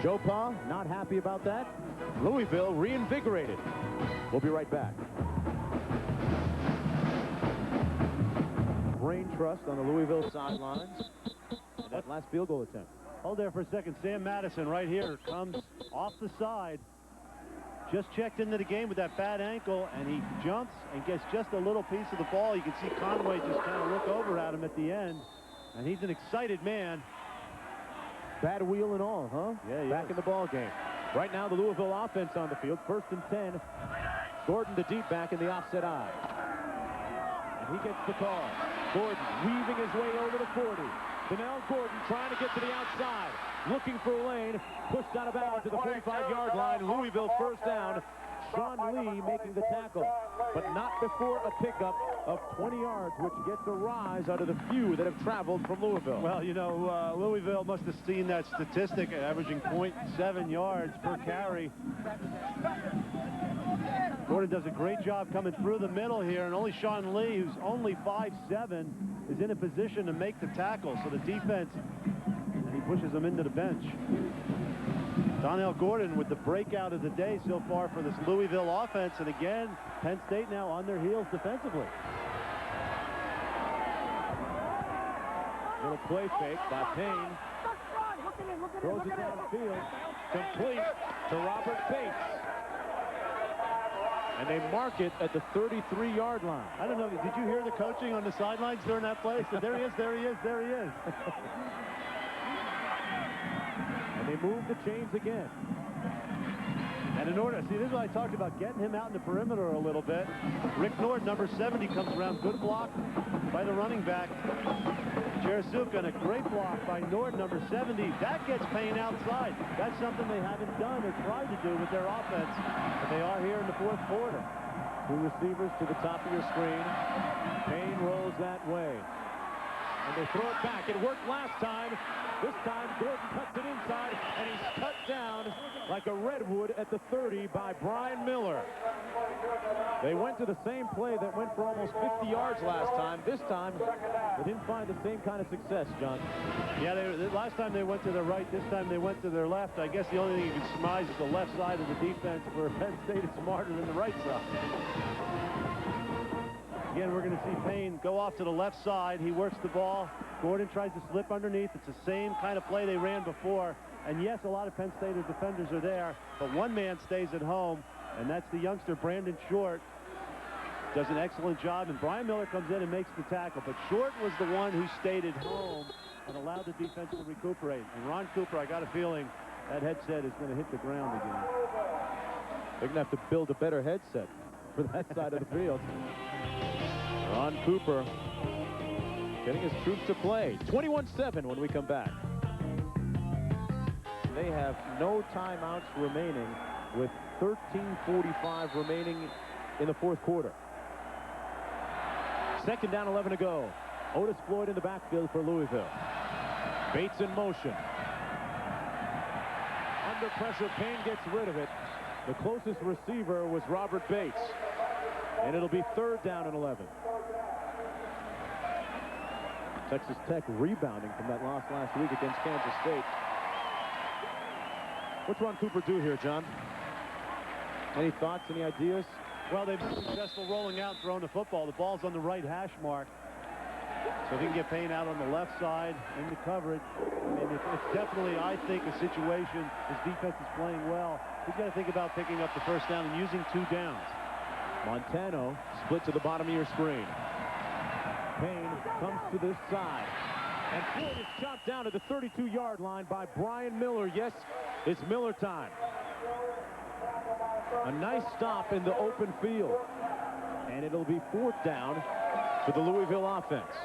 Joe Pa not happy about that. Louisville reinvigorated. We'll be right back. Brain trust on the Louisville sidelines. And that last field goal attempt. Hold there for a second. Sam Madison right here comes off the side. Just checked into the game with that bad ankle, and he jumps and gets just a little piece of the ball. You can see Conway just kind of look over at him at the end. And he's an excited man. Bad wheel and all, huh? Yeah, he Back is. in the ball game. Right now, the Louisville offense on the field. 1st and 10. Gordon, the deep back in the offset eye. And he gets the call. Gordon weaving his way over the 40. Donnell Gordon trying to get to the outside. Looking for a lane. Pushed out of bounds to the 45-yard line. Louisville first down. Sean Lee making the tackle, but not before a pickup of 20 yards, which gets a rise out of the few that have traveled from Louisville. Well, you know, Louisville must have seen that statistic, averaging 0.7 yards per carry. Gordon does a great job coming through the middle here, and only Sean Lee, who's only 5'7", is in a position to make the tackle. So the defense, and he pushes him into the bench. Donnell Gordon with the breakout of the day so far for this Louisville offense, and again, Penn State now on their heels defensively. Little play fake by Payne. Throws it downfield. Complete to Robert Bates. And they mark it at the 33-yard line. I don't know, did you hear the coaching on the sidelines during that play? So there he is, there he is, there he is. And they move the chains again. And in order, see, this is what I talked about, getting him out in the perimeter a little bit. Rick Nord, number 70, comes around. Good block by the running back. Cherasuk, and a great block by Nord, number 70. That gets Payne outside. That's something they haven't done or tried to do with their offense. But they are here in the 4th quarter. 2 receivers to the top of your screen. Payne rolls that way. And they throw it back. It worked last time. This time, Gordon cuts it inside, and he's cut down like a redwood at the 30 by Brian Miller. They went to the same play that went for almost 50 yards last time. This time, they didn't find the same kind of success, John. Yeah, last time they went to their right. This time they went to their left. I guess the only thing you can surmise is the left side of the defense, where Penn State is smarter than the right side. Again, we're going to see Payne go off to the left side. He works the ball. Gordon tries to slip underneath. It's the same kind of play they ran before. And yes, a lot of Penn State defenders are there, but one man stays at home, and that's the youngster Brandon Short. Does an excellent job, and Brian Miller comes in and makes the tackle. But Short was the one who stayed at home and allowed the defense to recuperate. And Ron Cooper, I got a feeling that headset is going to hit the ground again. They're going to have to build a better headset for that side of the field. Ron Cooper getting his troops to play. 21-7 when we come back. They have no timeouts remaining with 13:45 remaining in the 4th quarter. 2nd down, 11 to go. Otis Floyd in the backfield for Louisville. Bates in motion. Under pressure, Payne gets rid of it. The closest receiver was Robert Bates. And it'll be 3rd down and 11. Texas Tech rebounding from that loss last week against Kansas State. What's Ron Cooper do here, John? Any thoughts, any ideas? Well, they've been successful rolling out and throwing the football. The ball's on the right hash mark. So if he can get Payne out on the left side in the coverage, I mean, it's definitely, I think, a situation. His defense is playing well. He's got to think about picking up the 1st down and using 2 downs. Montano split to the bottom of your screen. Payne comes to this side. And Floyd is shot down at the 32-yard line by Brian Miller. Yes, it's Miller time. A nice stop in the open field. And it'll be 4th down for the Louisville offense.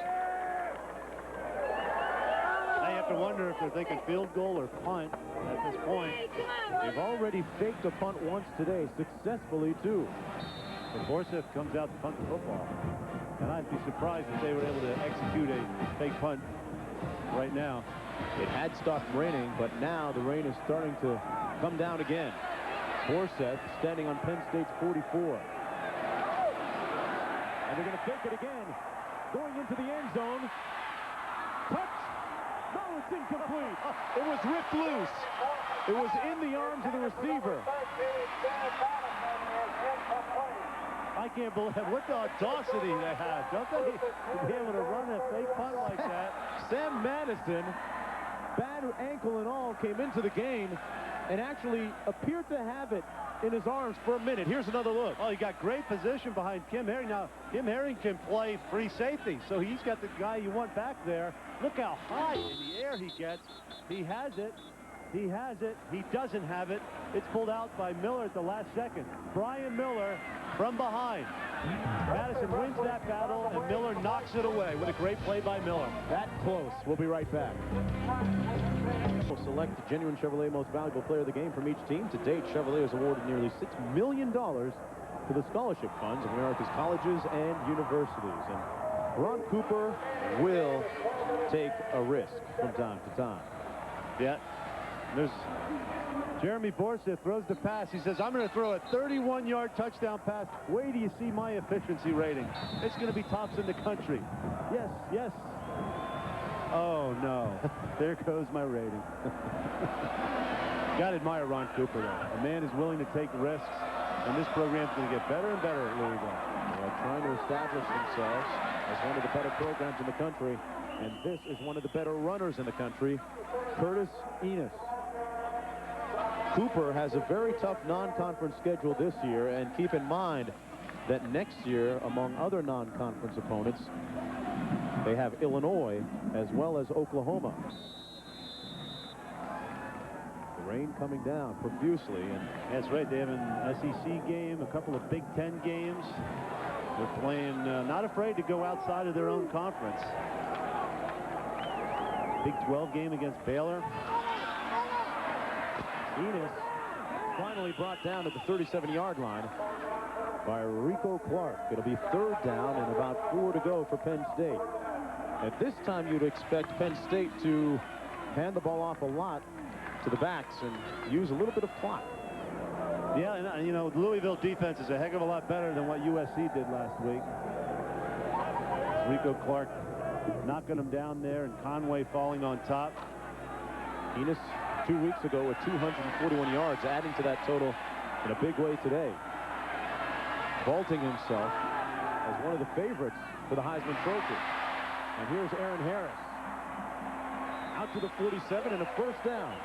I have to wonder if they're thinking field goal or punt at this point. They've already faked a punt once today, successfully too. And Forsyth comes out to punt the football. And I'd be surprised if they were able to execute a fake punt right now. It had stopped raining, but now the rain is starting to come down again. Forsyth standing on Penn State's 44. And they're going to fake it again. Going into the end zone. Touch. No, it's incomplete. It was ripped loose. It was in the arms of the receiver. I can't believe what the audacity they had, don't they? To be able to run a fake punt like that. Sam Madison, bad ankle and all, came into the game and actually appeared to have it in his arms for a minute. Here's another look. Oh, he got great position behind Kim Herring. Now, Kim Herring can play free safety, so he's got the guy you want back there. Look how high in the air he gets. He has it. He has it. He doesn't have it. It's pulled out by Miller at the last second. Brian Miller from behind. Madison wins that battle, and Miller knocks it away. What a great play by Miller. That close. We'll be right back. We'll select the genuine Chevrolet Most Valuable Player of the Game from each team. To date, Chevrolet has awarded nearly $6 million to the scholarship funds of America's colleges and universities. And Ron Cooper will take a risk from time to time. Yeah. There's Jeremy Borseth throws the pass. He says, I'm going to throw a 31-yard touchdown pass. Wait till you see my efficiency rating. It's going to be tops in the country. Yes, yes. Oh, no. There goes my rating. Got to admire Ron Cooper, though. A man is willing to take risks, and this program's going to get better and better at Louisville. They're trying to establish themselves as one of the better programs in the country, and this is one of the better runners in the country, Curtis Enos. Cooper has a very tough non-conference schedule this year, and keep in mind that next year, among other non-conference opponents, they have Illinois as well as Oklahoma. The rain coming down profusely. And that's right. They have an SEC game, a couple of Big Ten games. They're playing, not afraid to go outside of their own conference. Big 12 game against Baylor. Enos finally brought down at the 37-yard line by Rico Clark. It'll be third down and about 4 to go for Penn State. At this time, you'd expect Penn State to hand the ball off a lot to the backs and use a little bit of clock. Yeah, and you know, Louisville defense is a heck of a lot better than what USC did last week. Rico Clark knocking them down there, and Conway falling on top. Enos 2 weeks ago with 241 yards, adding to that total in a big way today. Vaulting himself as one of the favorites for the Heisman Trophy. And here's Aaron Harris. Out to the 47 and a first down.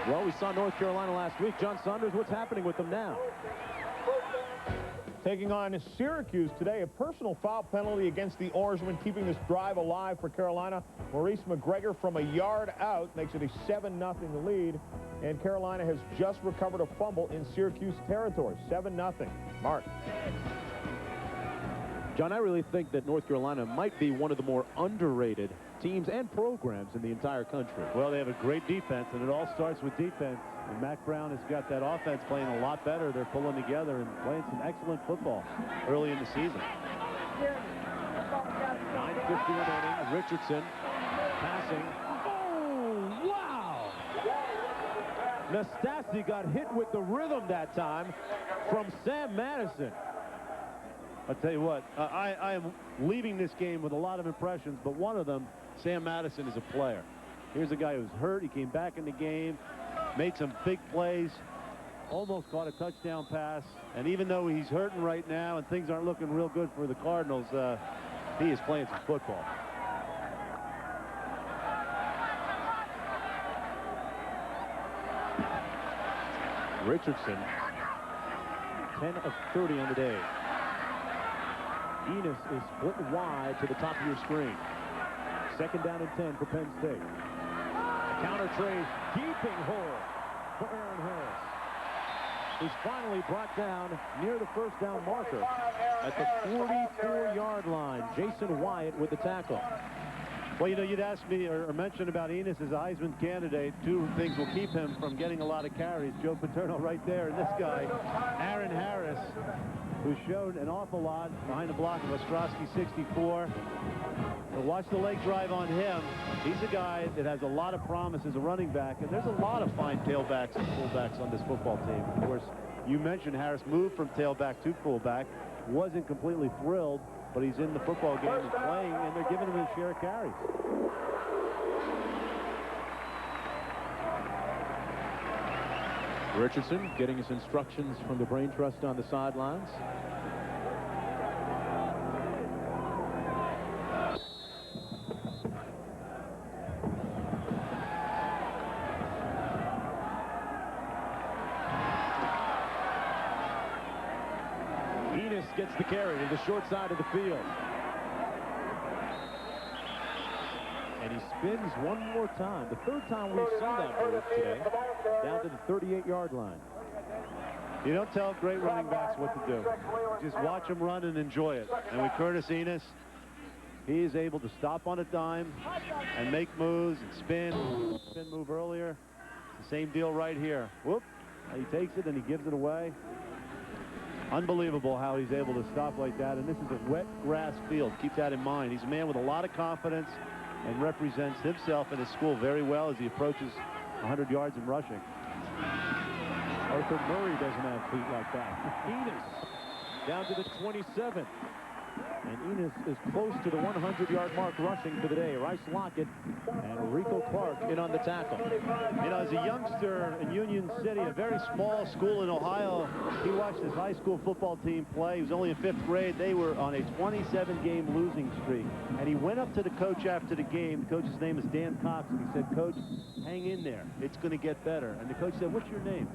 Well, we saw North Carolina last week. John Saunders, what's happening with them now? Taking on Syracuse today, a personal foul penalty against the Orangemen, keeping this drive alive for Carolina. Maurice McGregor from a yard out makes it a 7-0 lead, and Carolina has just recovered a fumble in Syracuse territory. 7-0. Mark. John, I really think that North Carolina might be one of the more underrated teams and programs in the entire country. Well, they have a great defense, and it all starts with defense. And Mac Brown has got that offense playing a lot better. They're pulling together and playing some excellent football early in the season. 9:50 remaining. Richardson passing. Oh, wow! Nastasi got hit with the rhythm that time from Sam Madison. I'll tell you what, I am leaving this game with a lot of impressions, but one of them, Sam Madison, is a player. Here's a guy who's hurt. He came back in the game, made some big plays, almost caught a touchdown pass, and even though he's hurting right now and things aren't looking real good for the Cardinals, he is playing some football. Richardson, 10 of 30 on the day. Enos is split wide to the top of your screen. Second down and 10 for Penn State. A counter trade, gaping hole for Aaron Harris. He's finally brought down near the first down marker at the 44-yard line. Jason Wyatt with the tackle. Well, you know, you'd ask me or mention about Enos as a Heisman candidate. Two things will keep him from getting a lot of carries. Joe Paterno right there, and this guy, Aaron Harris, who showed an awful lot behind the block of Ostrowski 64. So watch the leg drive on him. He's a guy that has a lot of promise as a running back, and there's a lot of fine tailbacks and fullbacks on this football team. Of course, you mentioned Harris moved from tailback to fullback, wasn't completely thrilled, but he's in the football game and playing, and they're giving him his share of carries. Richardson getting his instructions from the brain trust on the sidelines. gets the carry to the short side of the field. And he spins one more time. The third time we've seen that move today, down to the 38-yard line. You don't tell great running backs what to do. Just watch them run and enjoy it. And with Curtis Enos, he is able to stop on a dime and make moves and spin. Spin move earlier. It's the same deal right here. Whoop. He takes it and he gives it away. Unbelievable how he's able to stop like that. And this is a wet grass field. Keep that in mind. He's a man with a lot of confidence and represents himself and his school very well as he approaches 100 yards in rushing. Arthur Murray doesn't have feet like that. Enos down to the 27. And Enos is close to the 100-yard mark rushing for the day. Rice Lockett and Rico Clark in on the tackle. You know, as a youngster in Union City, a very small school in Ohio, he watched his high school football team play. He was only in 5th grade. They were on a 27-game losing streak. And he went up to the coach after the game. The coach's name is Dan Cox. And he said, "Coach, hang in there. It's going to get better." And the coach said, "What's your name?"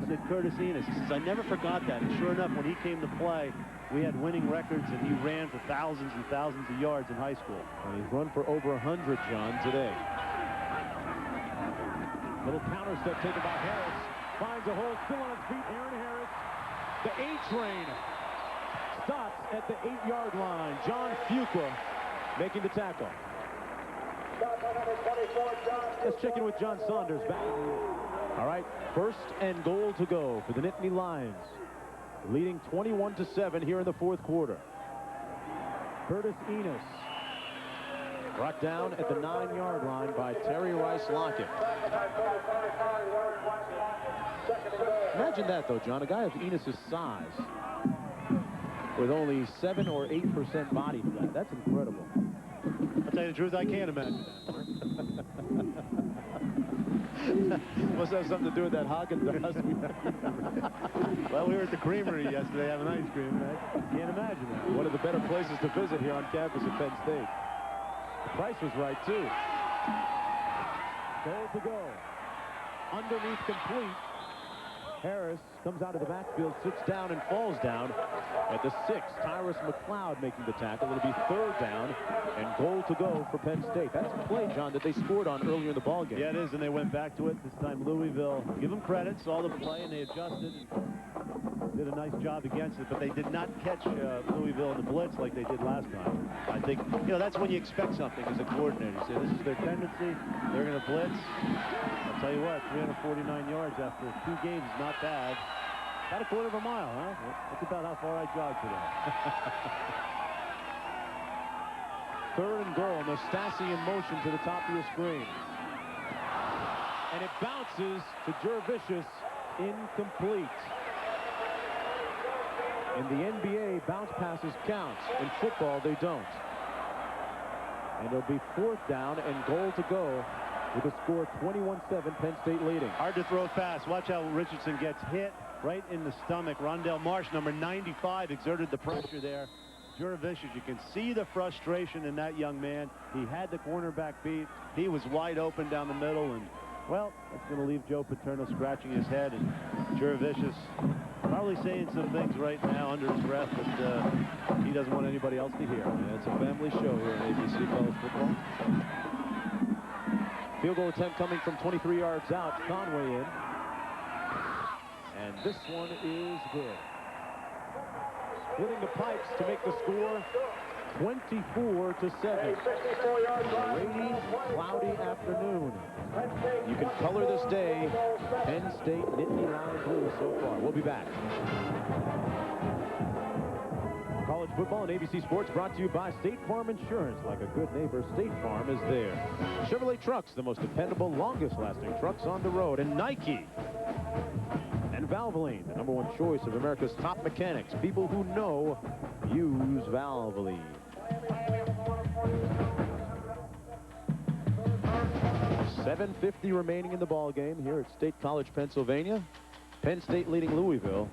He said, "Curtis Enos." He says, "I never forgot that." And sure enough, when he came to play, we had winning records, and he ran for thousands and thousands of yards in high school. And he's run for over 100, John, today. Little counter step taken by Harris. Finds a hole, still on his feet. Aaron Harris. The A-train stops at the 8-yard line. John Fuqua making the tackle. Let's check in with John Saunders back. All right, 1st and goal to go for the Nittany Lions, leading 21-7 here in the 4th quarter. Curtis Enos brought down at the 9-yard line by Terry Rice Lockett. Imagine that, though, John. A guy of Enos' size with only 7 or 8% body fat. That's incredible. I'll tell you the truth, I can't imagine that. Must have something to do with that Haagen-Dazs. Well, we were at the Creamery yesterday having ice cream, and I can't imagine that. One of the better places to visit here on campus at Penn State. The price was right, too. Goal to go. Underneath complete. Harris comes out of the backfield, sits down and falls down at the 6. Tyrus McLeod making the tackle. It'll be 3rd down and goal to go for Penn State. That's the play, John, that they scored on earlier in the ballgame. Yeah, it is, and they went back to it. This time Louisville, give them credit, saw the play, and they adjusted and did a nice job against it, but they did not catch Louisville in the blitz like they did last time. I think, you know, that's when you expect something as a coordinator. You say, this is their tendency, they're going to blitz. I'll tell you what, 349 yards after 2 games is not bad. About a quarter of a mile, huh? That's about how far I jogged today. 3rd and goal. Nastasi in motion to the top of your screen. And it bounces to Jervicius, incomplete. In the NBA, bounce passes count. In football, they don't. And it'll be 4th down and goal to go with a score 21-7, Penn State leading. Hard to throw fast. Watch how Richardson gets hit right in the stomach. Rondell Marsh, number 95, exerted the pressure there. Jervicius, you can see the frustration in that young man. He had the cornerback beat. He was wide open down the middle, and, well, that's going to leave Joe Paterno scratching his head, and Jervicius probably saying some things right now under his breath that he doesn't want anybody else to hear. Yeah, it's a family show here in ABC College Football. Field goal attempt coming from 23 yards out. Conway in. And this one is good. Splitting the pipes to make the score 24-7. A rainy, cloudy afternoon. You can color this day Penn State Nittany Lion blue so far. We'll be back. College football and ABC Sports brought to you by State Farm Insurance. Like a good neighbor, State Farm is there. Chevrolet Trucks, the most dependable, longest-lasting trucks on the road. And Nike. And Valvoline, the #1 choice of America's top mechanics. People who know use Valvoline. $7:50 remaining in the ball game here at State College, Pennsylvania. Penn State leading Louisville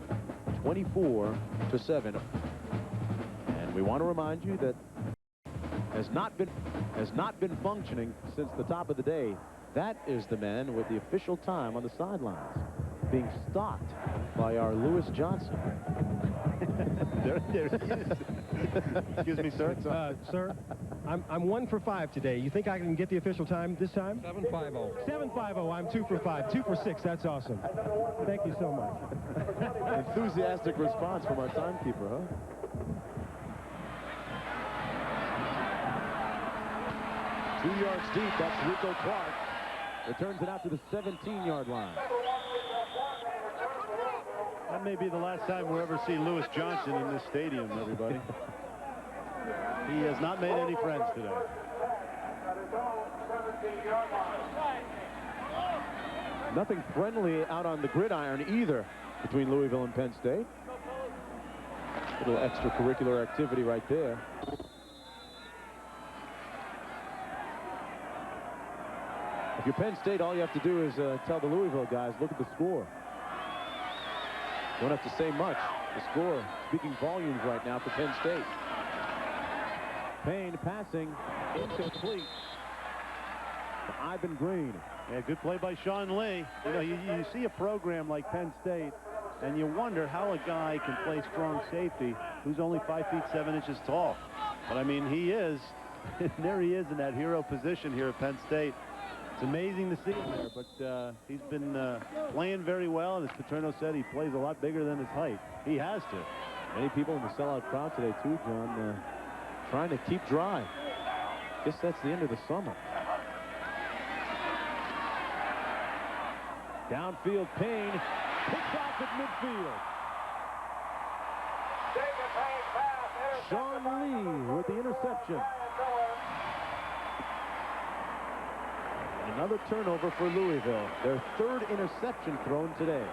24-7. And we want to remind you that has not been functioning since the top of the day. That is the man with the official time on the sidelines, being stalked by our Lewis Johnson. There he is. Excuse me, sir. Sir, I'm 1 for 5 today. You think I can get the official time this time? 750. 750. I'm 2 for 5. 2 for 6. That's awesome. Thank you so much. Enthusiastic response from our timekeeper, huh? Two yards deep, that's Rico Clark. Returns it out to the 17-yard line. That may be the last time we'll ever see Lewis Johnson in this stadium, everybody. He has not made any friends today. Nothing friendly out on the gridiron either between Louisville and Penn State. A little extracurricular activity right there. If you're Penn State, all you have to do is tell the Louisville guys, look at the score. Don't have to say much. The score speaking volumes right now for Penn State. Payne passing, incomplete to Ivan Green. Yeah, good play by Sean Lee. You know, you see a program like Penn State, and you wonder how a guy can play strong safety who's only 5 feet 7 inches tall. But I mean, he is. And there he is in that hero position here at Penn State. It's amazing to see him there, but he's been playing very well, and as Paterno said, he plays a lot bigger than his height. He has to. Many people in the sellout crowd today, too, John, trying to keep dry. Guess that's the end of the summer. Downfield, Payne picks off at midfield. Sean Lee with the interception. Another turnover for Louisville. Their third interception thrown today.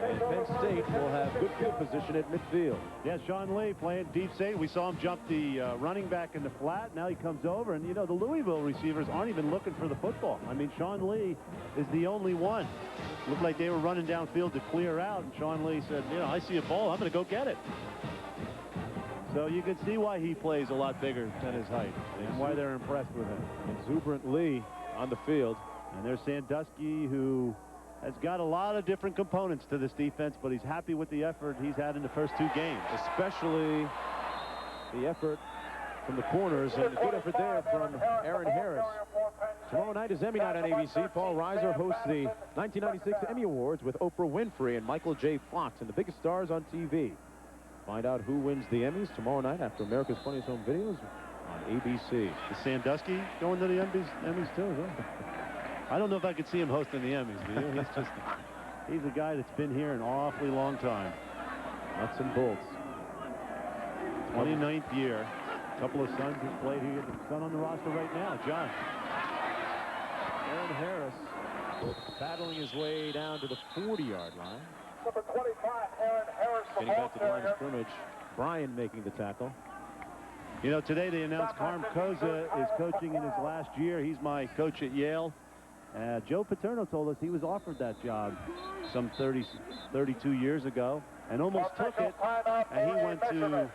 And Penn State will have good field position at midfield. Yeah, Sean Lee playing deep safety. We saw him jump the running back in the flat. Now he comes over, and, you know, the Louisville receivers aren't even looking for the football. I mean, Sean Lee is the only one. Looked like they were running downfield to clear out, and Sean Lee said, you know, I see a ball, I'm going to go get it. So you can see why he plays a lot bigger than his height and why they're impressed with him. Exuberant Lee on the field. And there's Sandusky, who has got a lot of different components to this defense, but he's happy with the effort he's had in the first 2 games. Especially the effort from the corners, and a good effort there from Aaron Harris. Tomorrow night is Emmy night on ABC. Paul Reiser hosts the 1996 Emmy Awards with Oprah Winfrey and Michael J. Fox and the biggest stars on TV. Find out who wins the Emmys tomorrow night after America's Funniest Home Videos on ABC. Is Sandusky going to the Emmys too? Huh? I don't know if I could see him hosting the Emmys, do you? He's a guy that's been here an awfully long time. Nuts and bolts. 29th year. A couple of sons who played here. The son on the roster right now, John. Aaron Harris battling his way down to the 40-yard line. Number 25, Aaron Harris. Getting back to the line of scrimmage. Brian making the tackle. You know, today they announced Carm Koza is coaching in his last year. He's my coach at Yale. Joe Paterno told us he was offered that job some 32 years ago and almost took it. And he went to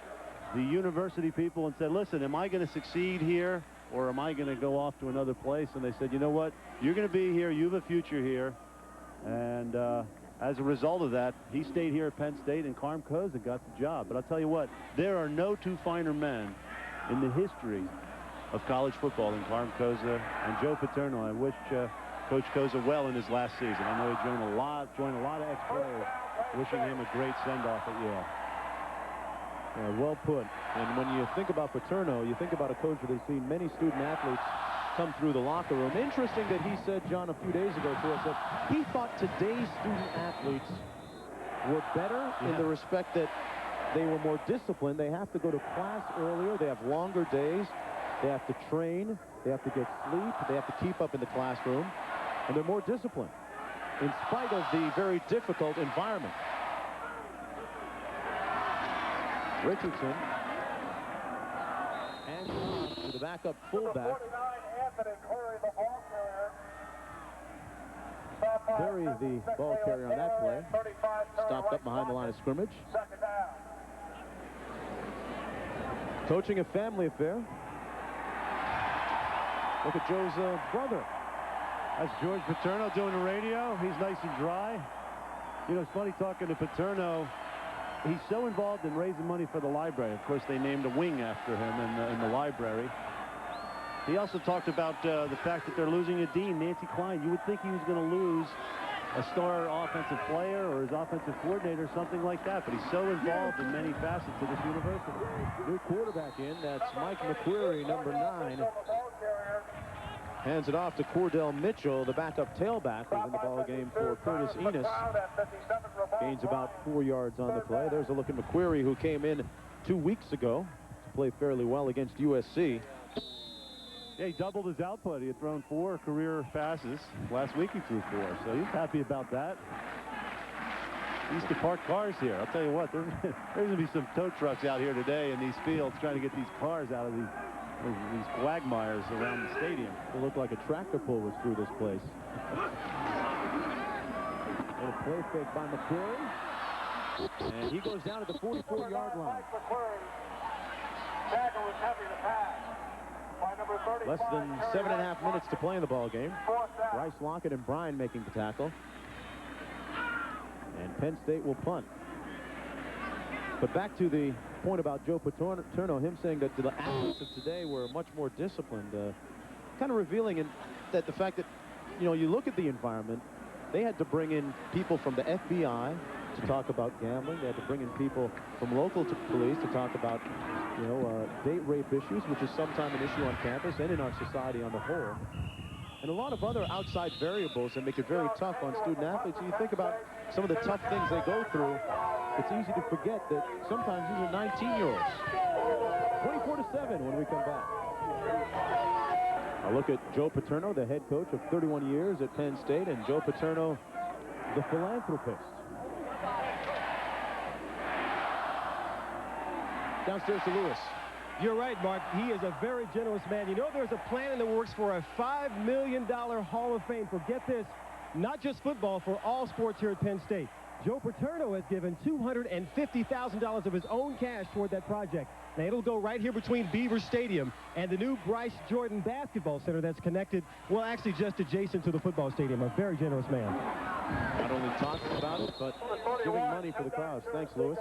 the university people and said, listen, am I going to succeed here or am I going to go off to another place? And they said, you know what? You're going to be here. You have a future here. And as a result of that, he stayed here at Penn State, and Carm Koza got the job. But I'll tell you what, there are no 2 finer men in the history of college football than Carm Koza and Joe Paterno. I wish Coach Koza well in his last season. I know he joined a lot of ex-players, wishing him a great send-off at Yale. Well put. And when you think about Paterno, you think about a coach that has seen many student athletes come through the locker room. Interesting that he said, John, a few days ago to us that he thought today's student athletes were better in the respect that they were more disciplined. They have to go to class earlier. They have longer days. They have to train. They have to get sleep. They have to keep up in the classroom. And they're more disciplined in spite of the very difficult environment. Richardson and to the backup fullback. Perry, the ball carrier on that play, stopped up behind the line of scrimmage. Coaching a family affair. Look at Joe's brother. That's George Paterno doing the radio. He's nice and dry. You know, it's funny talking to Paterno. He's so involved in raising money for the library. Of course, they named a wing after him in the library. He also talked about the fact that they're losing a dean, Nancy Klein. You would think he was going to lose a star offensive player or his offensive coordinator, something like that, but he's so involved in many facets of this university. New quarterback in, that's Mike McQuarrie, number 9. Hands it off to Cordell Mitchell, the backup tailback, who's in the ball game for Curtis Enos. Gains about 4 yards on the play. There's a look at McQuarrie, who came in 2 weeks ago to play fairly well against USC. Yeah, he doubled his output. He had thrown 4 career passes. Last week he threw 4, so he's happy about that. He used to park cars here. I'll tell you what, there's going to be some tow trucks out here today in these fields trying to get these cars out of these quagmires around the stadium. It looked like a tractor pull was through this place. Little play fake by McQuarrie. And he goes down to the 44-yard line. Less than 7.5 minutes to play in the ball game. Bryce Lockett and Bryan making the tackle. And Penn State will punt. But back to the point about Joe Paterno, him saying that the athletes of today were much more disciplined, kind of revealing that the fact that, you know, you look at the environment, they had to bring in people from the FBI to talk about gambling. They had to bring in people from local police to talk about, you know, date rape issues, which is sometimes an issue on campus and in our society on the whole. And a lot of other outside variables that make it very tough on student athletes. And you think about some of the tough things they go through, it's easy to forget that sometimes these are 19-year-olds. 24-7 when we come back. A look at Joe Paterno, the head coach of 31 years at Penn State, and Joe Paterno, the philanthropist. Downstairs to Lewis. You're right, Mark. He is a very generous man. You know, there's a plan in the works for a $5 million Hall of Fame for, get this, not just football, for all sports here at Penn State. Joe Paterno has given $250,000 of his own cash toward that project. Now, it'll go right here between Beaver Stadium and the new Bryce Jordan Basketball Center that's connected, well, actually just adjacent to the football stadium. A very generous man. Not only talking about it, but giving money for the cause. Thanks, Lewis.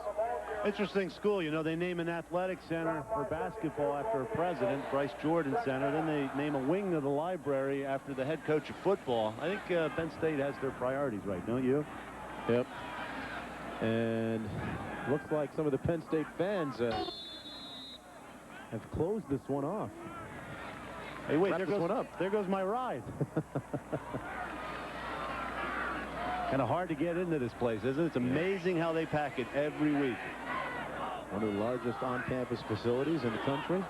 Interesting school. You know, they name an athletic center for basketball after a president, Bryce Jordan Center. Then they name a wing of the library after the head coach of football. I think Penn State has their priorities right, don't you? Yep. And looks like some of the Penn State fans have closed this one off. Hey, wait, there goes my ride. Kind of hard to get into this place, isn't it? It's amazing how they pack it every week. One of the largest on-campus facilities in the country.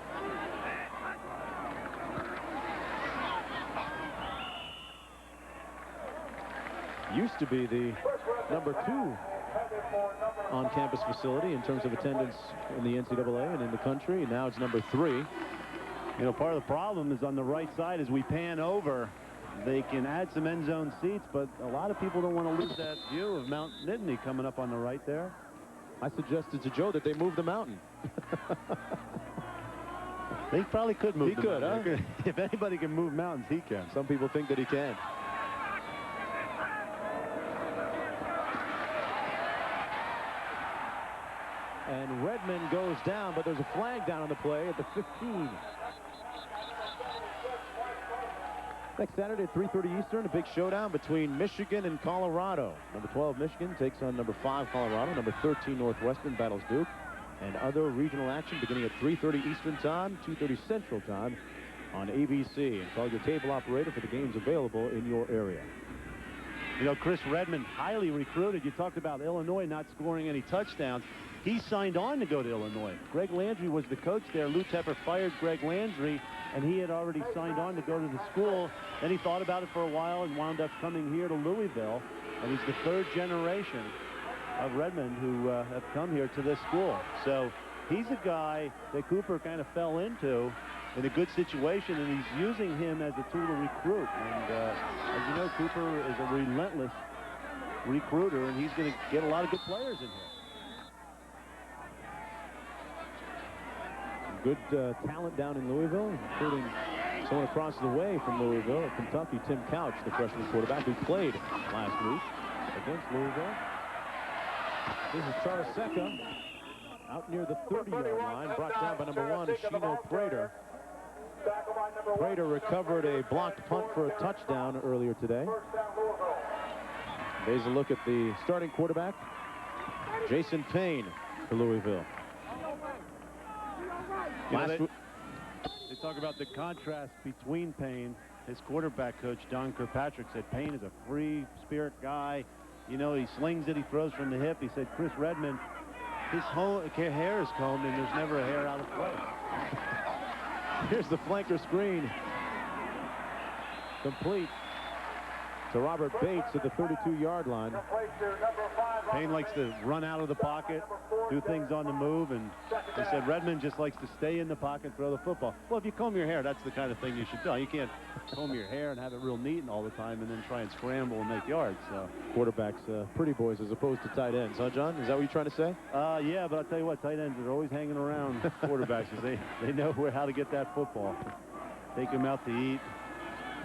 Used to be the number 2 on-campus facility in terms of attendance in the NCAA and in the country, and now it's number 3. You know, part of the problem is on the right side as we pan over. They can add some end zone seats, but a lot of people don't want to lose that view of Mount Nittany coming up on the right there. I suggested to Joe that they move the mountain. They probably could move the mountain. Huh? If anybody can move mountains, he can. Some people think that he can. And Redmond goes down, but there's a flag down on the play at the 15. Next Saturday at 3:30 Eastern, a big showdown between Michigan and Colorado. Number 12 Michigan takes on number 5 Colorado. Number 13 Northwestern battles Duke. And other regional action beginning at 3:30 Eastern time, 2:30 Central time on ABC. And call your table operator for the games available in your area. You know, Chris Redmond, highly recruited. You talked about Illinois not scoring any touchdowns. He signed on to go to Illinois. Greg Landry was the coach there. Lou Tepper fired Greg Landry, and he had already signed on to go to the school. Then he thought about it for a while and wound up coming here to Louisville. And he's the 3rd generation of Redmond who have come here to this school. So he's a guy that Cooper kind of fell into in a good situation, and he's using him as a tool to recruit. And as you know, Cooper is a relentless recruiter, and he's going to get a lot of good players in here. Good talent down in Louisville, including someone across the way from Louisville, Kentucky, Tim Couch, the freshman quarterback who played last week against Louisville. This is Charaseka out near the 30-yard line, brought down by number 1, Shino Prater. Prater recovered a blocked punt for a touchdown earlier today. Here's a look at the starting quarterback, Jason Payne for Louisville. They talk about the contrast between Payne. His quarterback coach, Don Kirkpatrick, said Payne is a free spirit guy. You know, he slings it, he throws from the hip. He said Chris Redmond, his whole hair is combed and there's never a hair out of place. Here's the flanker screen. Complete to Robert Bates at the 32-yard line. Payne likes to run out of the pocket, do things on the move, and they said Redmond just likes to stay in the pocket and throw the football. Well, if you comb your hair, that's the kind of thing you should do. You can't comb your hair and have it real neat all the time and then try and scramble and make yards. So Quarterbacks, pretty boys as opposed to tight ends, huh, John? Is that what you're trying to say? Yeah, but I'll tell you what, tight ends are always hanging around quarterbacks because they know how to get that football. Take them out to eat,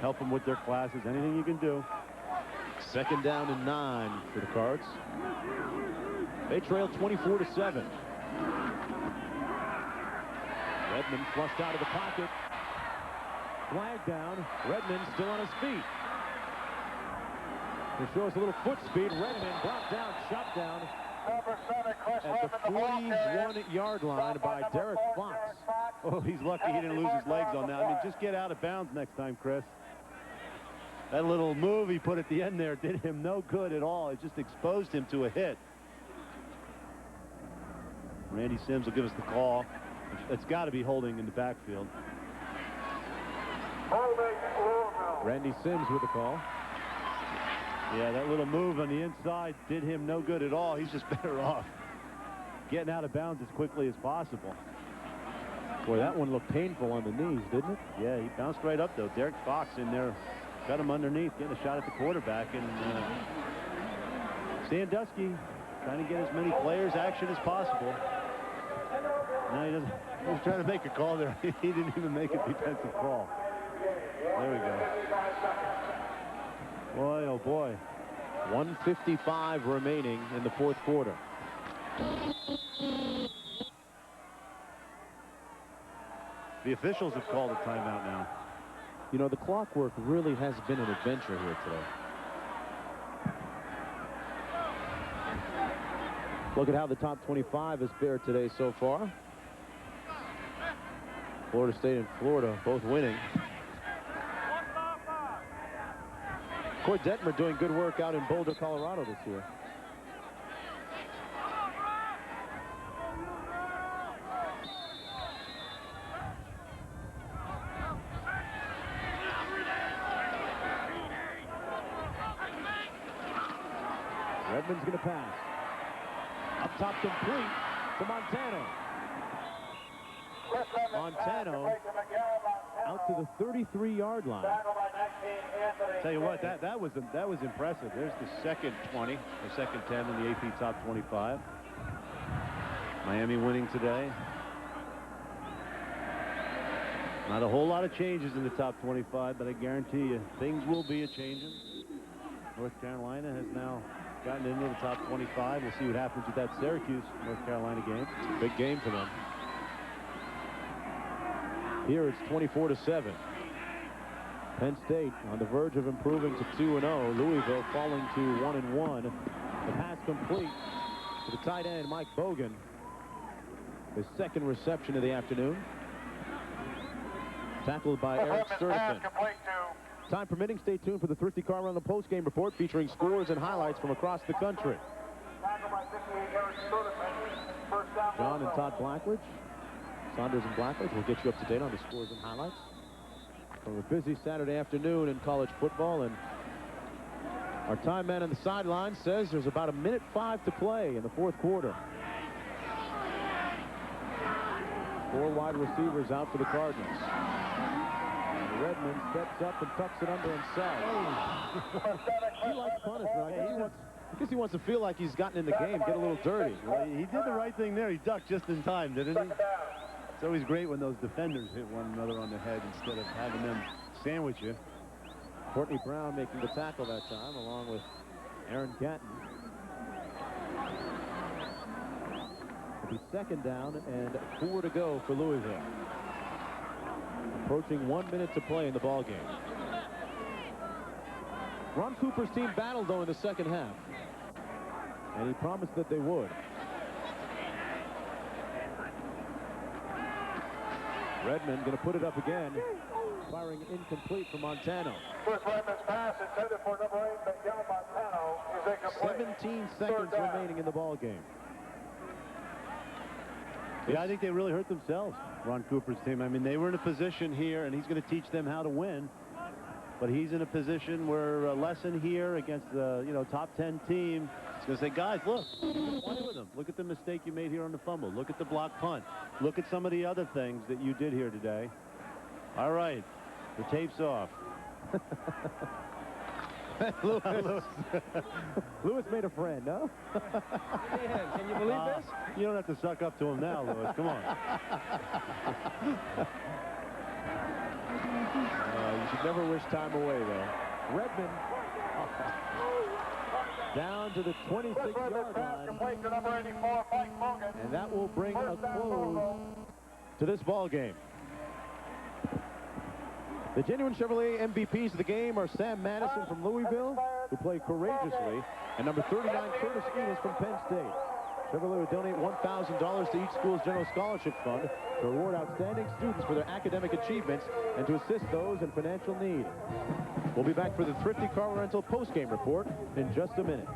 help them with their classes, anything you can do. 2nd down and 9 for the Cards. They trail 24-7. Redmond flushed out of the pocket. Flag down. Redmond still on his feet. He shows a little foot speed. Redmond brought down, shot down at the 41-yard line by Derek Fox. Oh, he's lucky he didn't lose his legs on that. I mean, just get out of bounds next time, Chris. That little move he put at the end there did him no good at all. It just exposed him to a hit. Randy Sims will give us the call. It's got to be holding in the backfield. Randy Sims with the call. Yeah, that little move on the inside did him no good at all. He's just better off getting out of bounds as quickly as possible. Boy, that one looked painful on the knees, didn't it? Yeah, he bounced right up, though. Derek Fox in there. Got him underneath, getting a shot at the quarterback, and Sandusky trying to get as many players action as possible. No, he doesn't. He was trying to make a call there. He didn't even make a defensive call. There we go. Boy, oh boy. 1:55 remaining in the 4th quarter. The officials have called a timeout now. You know, the clockwork really has been an adventure here today. Look at how the top 25 has fared today so far. Florida State and Florida both winning. Court Detmer doing good work out in Boulder, Colorado this year. Redmond's going to pass. Up top complete to Montano. Montano out to the 33-yard line. Tell you what, that was impressive. There's the second 20 or second 10 in the AP top 25. Miami winning today. Not a whole lot of changes in the top 25, but I guarantee you things will be a-changing. North Carolina has now gotten into the top 25. We'll see what happens with that Syracuse-North Carolina game. Big game for them. Here it's 24-7. Penn State on the verge of improving to 2-0. Louisville falling to 1-1. The pass complete to the tight end, Mike Bogan. His second reception of the afternoon. Tackled by Eric Sturdivant. Time permitting, stay tuned for the Thrifty Car Run, the post-game report featuring scores and highlights from across the country. John and Todd Blackledge, Saunders and Blackledge will get you up to date on the scores and highlights from a busy Saturday afternoon in college football. And our time man on the sideline says there's about 1:05 to play in the 4th quarter. 4 wide receivers out for the Cardinals. Redmond steps up and tucks it under himself. He likes punishment. I guess he wants to feel like he's gotten in the game, get a little dirty. Well, he did the right thing there. He ducked just in time, didn't he? It's always great when those defenders hit one another on the head instead of having them sandwich you. Courtney Brown making the tackle that time, along with Aaron Gatton. It's second down and 4 to go for Louisville. Approaching 1 minute to play in the ball game. Ron Cooper's team battled, though, in the second half. And he promised that they would. Redmond going to put it up again. Firing incomplete for Montano. Chris Redmond's pass intended for number 8, but Young Montano is incomplete. 17 seconds remaining in the ball game. Yeah, I think they really hurt themselves, Ron Cooper's team. I mean, they were in a position here, and he's going to teach them how to win. But he's in a position where a lesson here against the, top 10 team. He's going to say, guys, look, play with them. Look at the mistake you made here on the fumble. Look at the block punt. Look at some of the other things that you did here today. All right, the tape's off. Lewis made a friend, no? Can you believe this? You don't have to suck up to him now, Lewis. Come on. You should never wish time away, though. Redmond down to the 26-yard line. And that will bring a close to this ball game. The genuine Chevrolet MVPs of the game are Sam Madison from Louisville, who played courageously, and number 39, Curtis Enos from Penn State. Chevrolet will donate $1,000 to each school's general scholarship fund to reward outstanding students for their academic achievements and to assist those in financial need. We'll be back for the Thrifty Car Rental post-game report in just a minute.